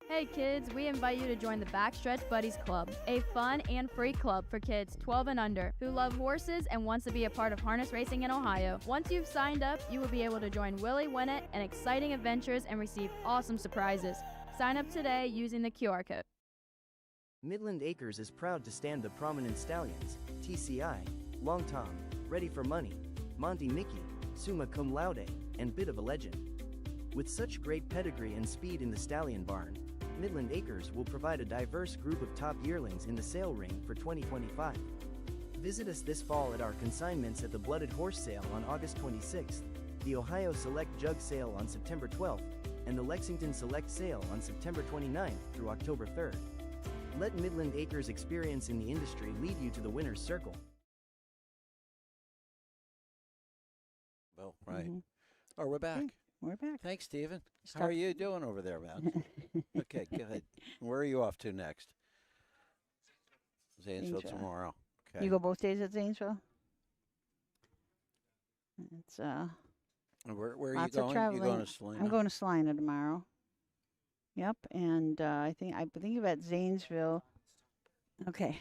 Hey kids, we invite you to join the Backstretch Buddies Club, a fun and free club for kids 12 and under who love horses and wants to be a part of harness racing in Ohio. Once you've signed up, you will be able to join Willie Winnett and exciting adventures and receive awesome surprises. Sign up today using the QR code. Midland Acres is proud to stand the Prominent Stallions, TCI, Long Tom, Ready for Money, Monty Mickey, Summa Cum Laude, and Bit of a Legend. With such great pedigree and speed in the stallion barn, Midland Acres will provide a diverse group of top yearlings in the sale ring for 2025. Visit us this fall at our consignments at the Blooded Horse Sale on August 26th, the Ohio Select Jug Sale on September 12th, and the Lexington Select Sale on September 29th through October 3rd. Let Midland Acres' experience in the industry lead you to the winner's circle. Well, right. Oh, we're back. We're back. Thanks, Stephen. How are you doing over there, man? Okay, good. Where are you off to next? Zanesville tomorrow. Okay. You go both days at Zanesville? It's Where are you lots going? of traveling. You going to Salina? I'm going to Salina tomorrow. Yep, and I think about Zanesville. Okay,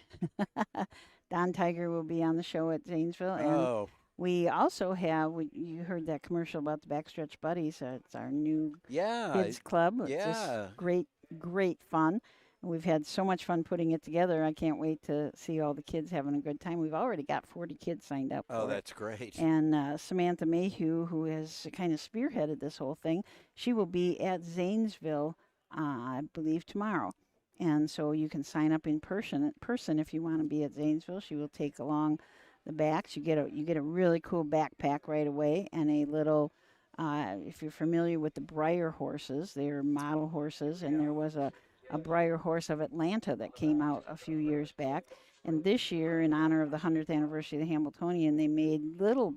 Don Tiger will be on the show at Zanesville, and we also have. You heard that commercial about the Backstretch Buddies. It's our new kids club. It's just great fun. We've had so much fun putting it together. I can't wait to see all the kids having a good time. We've already got 40 kids signed up. Oh, for that's great. And Samantha Mayhew, who has kind of spearheaded this whole thing, she will be at Zanesville, I believe, tomorrow. And so you can sign up in person if you want to be at Zanesville. She will take along the backs. You get a really cool backpack right away, and a little. If you're familiar with the Breyer horses, they're model horses, and there was a Breyer horse of Atlanta that came out a few years back. And this year, in honor of the 100th anniversary of the Hamiltonian, they made little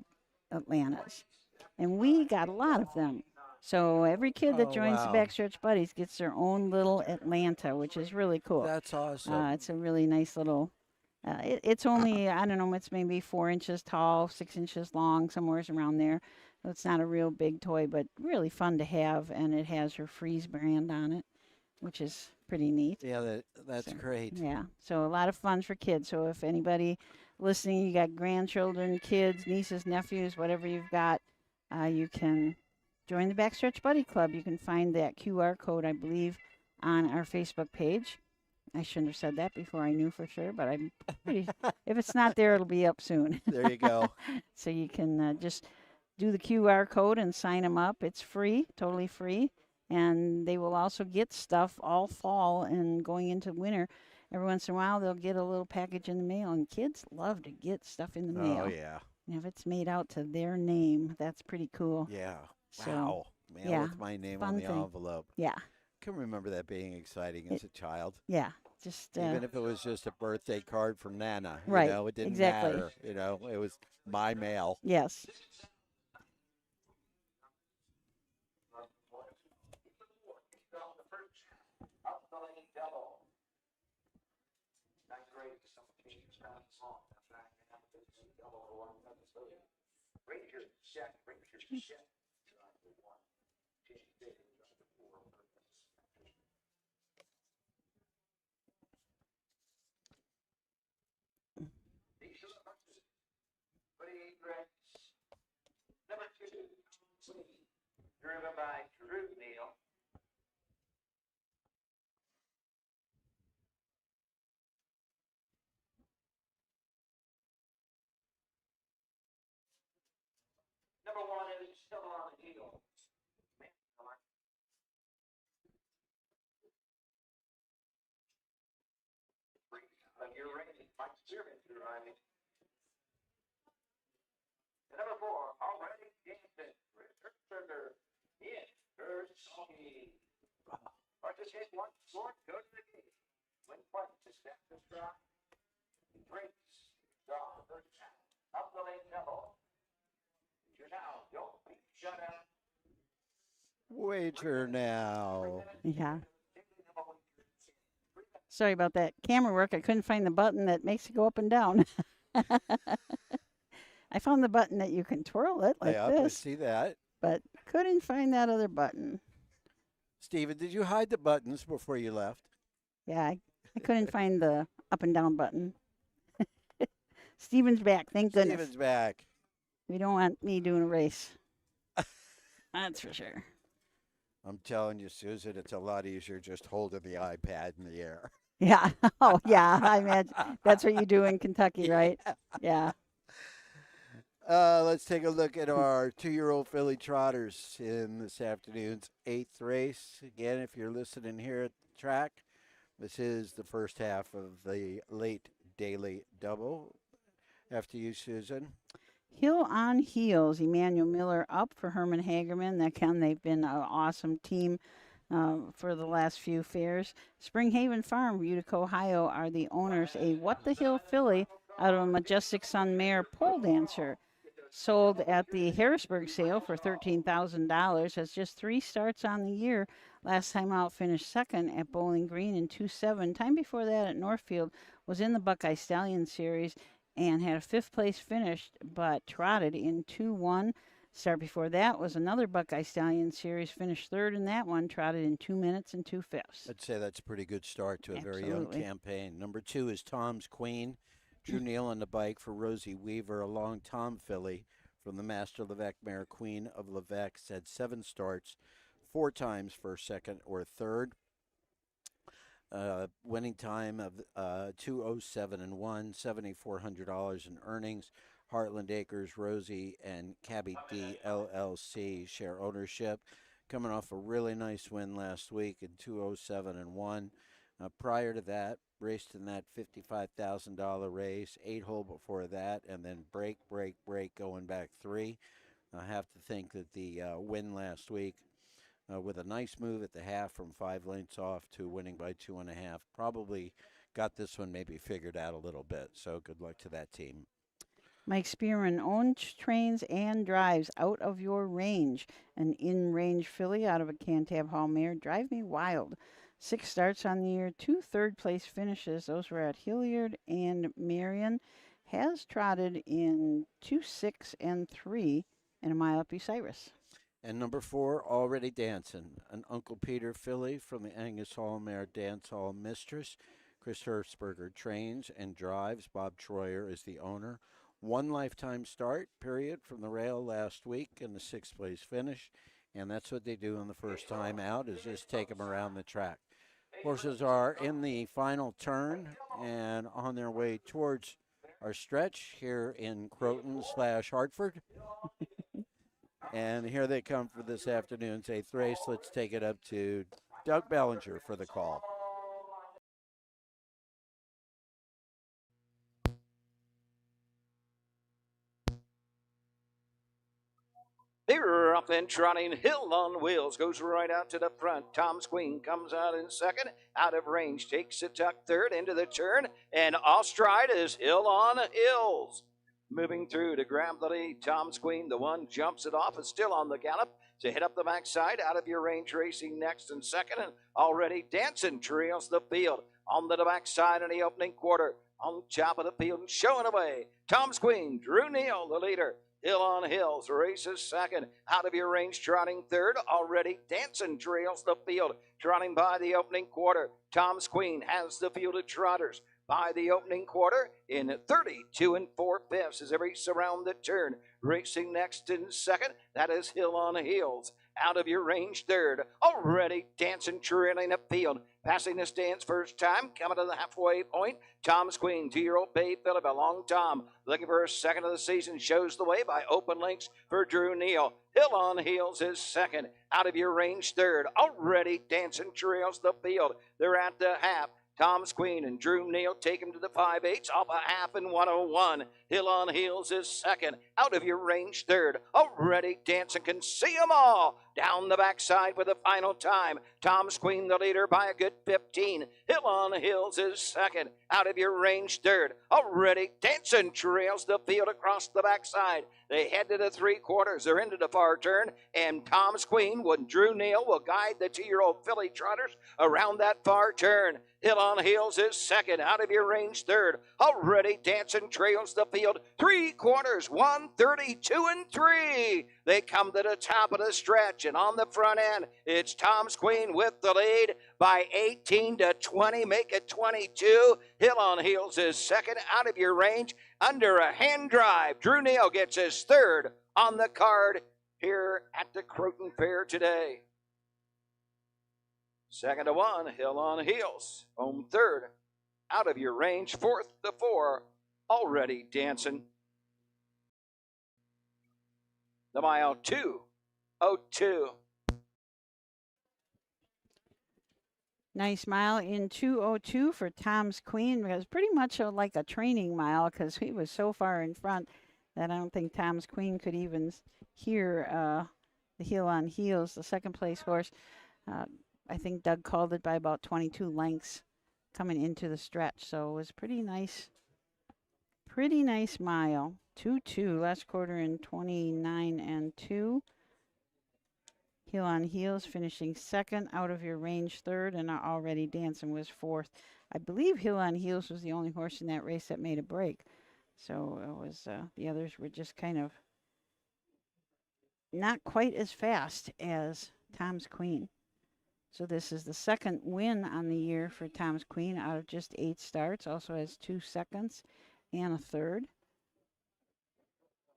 Atlantas. And we got a lot of them. So every kid that joins the Backstretch Buddies gets their own little Atlanta, which is really cool. That's awesome. It's a really nice little, it's only, I don't know, it's maybe 4 inches tall, 6 inches long, somewhere around there. So it's not a real big toy, but really fun to have. And it has her Freeze brand on it, which is pretty neat. Yeah, that's great. Yeah, so a lot of fun for kids. So if anybody listening, you got grandchildren, kids, nieces, nephews, whatever you've got, you can join the Backstretch Buddy Club. You can find that QR code, I believe, on our Facebook page. I shouldn't have said that before I knew for sure, but I'm pretty. If it's not there, it'll be up soon. There you go. So you can just do the QR code and sign them up. It's free, totally free. And they will also get stuff all fall and going into winter. Every once in a while, they'll get a little package in the mail, and kids love to get stuff in the mail. Oh, yeah. And if it's made out to their name, that's pretty cool. Yeah. So, Wow. Man, with my name on the envelope. Yeah. I can remember that being exciting as a child. Yeah. Just even if it was just a birthday card from Nana. Right. You know, it didn't Exactly. matter. You know, it was my mail. Yes. Number 2, driven by Drew Neal. Number 1 is still on the heel. But you're ready. Mike Spearman driving. Number 4, already dancing. Richard Sugar in her song. Participate one sport, go to the gate. When point to step the stride. Drinks, draw first up the lane double. You now don't be shut out. Wager now. Yeah. Sorry about that camera work. I couldn't find the button that makes it go up and down. I found the button that you can twirl it like I this, see that. but couldn't find that other button. Steven, did you hide the buttons before you left? Yeah, I couldn't find the up and down button. Steven's back, thank goodness. Steven's back. We don't want me doing a race. That's for sure. I'm telling you, Susan, it's a lot easier just holding the iPad in the air. Yeah. Oh, yeah. I imagine that's what you do in Kentucky, right? Yeah. Let's take a look at our 2-year-old filly trotters in this afternoon's 8th race. Again, if you're listening here at the track, this is the first half of the late daily double. After you, Susan. Hill on Heels, Emmanuel Miller up for Herman Hagerman. Again, they've been an awesome team for the last few fairs. Springhaven Farm, Utica, Ohio, are the owners. A What the Hill filly out of a Majestic Sun mare pole dancer. Sold at the Harrisburg sale for $13,000. Has just 3 starts on the year. Last time out finished second at Bowling Green in 2-7. Time before that at Northfield was in the Buckeye Stallion Series and had a 5th place finish, but trotted in 2-1. Start before that was another Buckeye Stallion Series, finished 3rd in that one, trotted in 2 minutes and 2/5. I'd say that's a pretty good start to a very young Absolutely. campaign. Number 2 is Tom's Queen. Drew Neal on the bike for Rosie Weaver, a long Tom filly from the Master Levesque mare Queen of Levesque. Had 7 starts, 4 times first, second, or third. Winning time of 2:07 and 1, $7,400 in earnings. Heartland Acres, Rosie, and Cabby D LLC share ownership. Coming off a really nice win last week in 2:07 and 1. Prior to that, raced in that $55,000 race, 8-hole before that, and then break, going back 3. I have to think that the win last week, with a nice move at the half from 5 lengths off to winning by 2.5, probably got this one maybe figured out a little bit. So good luck to that team. Mike Spearman owns, trains, and drives Out of Your Range, an in-range filly out of a Cantab Hall mare. Drive Me Wild. 6 starts on the year, 2 third-place finishes. Those were at Hilliard and Marion. Has trotted in 2-6 and 3 and a mile up Cyrus. And number 4, Already Dancing, an Uncle Peter filly from the Angus Hall mare Dance Hall Mistress. Chris Hertzberger trains and drives. Bob Troyer is the owner. 1 lifetime start, period, from the rail last week and the 6th place finish. And that's what they do on the first time out, is just take them around the track. Horses are in the final turn and on their way towards our stretch here in Croton/Hartford. And here they come for this afternoon's 8th race. Let's take it up to Doug Bellinger for the call. They're up and trotting. Hill on Wheels goes right out to the front. Tom's Queen comes out in second, out of range, takes a tuck third into the turn, and off stride is Hill on Hills. Moving through to grab the lead. Tom's Queen, the one, jumps it off, is still on the gallop to hit up the backside. Out of Your Range racing next and second, and Already Dancing trails the field on the backside in the opening quarter. On top of the field and showing away. Tom's Queen, Drew Neal, the leader. Hill on Hills races second. Out of Your Range trotting third. Already Dancing trails the field. Trotting by the opening quarter. Tom's Queen has the field of trotters by the opening quarter in 32 4/5 as they race around the turn. Racing next in second, that is Hill on Hills. Out of Your Range third. Already Dancing trailing the field. Passing the stands first time, coming to the halfway point. Tom's Queen, 2-year-old Bay Phillip, a long Tom, looking for his second of the season, shows the way by open links for Drew Neal. Hill on Heels is second. Out of Your Range third. Already Dancing trails the field. They're at the half. Tom's Queen and Drew Neal take him to the 5/8, off a half in 101. Hill on Heels is second. Out of your range, third. Already dancing, can see them all. Down the backside with the final time. Tom's Queen, the leader by a good 15. Hill on Heels is second. Out of your range, third. Already dancing, trails the field across the backside. They head to the 3/4. They're into the far turn. And Tom's Queen, with Drew Neal, will guide the 2-year-old filly trotters around that far turn. Hill on Heels is second. Out of your range, third. Already dancing, trails the field. 3/4, 132 and 3. They come to the top of the stretch, and on the front end, it's Tom's Queen with the lead by 18 to 20. Make it 22. Hill on Heels is second. Out of your range, under a hand drive. Drew Neal gets his third on the card here at the Croton Fair today. Second to 1, Hill on Heels. Home third. Out of your range, fourth to 4. Already dancing. The mile 2:02. Nice mile in 2:02 for Tom's Queen. It was pretty much like a training mile because he was so far in front that I don't think Tom's Queen could even hear the Hill on Heels, the second place horse. I think Doug called it by about 22 lengths coming into the stretch. So it was pretty nice mile. 2:2, last quarter in 29 and 2. Hill on Heels finishing second, out of your range third, and Already Dancing was fourth. I believe Hill on Heels was the only horse in that race that made a break. So it was the others were just kind of not quite as fast as Tom's Queen. So this is the second win on the year for Tom's Queen out of just 8 starts. Also has 2 seconds and a third.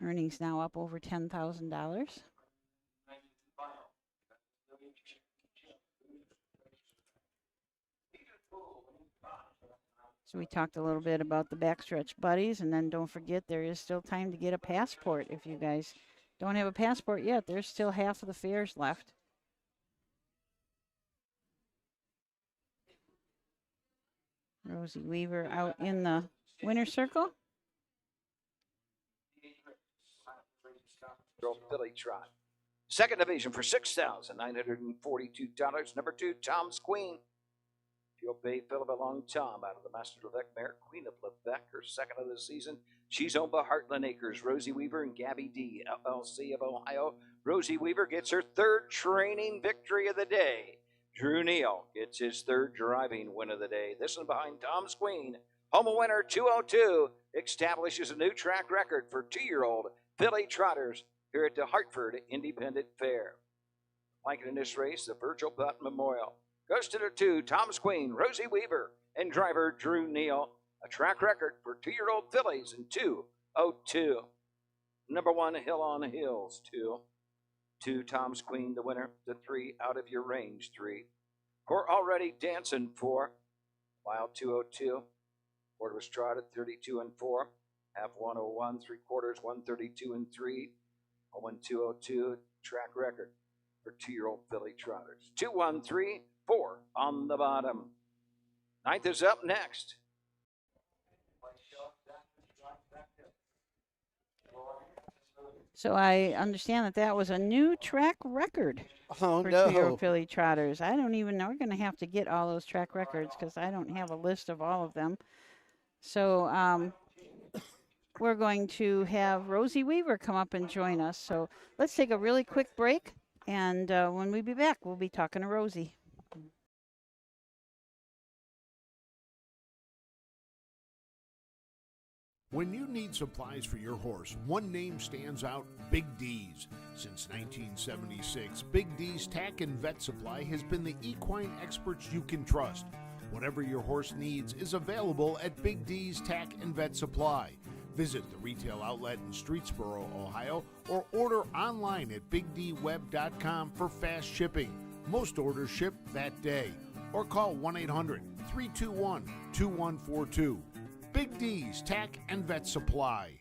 Earnings now up over $10,000. So we talked a little bit about the backstretch buddies, and then don't forget there is still time to get a passport. If you guys don't have a passport yet, there's still half of the fares left. Rosie Weaver out in the winner's circle. Billy Trot. Second division for $6,942. Number 2, Tom's Queen. She'll pay Philip a long time out of the Master Levesque mare, Queen of Levesque, her second of the season. She's owned by Heartland Acres, Rosie Weaver and Gabby D, LLC of Ohio. Rosie Weaver gets her third training victory of the day. Drew Neal gets his third driving win of the day. This one behind Tom's Queen. Home winner 202 establishes a new track record for 2-year-old filly trotters here at the Hartford Independent Fair. Flanking in this race, the Virgil Button Memorial. Goes to the 2, Tom's Queen, Rosie Weaver, and driver Drew Neal. A track record for 2-year-old fillies in 2:02. Number 1, Hill on Heels, 2. 2, Tom's Queen, the winner. The 3, Out of Your Range, 3. 4, Already Dancing, 4. Mile 2:02. Quarter was trotted, 32 and 4. Half 1:01, 3/4, 132 and 3. 2:02, track record for 2-year-old filly trotters. 2, 1, 3, 4 on the bottom. 9th is up next. So I understand that was a new track record for 2-year-old filly trotters. I don't even know. We're going to have to get all those track records because I don't have a list of all of them. So we're going to have Rosie Weaver come up and join us. So let's take a really quick break. And when we be back, we'll be talking to Rosie. When you need supplies for your horse, one name stands out, Big D's. Since 1976, Big D's Tack and Vet Supply has been the equine experts you can trust. Whatever your horse needs is available at Big D's Tack and Vet Supply. Visit the retail outlet in Streetsboro, Ohio, or order online at bigdweb.com for fast shipping. Most orders ship that day. Or call 1-800-321-2142. Big D's Tack and Vet Supply.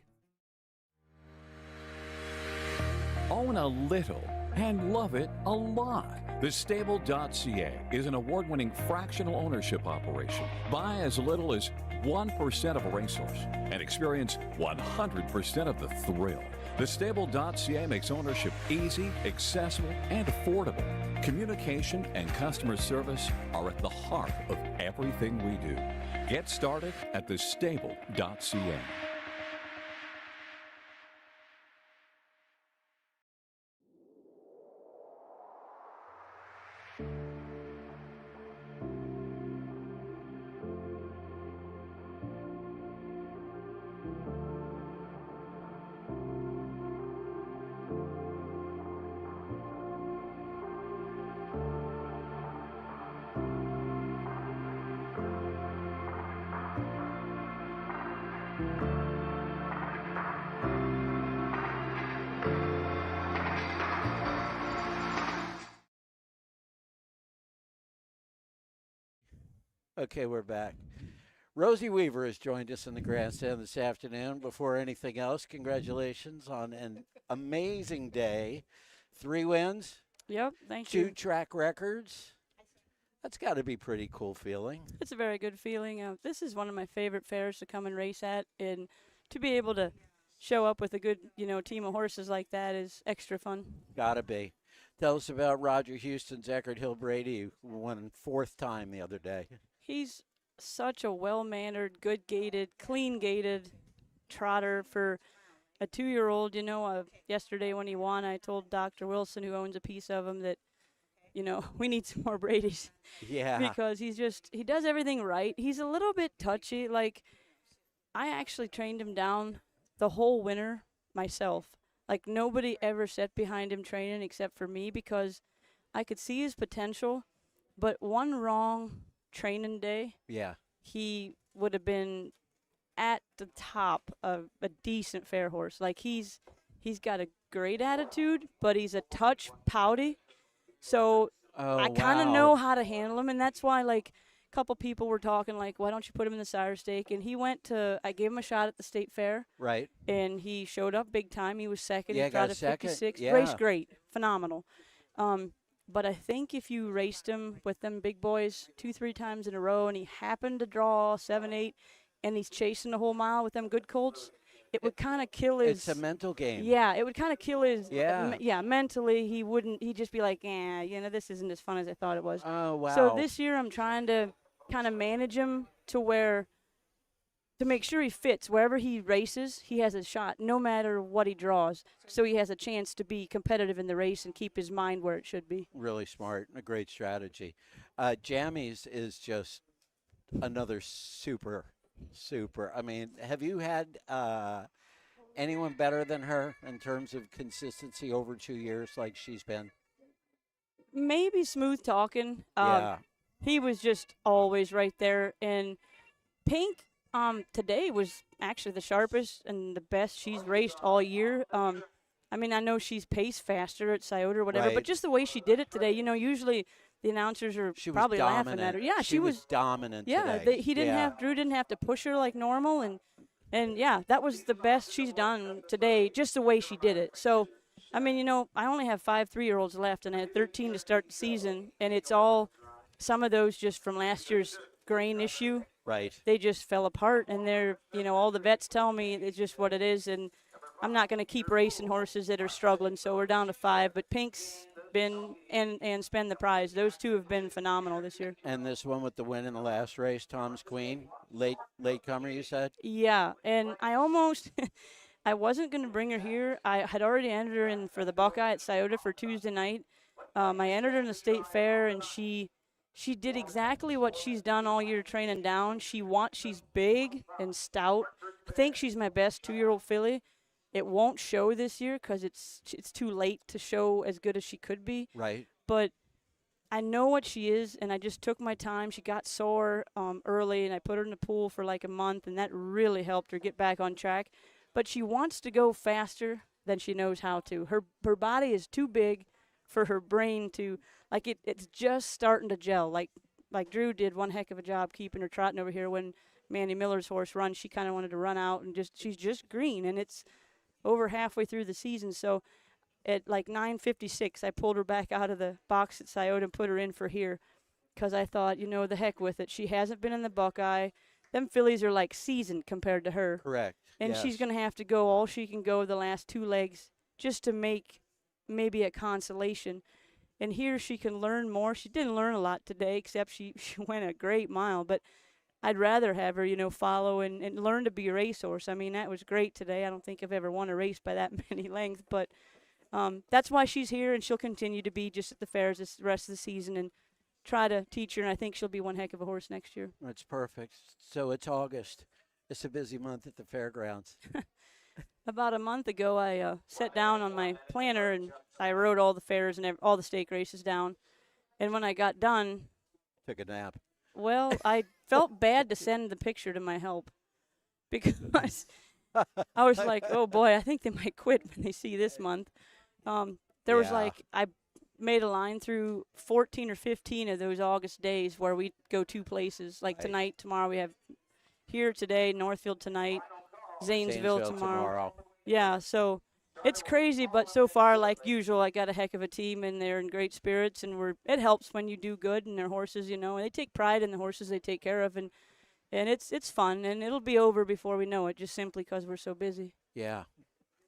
Own a little and love it a lot. TheStable.ca is an award-winning fractional ownership operation. Buy as little as 1% of a racehorse and experience 100% of the thrill. Thestable.ca makes ownership easy, accessible, and affordable. Communication and customer service are at the heart of everything we do. Get started at thestable.ca. Okay, we're back. Rosie Weaver has joined us in the grandstand this afternoon. Before anything else, congratulations on an amazing day. 3 wins. Yep, thank 2 you. track records. That's got to be pretty cool feeling. It's a very good feeling. This is one of my favorite fairs to come and race at, and to be able to show up with a good, team of horses like that is extra fun. Gotta be. Tell us about Roger Houston's Eckerd Hill Brady, who won 4th time the other day. He's such a well-mannered, good-gaited, clean-gaited trotter for a 2-year-old. Yesterday when he won, I told Dr. Wilson, who owns a piece of him, that, we need some more Bradys. Yeah. Because he does everything right. He's a little bit touchy. Like, I actually trained him down the whole winter myself. Like, nobody ever sat behind him training except for me, because I could see his potential, but one wrong training day, he would have been at the top of a decent fair horse. Like, he's got a great attitude, but he's a touch pouty. So I kind of know how to handle him, and that's why, like, a couple people were talking, like, why don't you put him in the sire stake? And I gave him a shot at the state fair. Right. And he showed up big time. He was second. Yeah, he got got a second. 56. Yeah. Raced great. Phenomenal. But I think if you raced him with them big boys 2-3 times in a row, and he happened to draw 7-8, and he's chasing the whole mile with them good colts, it would kind of kill his. It's a mental game. Yeah, it would kind of kill his. Yeah. Mentally, he'd just be like, this isn't as fun as I thought it was. Oh, wow. So this year I'm trying to kind of manage him to make sure he fits. Wherever he races, he has a shot, no matter what he draws. So he has a chance to be competitive in the race and keep his mind where it should be. Really smart. A great strategy. Jammies is just another super. I mean, have you had anyone better than her in terms of consistency over 2 years like she's been? Maybe Smooth Talking. Yeah. He was just always right there. And Pink today was actually the sharpest and the best she's raced all year. I know she's paced faster at Scioto or whatever, but just the way she did it today, usually the announcers are probably laughing at her. Yeah, she was dominant today. Drew didn't have to push her like normal, and yeah, that was the best she's done today, just the way she did it. So, I only have 5 3-year-olds left, and I had 13 to start the season, and it's all some of those just from last year's grain issue. Right. They just fell apart, and they're, all the vets tell me it's just what it is, and I'm not going to keep racing horses that are struggling, so we're down to 5. But Pink's been, and Spend the Prize, those two have been phenomenal this year. And this one with the win in the last race, Tom's Queen, late comer, you said? Yeah, and I I wasn't going to bring her here. I had already entered her in for the Buckeye at Scioto for Tuesday night. I entered her in the state fair, and she did exactly what she's done all year training down. She's big and stout. I think she's my best 2-year-old filly. It won't show this year because it's too late to show as good as she could be. Right. But I know what she is, and I just took my time. She got sore early, and I put her in the pool for like a month, and that really helped her get back on track. But she wants to go faster than she knows how to. Her body is too big for her brain to, it's just starting to gel. Like Drew did one heck of a job keeping her trotting over here when Mandy Miller's horse run. She kind of wanted to run out, and she's just green, and it's over halfway through the season. So at like 9:56, I pulled her back out of the box at Scioto and put her in for here because I thought, the heck with it. She hasn't been in the Buckeye. them fillies are like seasoned compared to her. Correct. And yes. she's going to have to go all she can go the last 2 legs just to make maybe a consolation. And here she can learn more. She didn't learn a lot today, except she went a great mile. But I'd rather have her, follow and learn to be a racehorse. I mean, that was great today. I don't think I've ever won a race by that many lengths. But that's why she's here, and she'll continue to be just at the fairs the rest of the season and try to teach her. And I think she'll be one heck of a horse next year. That's perfect. So it's August. It's a busy month at the fairgrounds. About a month ago, I sat down on my planner and I wrote all the fairs and all the stake races down. And when I got done, Took a nap. well, I felt bad to send the picture to my help because I was like, oh boy, I think they might quit when they see this month. There was I made a line through 14 or 15 of those August days where we go 2 places. Like tonight, tomorrow we have here today, Northfield tonight, Zanesville tomorrow. Yeah, so it's crazy, but so far, like usual, I got a heck of a team, and they're in great spirits, and it helps when you do good, and their horses, and they take pride in the horses they take care of, and it's fun, and it'll be over before we know it, just simply because we're so busy. Yeah.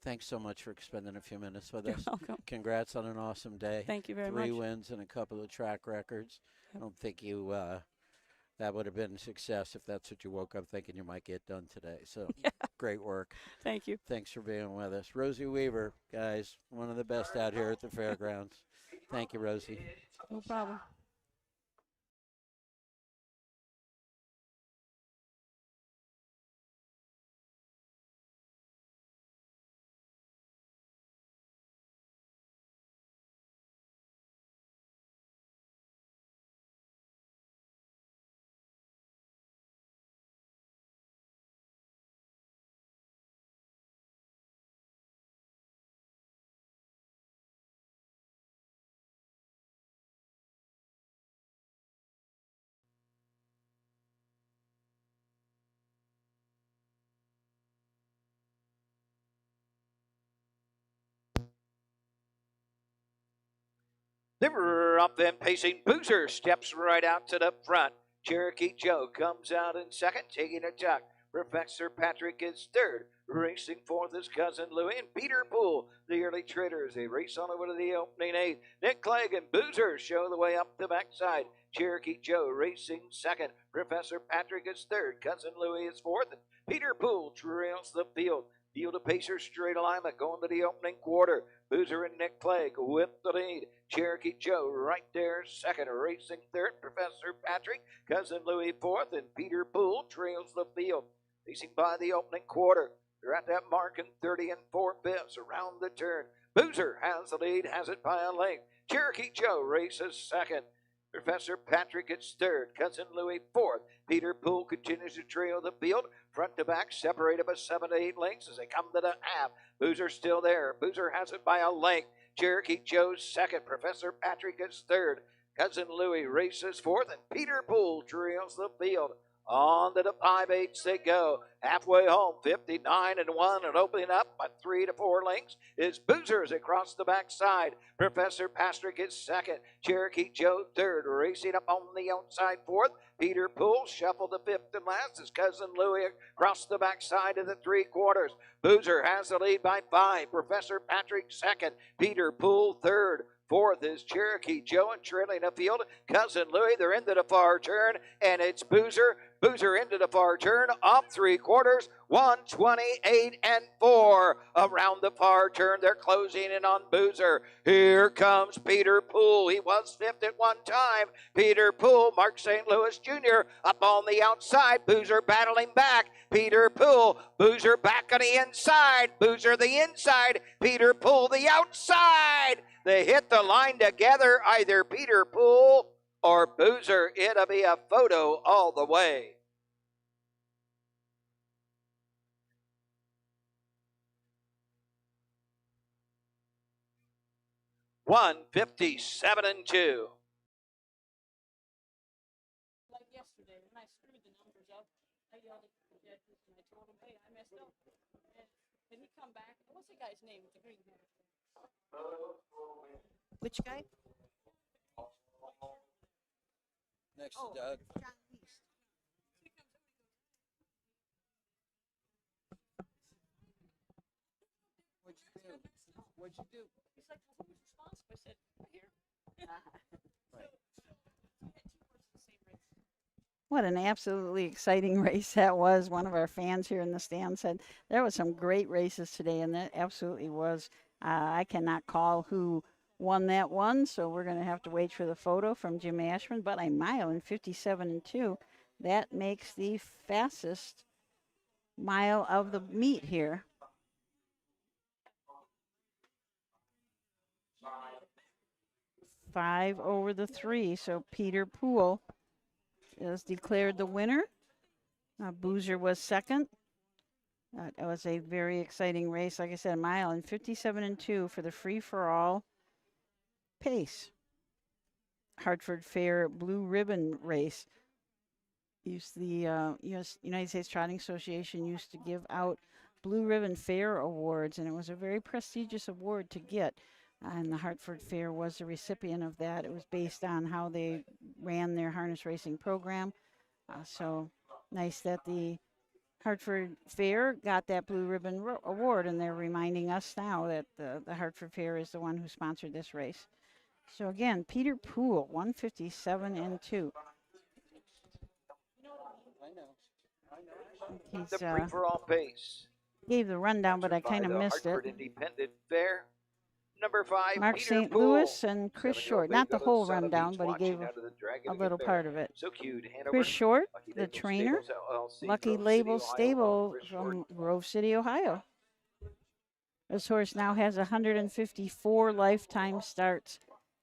Thanks so much for spending a few minutes with You're us. welcome. Congrats on an awesome day. Thank you very much. 3 wins and a couple of track records. I don't think you that would have been a success if that's what you woke up thinking you might get done today. So great work. Thank you. Thanks for being with us. Rosie Weaver, guys, one of the best out here at the fairgrounds. Thank you, Rosie. No problem. They're up then pacing. Boozer steps right out to the front. Cherokee Joe comes out in second, taking a tuck. Professor Patrick is third. Racing fourth is Cousin Louie and Peter Poole. The early traders, they race on over to the opening 8. Nick Clegg and Boozer show the way up the backside. Cherokee Joe racing second. Professor Patrick is third. Cousin Louie is fourth. And Peter Poole trails the field. Field of Pacers straight alignment going to the opening quarter. Boozer and Nick Clegg with the lead. Cherokee Joe right there second. Racing third. Professor Patrick. Cousin Louie fourth. And Peter Poole trails the field. Racing by the opening quarter. They're at that mark in 30 and 4/5 around the turn. Boozer has the lead, has it by a length. Cherokee Joe races second. Professor Patrick gets third. Cousin Louie fourth. Peter Poole continues to trail the field. Front to back separated by 7 to 8 lengths as they come to the half. Boozer's still there. Boozer has it by a length. Cherokee Joe's second. Professor Patrick is third. Cousin Louie races fourth. And Peter Poole trails the field. On to the 5/8 they go. Halfway home, 59 and 1, and opening up by 3 to 4 lengths is Boozer's across the backside. Professor Patrick is second. Cherokee Joe third. Racing up on the outside fourth. Peter Poole shuffled to fifth and last as Cousin Louie across the backside of the 3/4. Boozer has the lead by 5. Professor Patrick second. Peter Poole third. Fourth is Cherokee Joe, and trailing the field, Cousin Louie. They're into the far turn, and it's Boozer. Boozer into the far turn, up 3/4, 128 and 4. Around the far turn, they're closing in on Boozer. Here comes Peter Poole. He was fifth at one time. Peter Poole, Mark St. Louis Jr. up on the outside. Boozer battling back. Peter Poole, Boozer back on the inside. Boozer the inside. Peter Poole the outside. They hit the line together, either Peter Poole or Boozer. It'll be a photo all the way. $157-2. Like yesterday, when I screwed the numbers up, I yelled at the judges and I told them, hey, I messed up. And he come back. What's the guy's name with the green hair? Which guy? Next to Doug. What'd you do? He's like, well, who's responsible? I said, here. What an absolutely exciting race that was. One of our fans here in the stand said there was some great races today, and that absolutely was. I cannot call who won that one, so we're going to have to wait for the photo from Jim Ashman, but a mile in 57.2. That makes the fastest mile of the meet here. Five over the 3, so Peter Poole is declared the winner. Boozer was second. That was a very exciting race. Like I said, a mile in 57.2 for the free-for-all pace. Hartford Fair Blue Ribbon Race. The United States Trotting Association used to give out Blue Ribbon Fair awards, and it was a very prestigious award to get. And the Hartford Fair was the recipient of that. It was based on how they ran their harness racing program. So nice that the Hartford Fair got that Blue Ribbon Award, and they're reminding us now that the Hartford Fair is the one who sponsored this race. So again, Peter Poole, 157.2. He's, the free-for-all pace. Gave the rundown, but I kind of missed Hartford it. Independent Fair. Number 5, Mark Peter St. Poole. Louis and Chris Short. Not the whole rundown, but he gave a little part of it. So cute. Chris Short, the trainer, Lucky Label Stable from Grove City, Ohio. This horse now has 154 lifetime starts,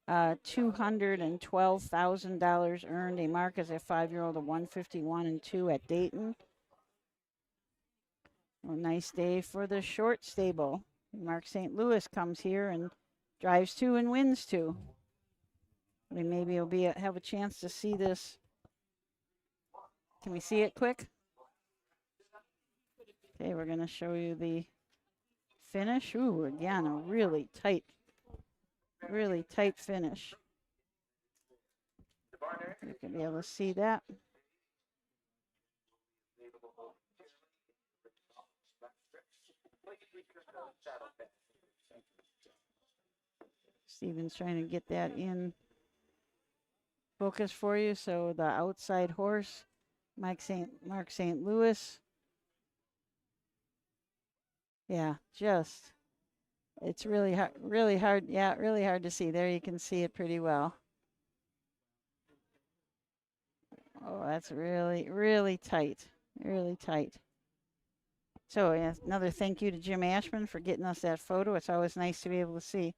$212,000 earned. A mark as a 5-year-old of 151.2 at Dayton. A nice day for the Short Stable. Mark St. Louis comes here and drives 2 and wins 2. We maybe will have a chance to see this. Can we see it quick? Okay, we're going to show you the finish. Ooh, again, a really tight finish. You can be able to see that. Steven's trying to get that in focus for you. So the outside horse, Mark St. Louis. Yeah, it's really hard. Yeah, really hard to see. There you can see it pretty well. Oh, that's really tight. Really tight. So yeah, another thank you to Jim Ashman for getting us that photo. It's always nice to be able to see.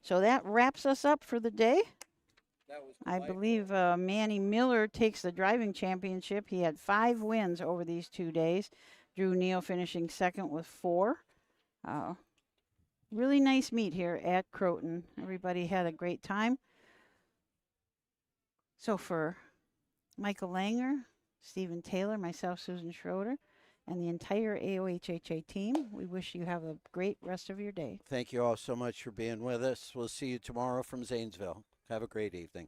So that wraps us up for the day. I believe Manny Miller takes the driving championship. He had 5 wins over these 2 days. Drew Neal finishing second with 4. Really nice meet here at Croton. Everybody had a great time. So for Michael Langer, Stephen Taylor, myself, Susan Schroeder, and the entire OHHA team, we wish you have a great rest of your day. Thank you all so much for being with us. We'll see you tomorrow from Zanesville. Have a great evening.